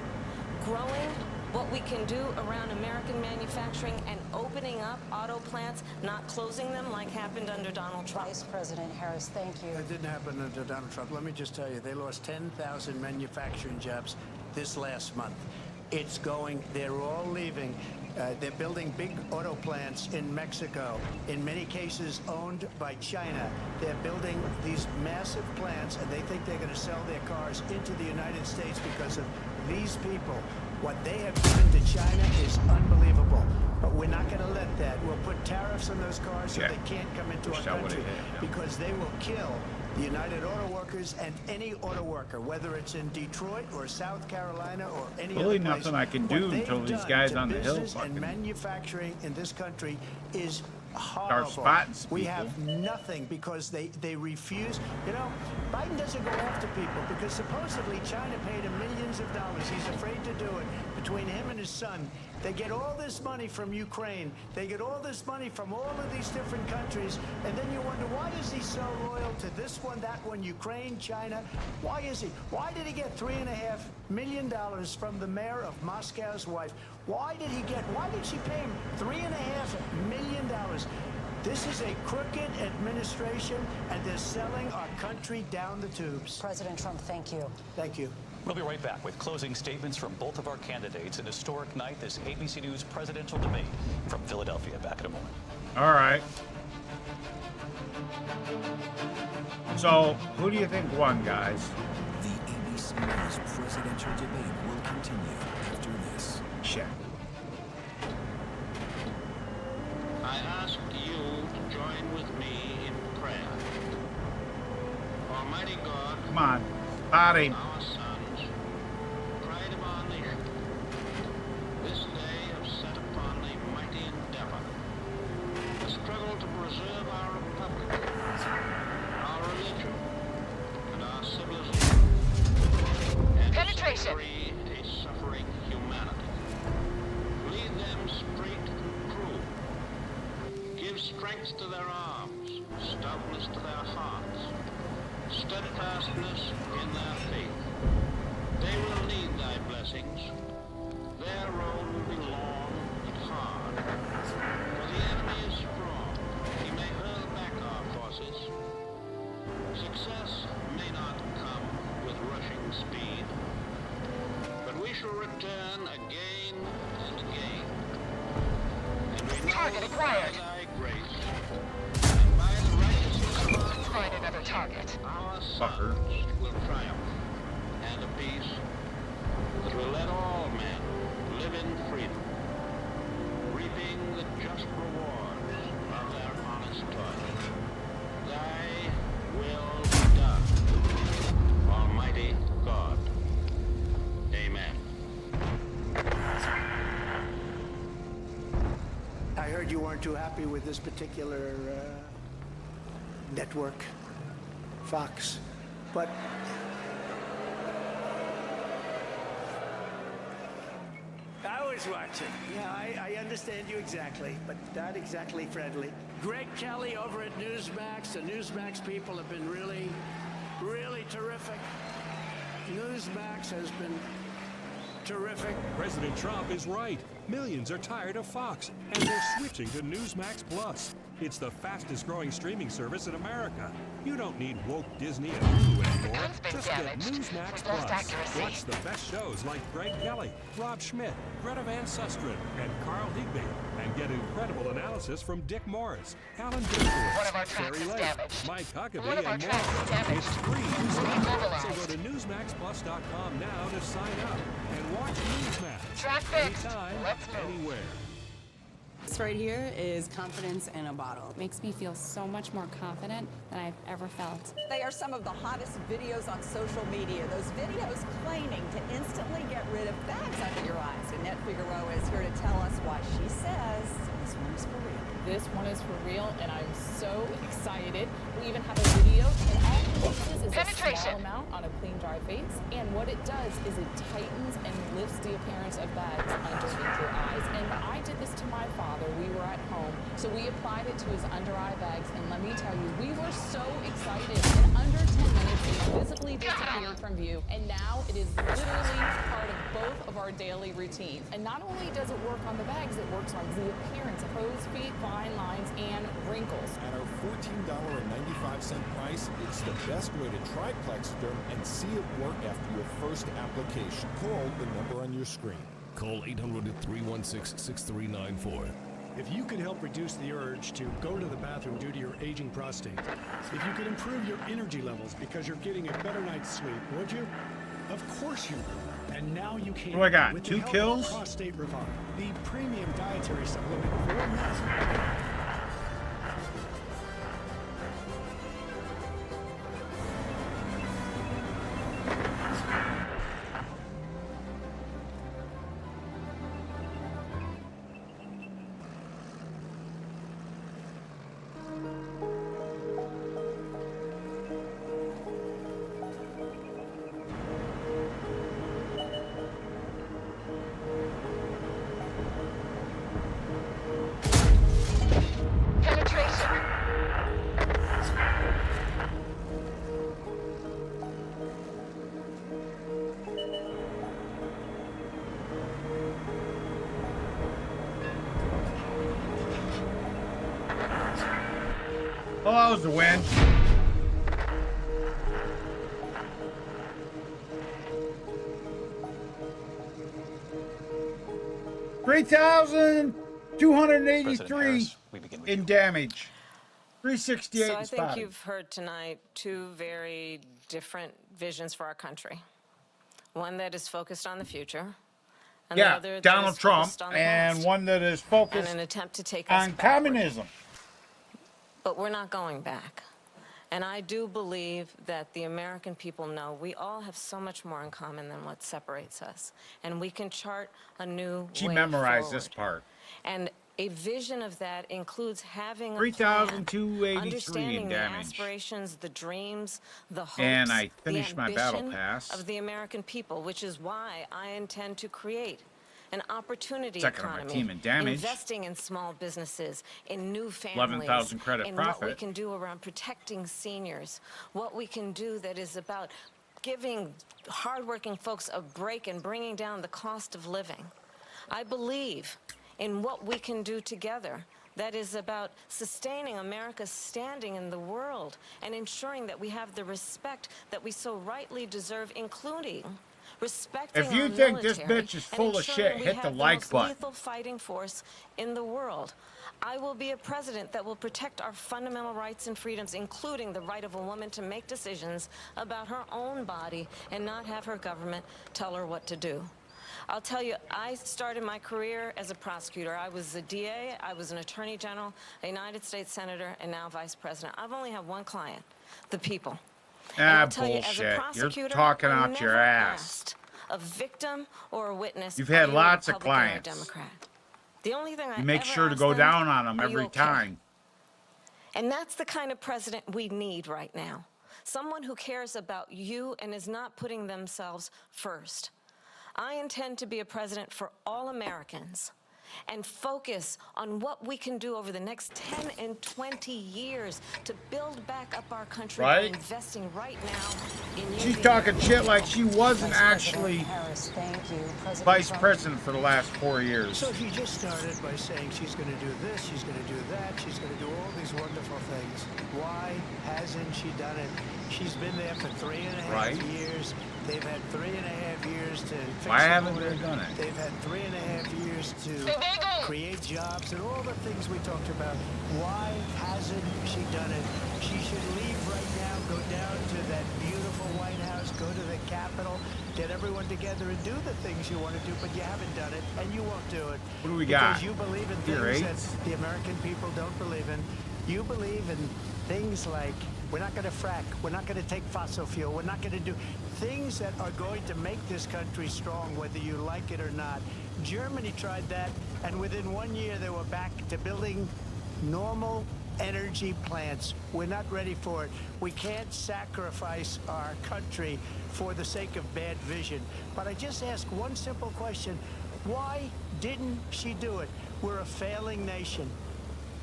growing what we can do around American manufacturing and opening up auto plants, not closing them like happened under Donald Trump. Vice President Harris, thank you. It didn't happen under Donald Trump. Let me just tell you, they lost 10,000 manufacturing jobs this last month. It's going, they're all leaving. They're building big auto plants in Mexico, in many cases owned by China. They're building these massive plants, and they think they're going to sell their cars into the United States because of these people. What they have given to China is unbelievable. But we're not going to let that. We'll put tariffs on those cars so they can't come into our country because they will kill the United Auto Workers and any auto worker, whether it's in Detroit or South Carolina or any other place. Nothing I can do until these guys on the hill and manufacturing in this country is start horrible. spotting We people. have nothing because they refuse. You know, Biden doesn't go after people because supposedly China paid him millions of dollars. He's afraid to do it. Between him and his son, they get all this money from Ukraine. They get all this money from all of these different countries. And then you wonder, why is he so loyal to this one, that one, Ukraine, China? Why is he? Why did he get $3.5 million from the mayor of Moscow's wife? Why did she pay him $3.5 million? This is a crooked administration, and they're selling our country down the tubes. President Trump, thank you. Thank you. We'll be right back with closing statements from both of our candidates. An historic night, this ABC News presidential debate from Philadelphia. Back in a moment. All right. So, who do you think won, guys? The ABC News presidential debate will continue after this. Check. I ask you to join with me in prayer. Almighty God, Come on. Body. our sons, pride of our nation, this day have set upon a mighty endeavor, the struggle to preserve our republic, our religion, and our civilization, and to free a suffering humanity. Lead them straight and true. Give strength to their arms, stoutness to their hearts, steadfastness in their faith. They will need thy blessings. Their road will be long and hard. For the enemy is strong. He may hurl back our forces. Success may not come with rushing speed, but we shall return again and again. And we know Target acquired. by thy grace and by the righteousness of our Find another target. our sons will triumph, and a peace that will let all men live in freedom, reaping the just rewards of their honest toil. Thy will be done, Almighty God. Amen. I heard you weren't too happy with this particular network, Fox, but I was watching. Yeah, I understand you exactly, but not exactly friendly. Greg Kelly over at Newsmax. The Newsmax people have been really, really terrific. Newsmax has been terrific. President Trump is right. Millions are tired of Fox, and they're switching to Newsmax Plus. It's the fastest growing streaming service in America. You don't need woke Disney and Hulu anymore. Just get Newsmax Plus. Watch the best shows like Greg Kelly, Rob Schmidt, Greta Van Susteren, and Carl Higbee. And get incredible analysis from Dick Morris, Alan One of our Dershowitz, tracks Barry is Lake, damaged. Mike Huckabee, One of our and tracks is more. damaged. It's free to We'll sign be up. So mobilized. go to NewsmaxPlus.com now to sign up and watch Newsmax. Track fixed. Anytime, Let's move. anywhere. This right here is confidence in a bottle. It makes me feel so much more confident than I've ever felt. They are some of the hottest videos on social media. Those videos claiming to instantly get rid of bags under your eyes. Annette Figueroa is here to tell us why she says This one is for real. This one is for real, and I'm so excited. We even have a video, and all it uses is a small amount on a clean, dry face. And what it does is it tightens and lifts the appearance of bags underneath your eyes. And I did this to my father. We were at home, so we applied it to his under-eye bags. And let me tell you, we were so excited. In under 10 minutes, it visibly disappeared from view. And now it is literally part of both of our daily routines. And not only does it work on the bags, it works on the appearance of crow's feet, fine lines, and wrinkles. At our $14.95 price, it's the best way to try Plexiderm and see it work after your first application. Call the number on your screen. Call 800-316-6394. If you could help reduce the urge to go to the bathroom due to your aging prostate, if you could improve your energy levels because you're getting a better night's sleep, would you? Of course you would. And now you can. What do I got? With 2 the help kills? of Prostate Revive, the premium dietary supplement for men. Oh, that was the win. $3,283 in damage. 368 So I in think spotting. you've heard tonight two very different visions for our country. One that is focused on the future. And the other that Donald is Trump, focused on the and past. one that is focused and an attempt to take us on backward. communism. But we're not going back. And I do believe that the American people know we all have so much more in common than what separates us. And we can chart a new She way memorized forward. this part. And a vision of that includes having a 3,283 in understanding the damage. aspirations, the dreams, the hopes, And I the finished my battle ambition pass. of the American people, which is why I intend to create an opportunity Second on my economy, team in damage. investing in small businesses, in new families, 11,000 credit in what we profit. can do around protecting seniors, what we can do that is about giving hardworking folks a break and bringing down the cost of living. I believe in what we can do together that is about sustaining America's standing in the world and ensuring that we have the respect that we so rightly deserve, including respecting If you our think this military bitch is and full of ensuring shit, we hit the have like most button. lethal fighting force in the world. I will be a president that will protect our fundamental rights and freedoms, including the right of a woman to make decisions about her own body and not have her government tell her what to do. I'll tell you, I started my career as a prosecutor. I was a DA, I was an attorney general, a United States senator, and now vice president. I've only had one client, the people. And I'll tell you, as a Bullshit. You're prosecutor, talking I'm out your never ass. asked a victim or a witness. You've had are you a lots of Republican or a clients. Democrat? The only thing I You make ever sure to ask go them, down on them are you every okay? time. And that's the kind of president we need right now. Someone who cares about you and is not putting themselves first. I intend to be a president for all Americans and focus on what we can do over the next 10 and 20 years to build back up our country by Right? investing right now in She's you. talking shit like she wasn't actually Harris, thank you. President vice Trump- president for the last 4 years. So she just started by saying she's going to do this, she's going to do that, she's going to do all these wonderful things. Why hasn't she done it? She's been there for 3.5 Right. years. They've had 3.5 years to fix Why the haven't border. they done it? They've had 3.5 years to create jobs and all the things we talked about. Why hasn't she done it? She should leave right now, go down to that beautiful White House, go to the Capitol, get everyone together and do the things you want to do, but you haven't done it, and you won't do it. What do we got? Because you believe in Tier things 8? that the American people don't believe in. You believe in things like We're not going to frack. We're not going to take fossil fuel. We're not going to do things that are going to make this country strong, whether you like it or not. Germany tried that, and within 1 year, they were back to building normal energy plants. We're not ready for it. We can't sacrifice our country for the sake of bad vision. But I just ask one simple question. Why didn't she do it? We're a failing nation.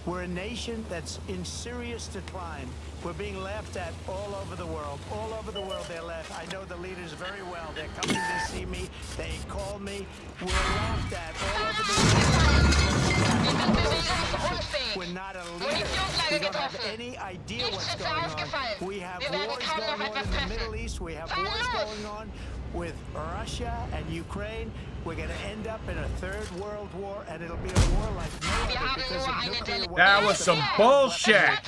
We're a nation that's in serious decline. We're being laughed at all over the world. All over the world they're laughed. I know the leaders very well. They're coming to see me. They call me. We're laughed at all over the world. We're not a leader. We don't have any idea what's going on. We have wars going on in the Middle East. We have wars going on with Russia and Ukraine. We're going to end up in a third world war, and it'll be a war like no other because of nuclear weapons. That was some bullshit.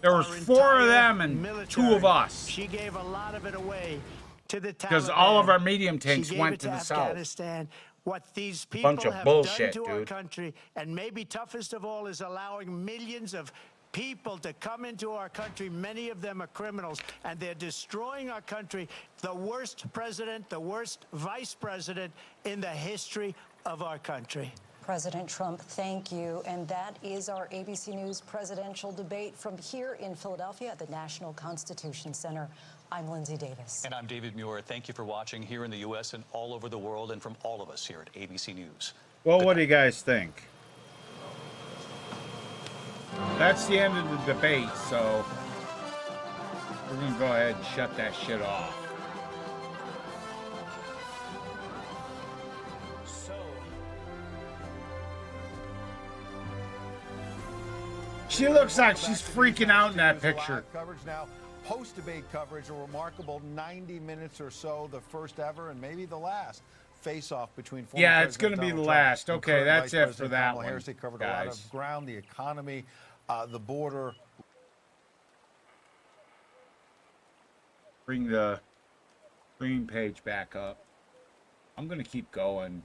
There was 4 of them and 2 of us. She gave a lot of it away to the Taliban. Because all of our medium tanks went to the south. Afghanistan. What these people Bunch of have bullshit, done to our dude. country, and maybe toughest of all is allowing millions of people to come into our country. Many of them are criminals, and they're destroying our country. The worst president, the worst vice president in the history of our country. President Trump, thank you. And that is our ABC News presidential debate from here in Philadelphia at the National Constitution Center. I'm Lindsay Davis. And I'm David Muir. Thank you for watching here in the U.S. and all over the world, and from all of us here at ABC News. Well, what do you guys think? That's the end of the debate, so we're going to go ahead and shut that shit off. She looks like she's freaking out in that picture. Coverage now, post-debate coverage, a remarkable 90 minutes or so, the first ever and maybe the last face-off between former Yeah, it's President going to be the Donald last. Trump Okay, and that's Vice it for President that Kamala one, Harris. They covered a lot guys. of ground, the economy, the border. Bring the screen page back up. I'm going to keep going.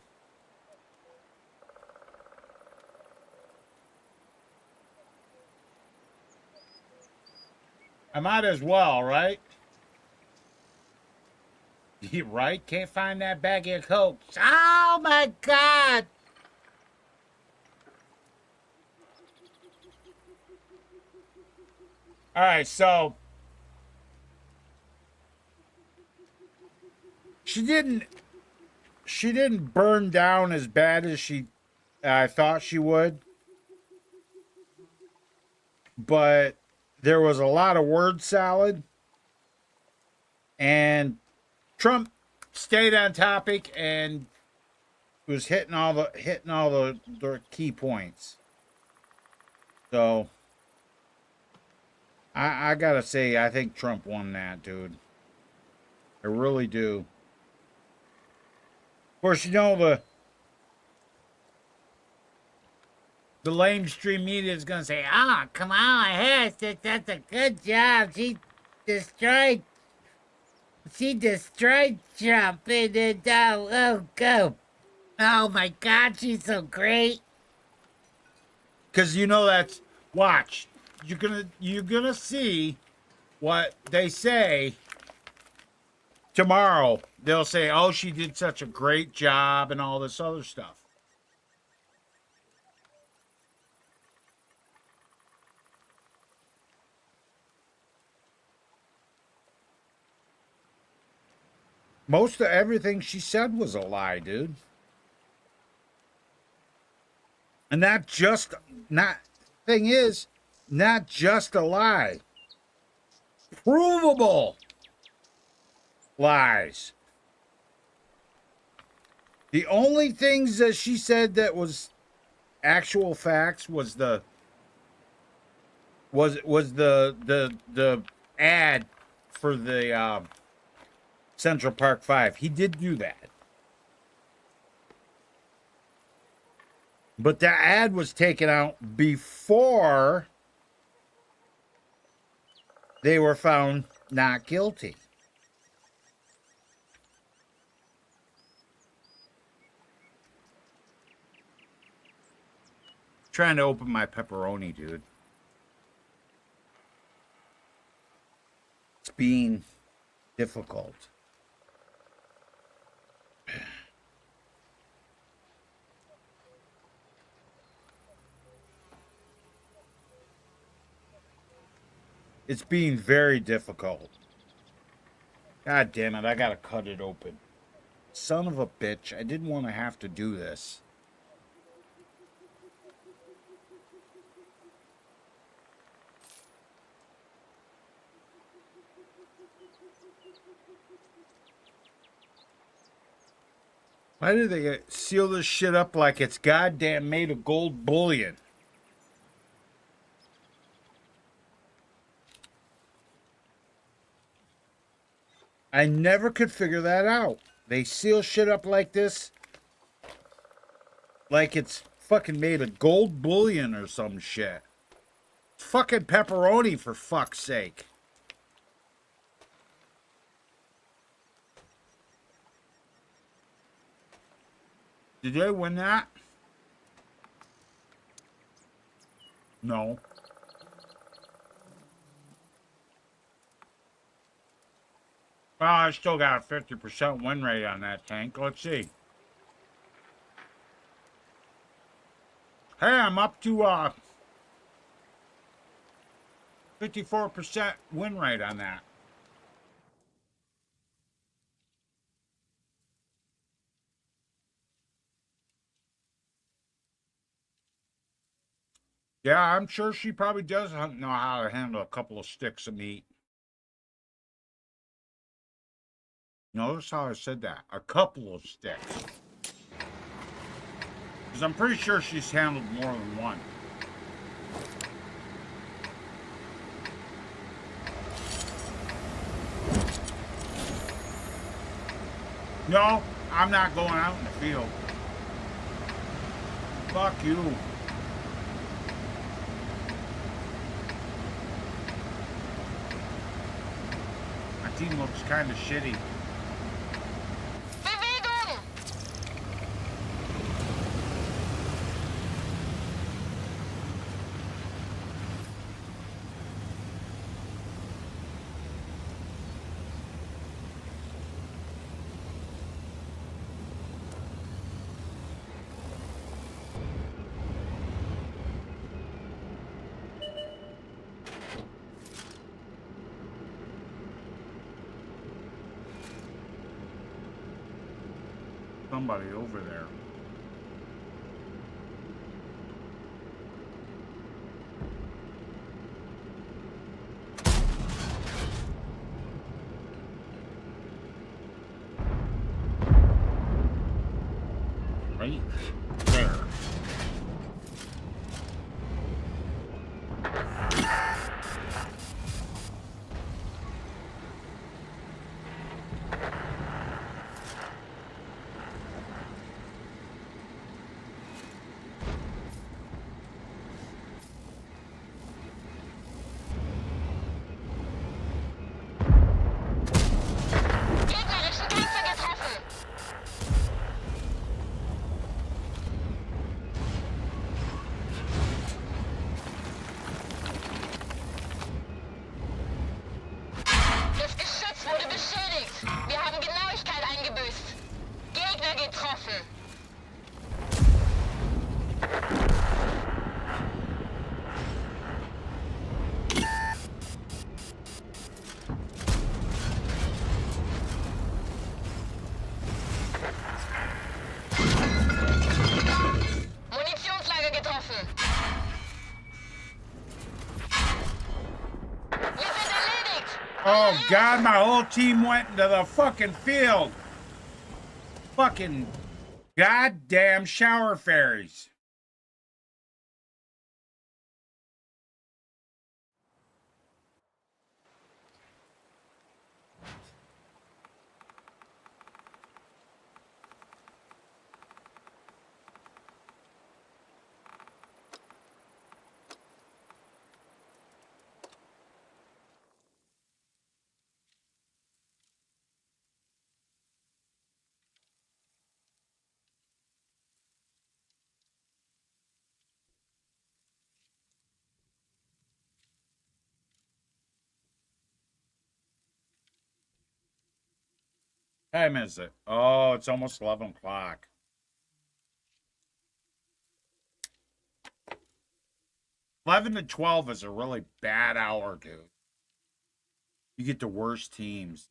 I might as well, right? You right? Can't find that bag of Coke. Oh my God! All right, so she didn't burn down as bad as I thought she would, but there was a lot of word salad, and Trump stayed on topic and was hitting all the key points. So I gotta say, I think Trump won that, dude. I really do. Of course, you know the lamestream media is going to say, Kamala Harris, that's a good job. She destroyed Trump. Oh my God, she's so great. Because you know that's, watch, you're gonna see what they say tomorrow. They'll say, oh, she did such a great job and all this other stuff. Most of everything she said was a lie, dude. And not just a lie. Provable lies. The only things that she said that was actual facts was the ad for the Central Park 5. He did do that. But that ad was taken out before they were found not guilty. Trying to open my pepperoni, dude. being difficult. It's being very difficult. God damn it, I gotta cut it open. Son of a bitch, I didn't want to have to do this. Why do they seal this shit up like it's goddamn made of gold bullion? I never could figure that out. They seal shit up like this, like it's fucking made of gold bullion or some shit. It's fucking pepperoni, for fuck's sake. Did they win that? No. Well, I still got a 50% win rate on that tank. Let's see. Hey, I'm up to 54% win rate on that. Yeah, I'm sure she probably does know how to handle a couple of sticks of meat. Notice how I said that. A couple of sticks. Because I'm pretty sure she's handled more than one. No, I'm not going out in the field. Fuck you. My team looks kind of shitty. Somebody over there. Right there. Oh God, my whole team went into the fucking field. Fucking goddamn shower fairies. time is it? Oh, it's almost 11 o'clock. 11 to 12 is a really bad hour, dude. You get the worst teams.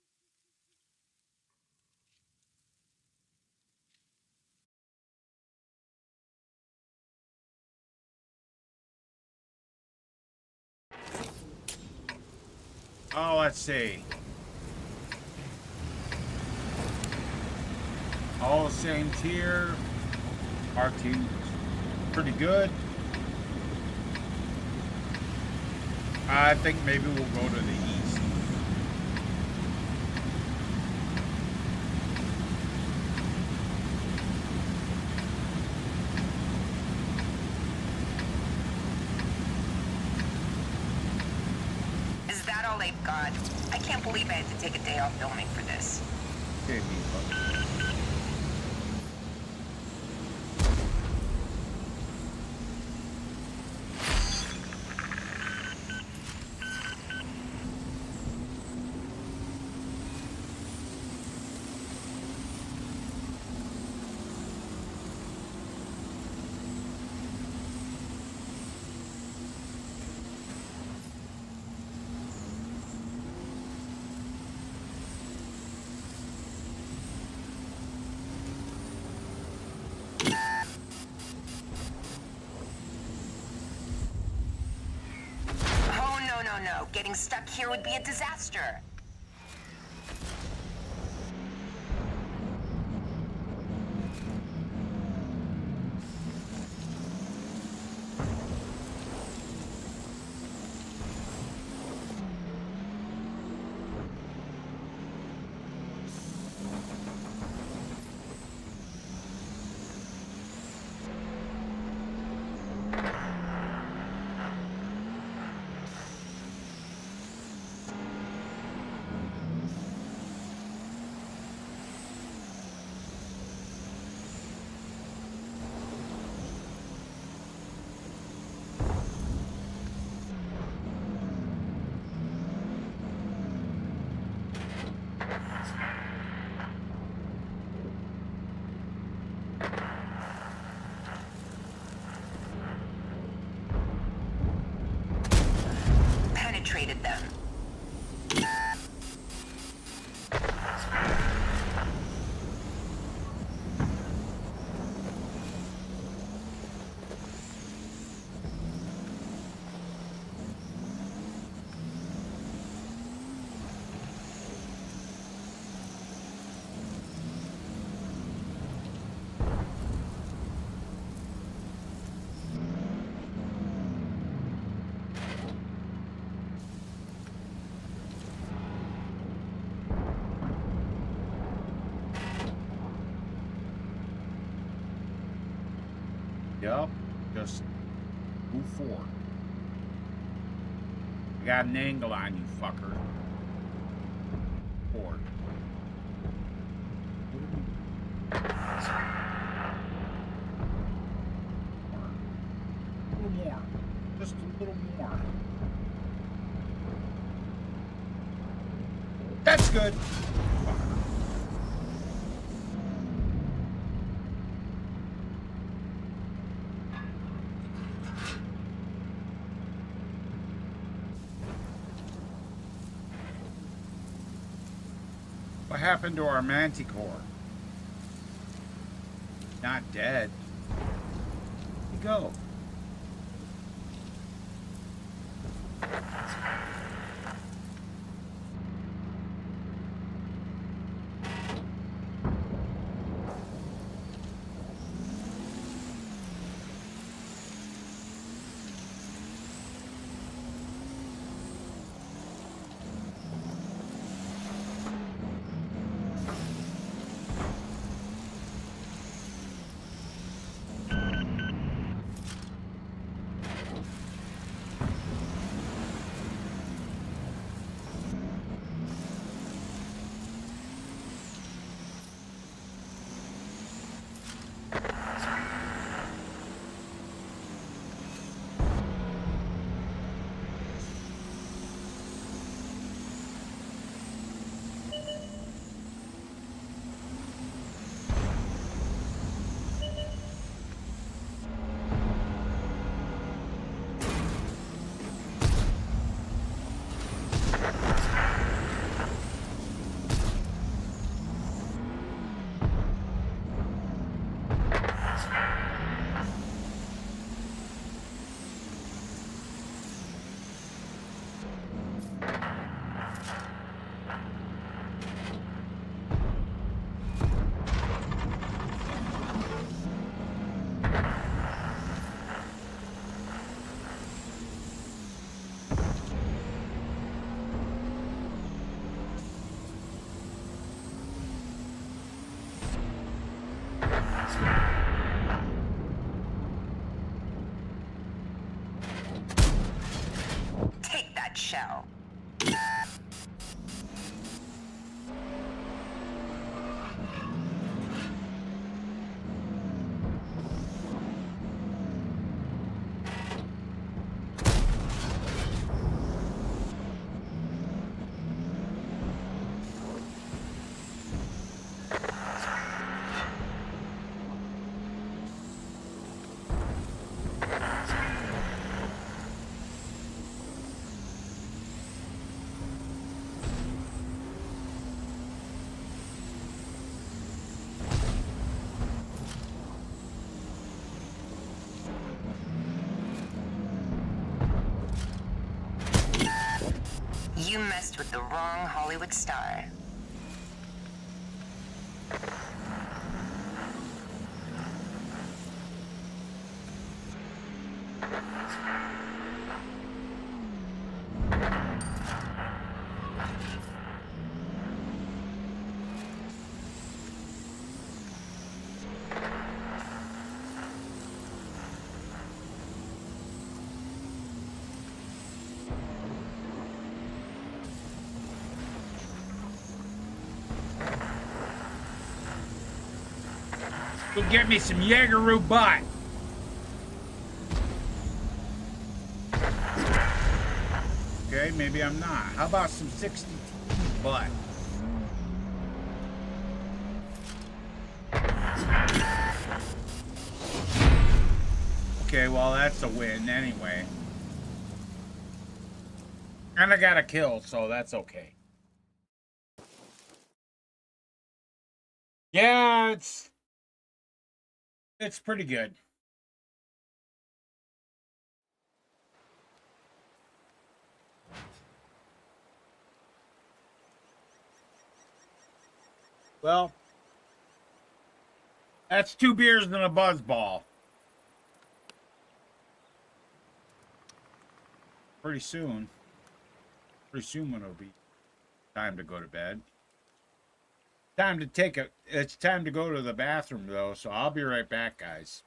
Oh, let's see. All the same tier. Our team's pretty good. I think maybe we'll go to the east. Is that all they've got? I can't believe I had to take a day off filming for this. Okay, No. Getting stuck here would be a disaster. Penetrated them. Yep, just move forward. I got an angle on you, fucker. Forward. A little more. Just a little more. That's good. What happened to our Manticore? Not dead. Where'd he go? nutshell. You messed with the wrong Hollywood star. Go get me some Jaegeroo butt. Okay, maybe I'm not. How about some 60 butt? Okay, well, that's a win anyway. And I got a kill, so that's okay. Yeah, it's pretty good. Well, that's 2 beers and a buzzball. Pretty soon it'll be time to go to bed. It's time to go to the bathroom though, so I'll be right back, guys.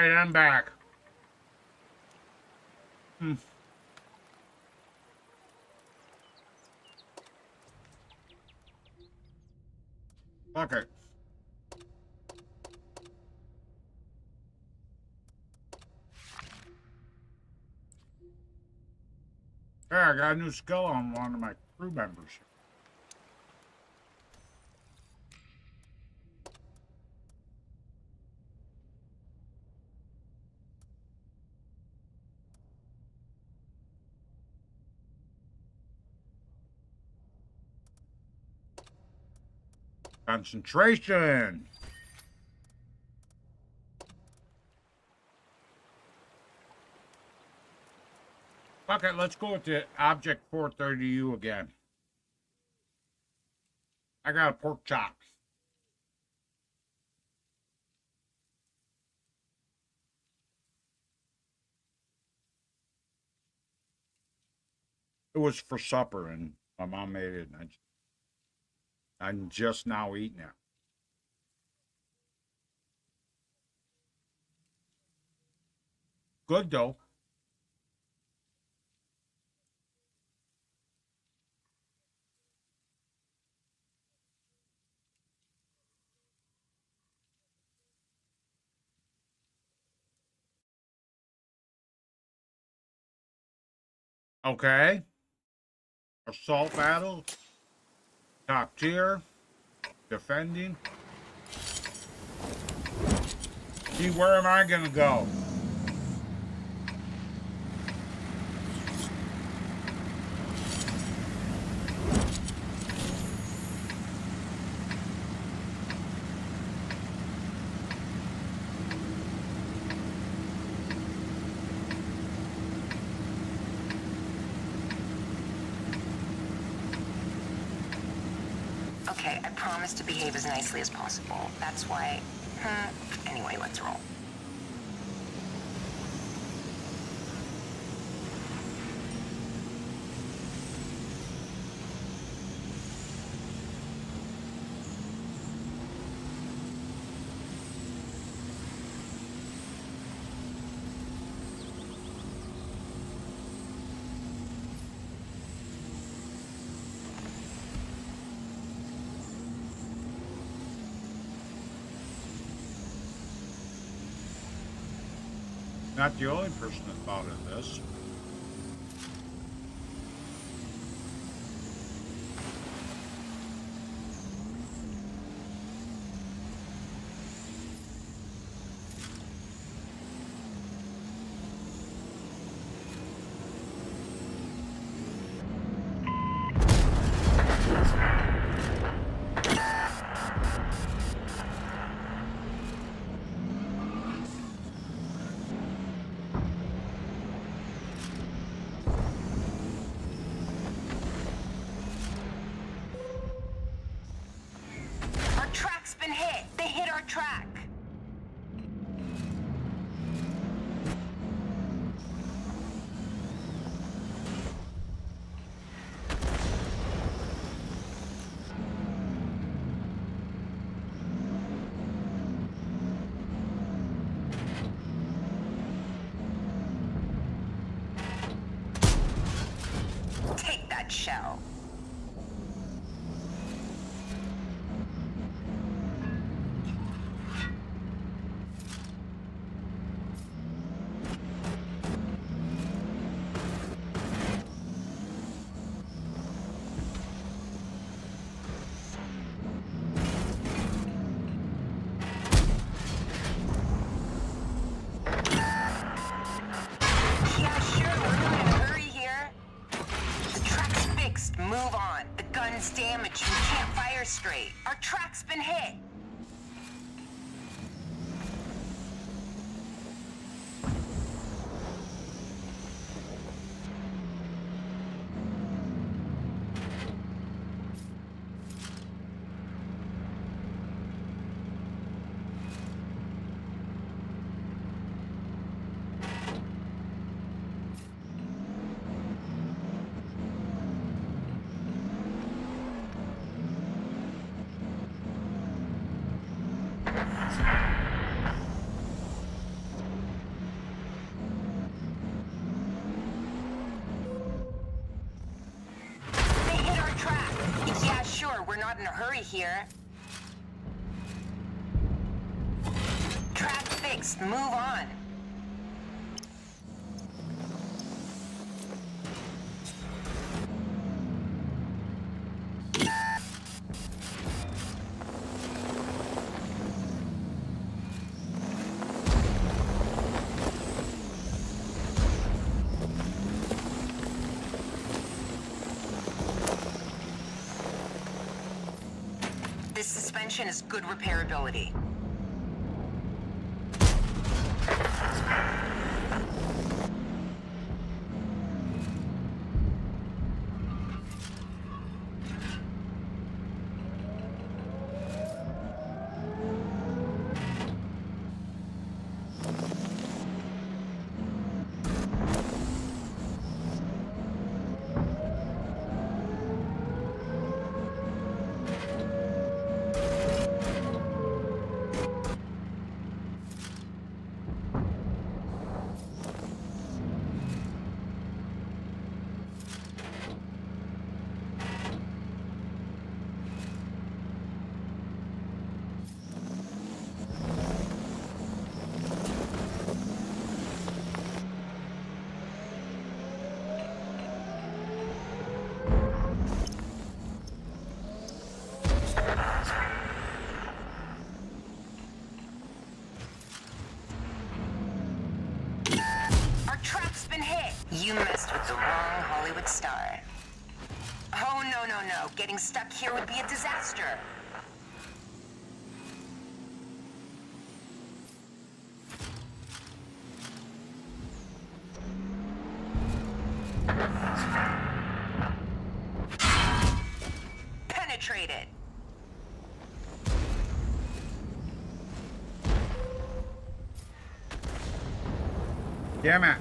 Alright, I'm back. Okay. Yeah, I got a new skill on one of my crew members. Concentration. Okay, let's go with the Object 430U again. I got a pork chop. It was for supper, and my mom made it, and I'm just now eating it. Good, though. Okay. Assault battle. Top tier. Defending. See, where am I going to go? Okay, I promise to behave as nicely as possible. That's why... Anyway, let's roll. Not the only person that thought of this. Track. Take that shell. Move on. The gun's damaged. We can't fire straight. Our track's been hit. not in a hurry here. Trap fixed. Move on. This suspension is good repairability. You messed with the wrong Hollywood star. Oh, no, no, no. Getting stuck here would be a disaster. Penetrated. Damn it.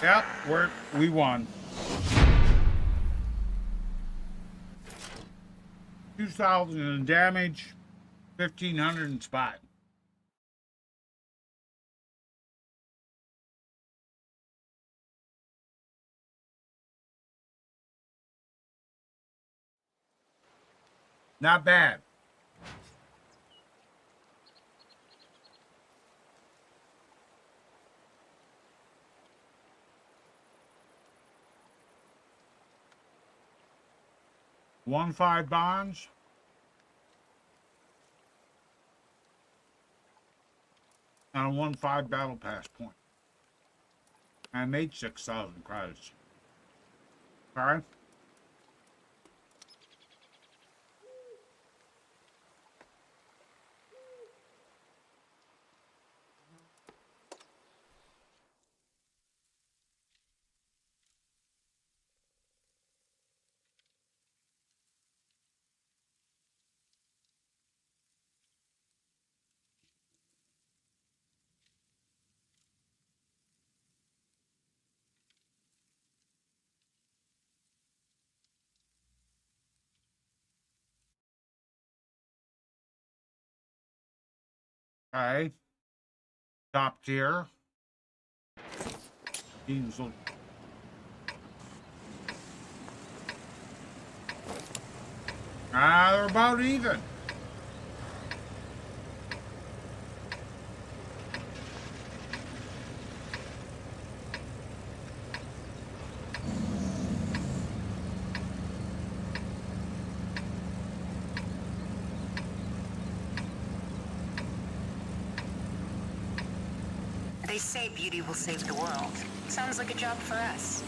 Yep, we won. 2,000 in damage, 1,500 in spot. Not bad. Won 5 bonds. And I won 5 battle pass points. I made 6,000 credits. Alright. Okay. Top tier. Diesel. They're about even. They say beauty will save the world. Sounds like a job for us.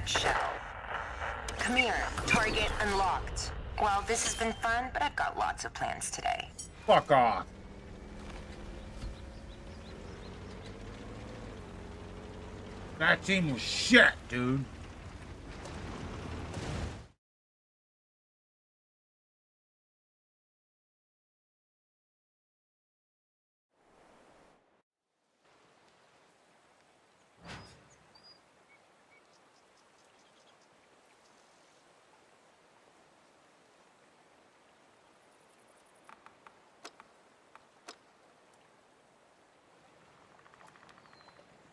Shell. Come here. Target unlocked. Well, this has been fun, but I've got lots of plans today. Fuck off. That team was shit, dude.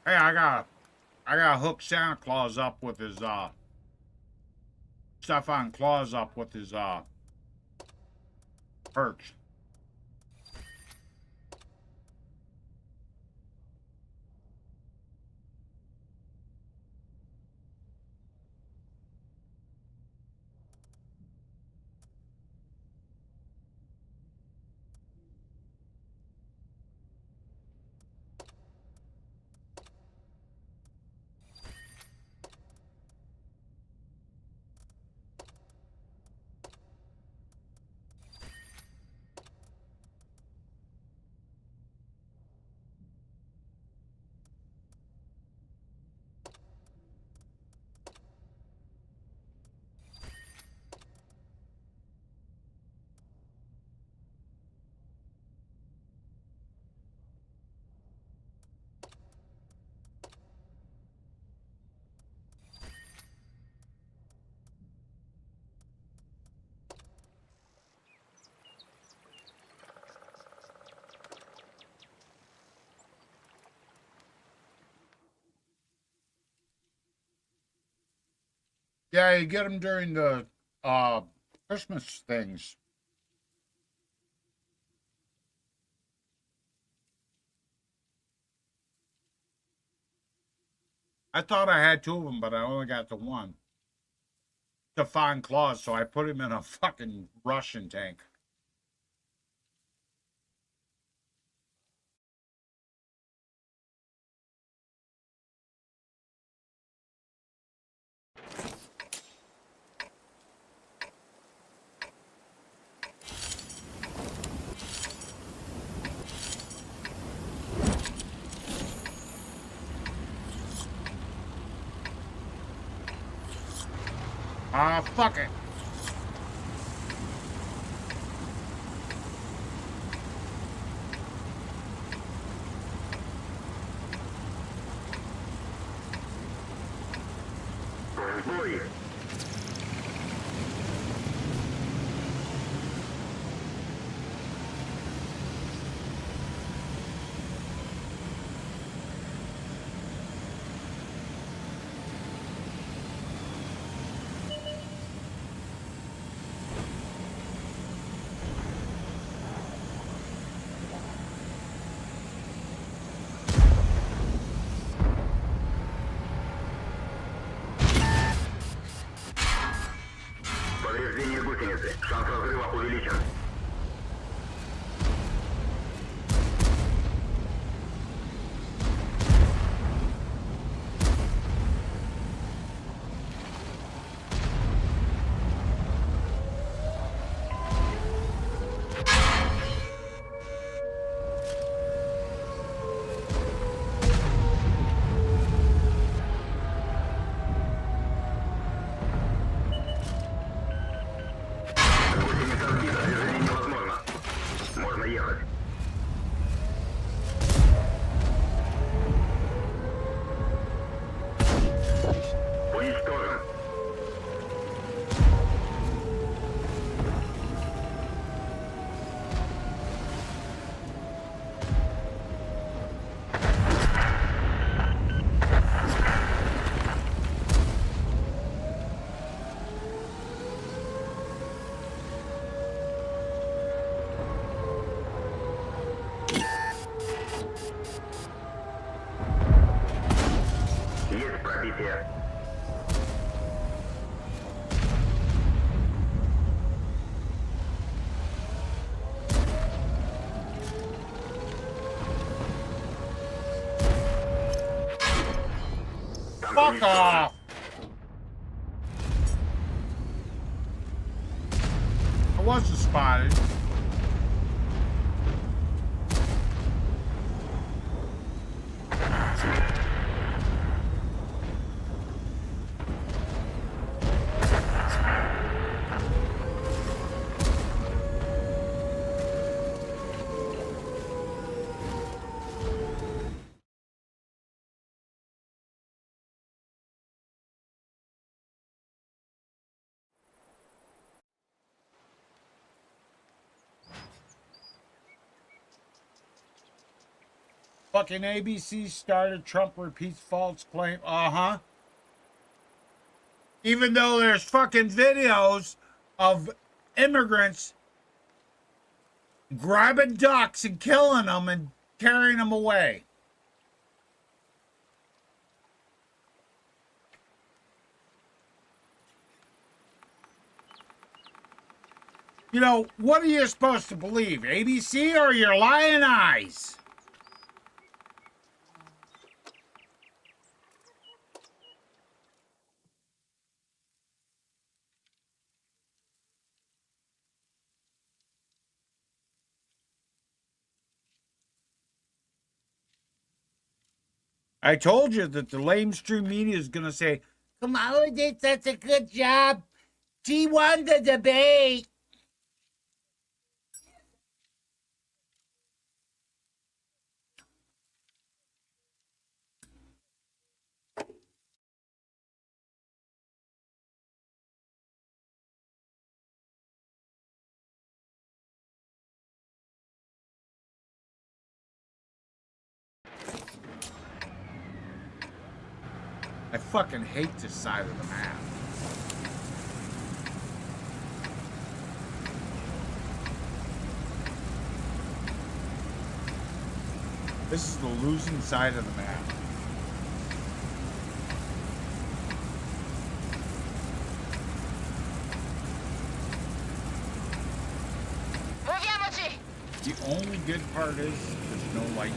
Hey, I gotta hook Santa Claus up with his Stefan Claus up with his perch. Yeah, you get them during the Christmas things. I thought I had 2 of them, but I only got the one. To find claws, so I put him in a fucking Russian tank. Ah, fuck it. Повреждение гусеницы. Шанс разрыва увеличен. Fuck off! I wasn't spotted. Fucking ABC started, Trump repeats false claim. Uh-huh. Even though there's fucking videos of immigrants grabbing ducks and killing them and carrying them away. You know, what are you supposed to believe? ABC or your lying eyes? I told you that the lamestream media is going to say, Kamala did such a good job. She won the debate. I fucking hate this side of the map. This is the losing side of the map. The only good part is there's no light.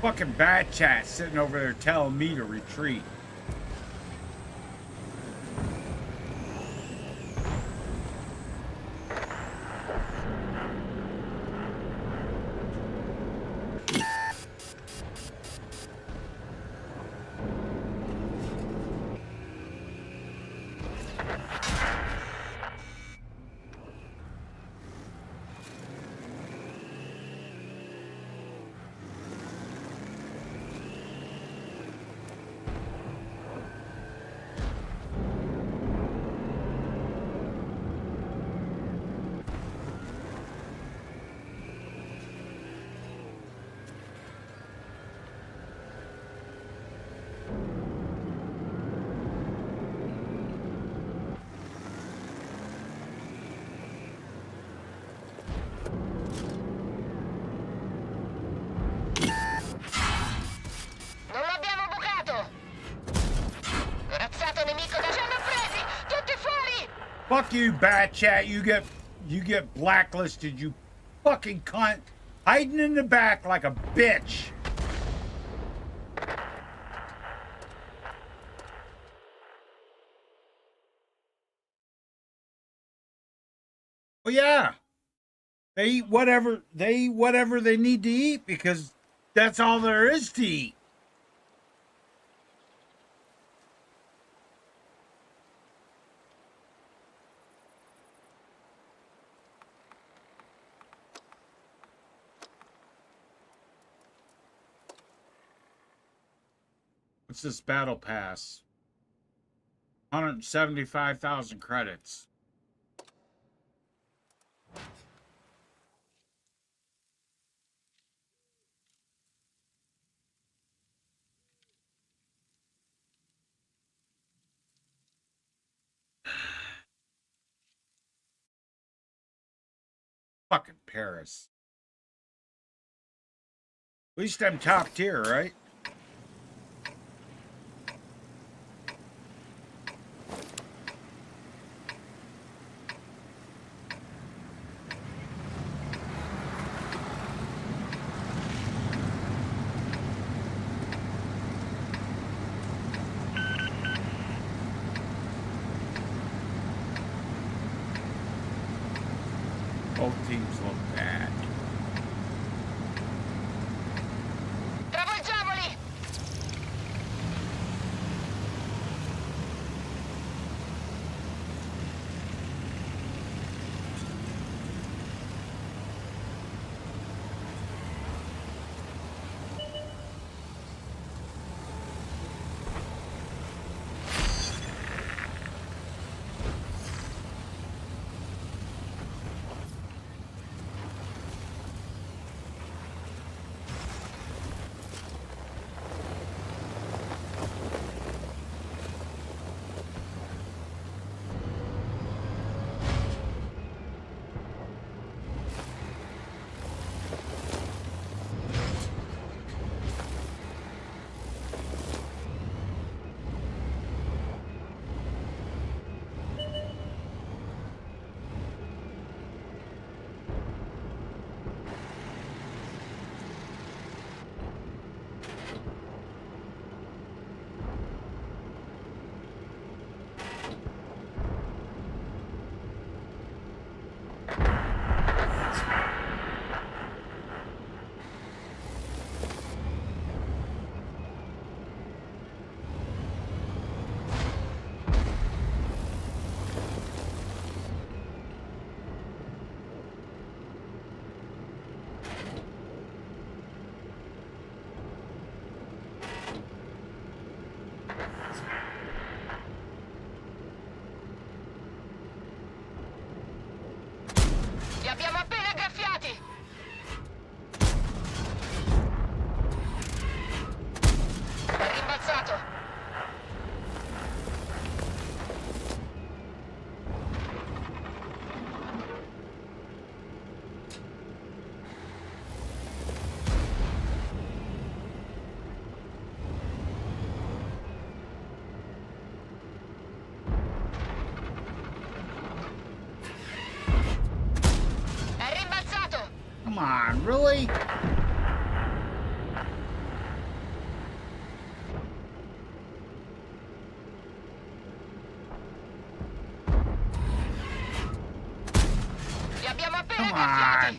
Fucking bad chat sitting over there telling me to retreat. Fuck you, bad chat. You get blacklisted, you fucking cunt. Hiding in the back like a bitch. Well, yeah. They eat whatever they need to eat because that's all there is to eat. What's this battle pass? 175,000 credits. Fucking Paris. At least I'm top tier, right? Both teams look bad. Travolgiamoli! on, really? Come on.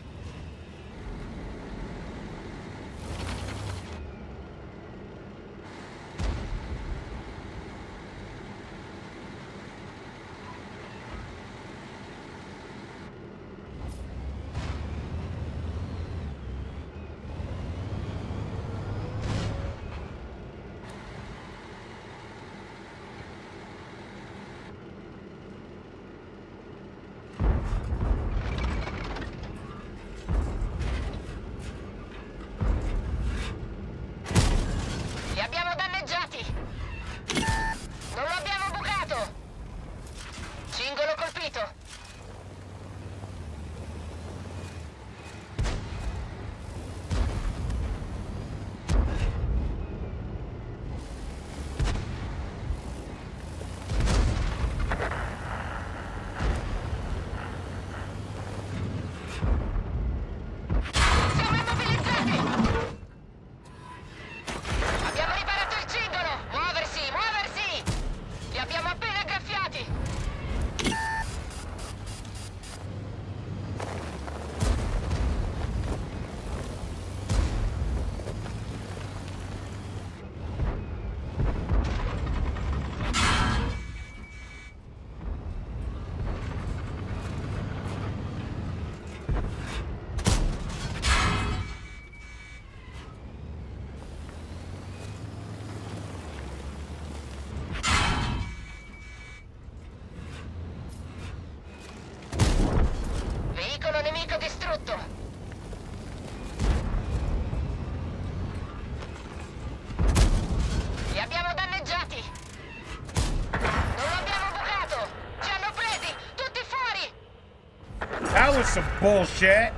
That was some bullshit.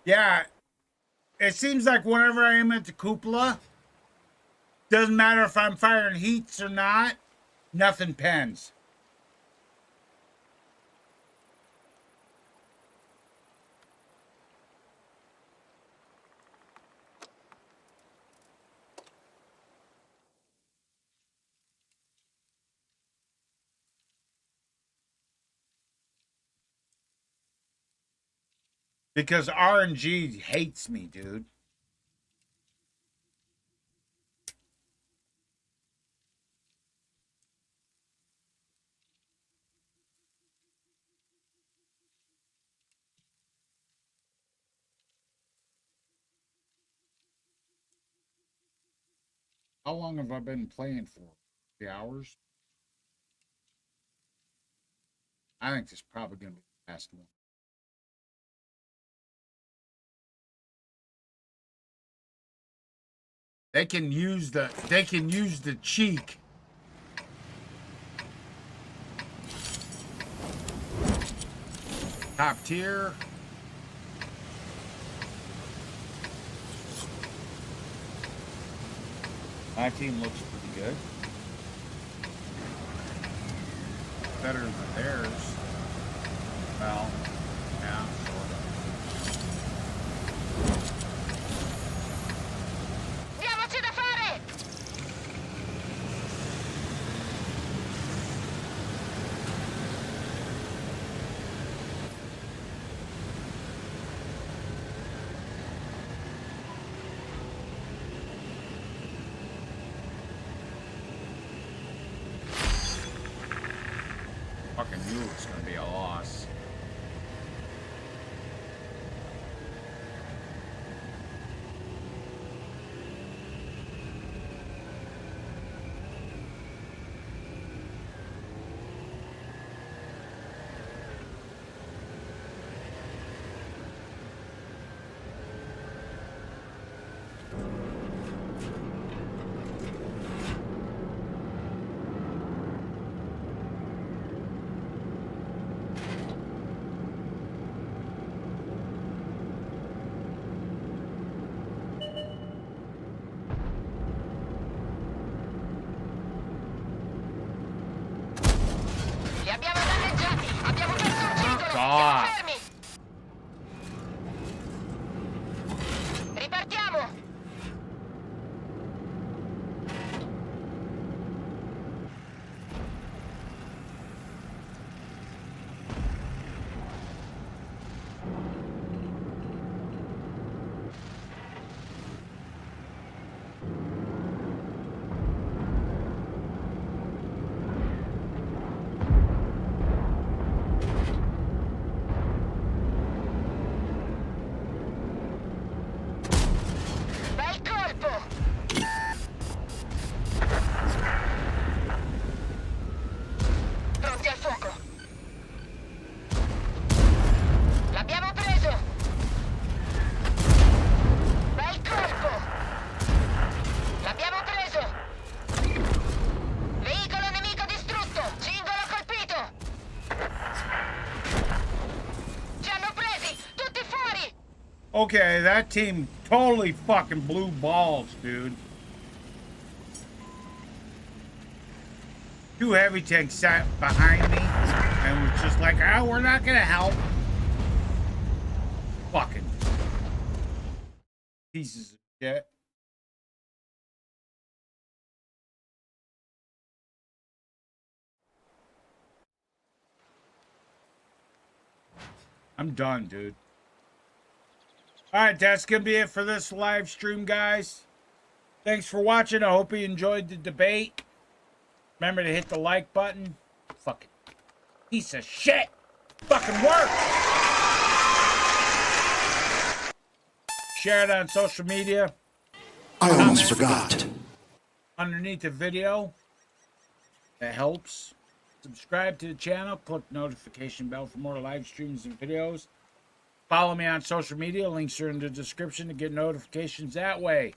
Yeah, it seems like whenever I am at the cupola, doesn't matter if I'm firing heats or not, nothing pens. Because RNG hates me, dude. How long have I been playing for? 3 hours? I think this is probably going to be the last one. They can use the cheek. Top tier. My team looks pretty good. Better than theirs. Well, yeah, sort of. Diamoci da fare! Fucking knew it was gonna be a loss. abbiamo danneggiati! Abbiamo perso un circolo! God. Siamo fermi! Ripartiamo! Pronti al fuoco. L'abbiamo preso. Bel colpo. L'abbiamo preso. Veicolo nemico distrutto. Singolo colpito. Ci hanno presi. Tutti fuori. Okay, that team totally fucking blew balls, dude. 2 heavy tanks sat behind me and was just like, oh, we're not gonna help. Fucking pieces of shit. I'm done, dude. Alright, that's gonna be it for this live stream, guys. Thanks for watching. I hope you enjoyed the debate. Remember to hit the like button. Fucking piece of shit. Fucking work. Share it on social media. I almost forgot. Underneath the video. That helps. Subscribe to the channel. Click the notification bell for more live streams and videos. Follow me on social media. Links are in the description to get notifications that way.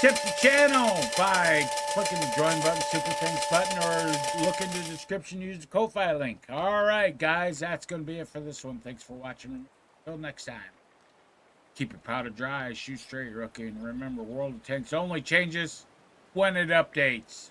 Tip the channel by clicking the join button, super thanks button, or look in the description, use the Ko-Fi link. All right, guys, that's going to be it for this one. Thanks for watching. Until next time, keep your powder dry, shoot straight, rookie, and remember, World of Tanks only changes when it updates.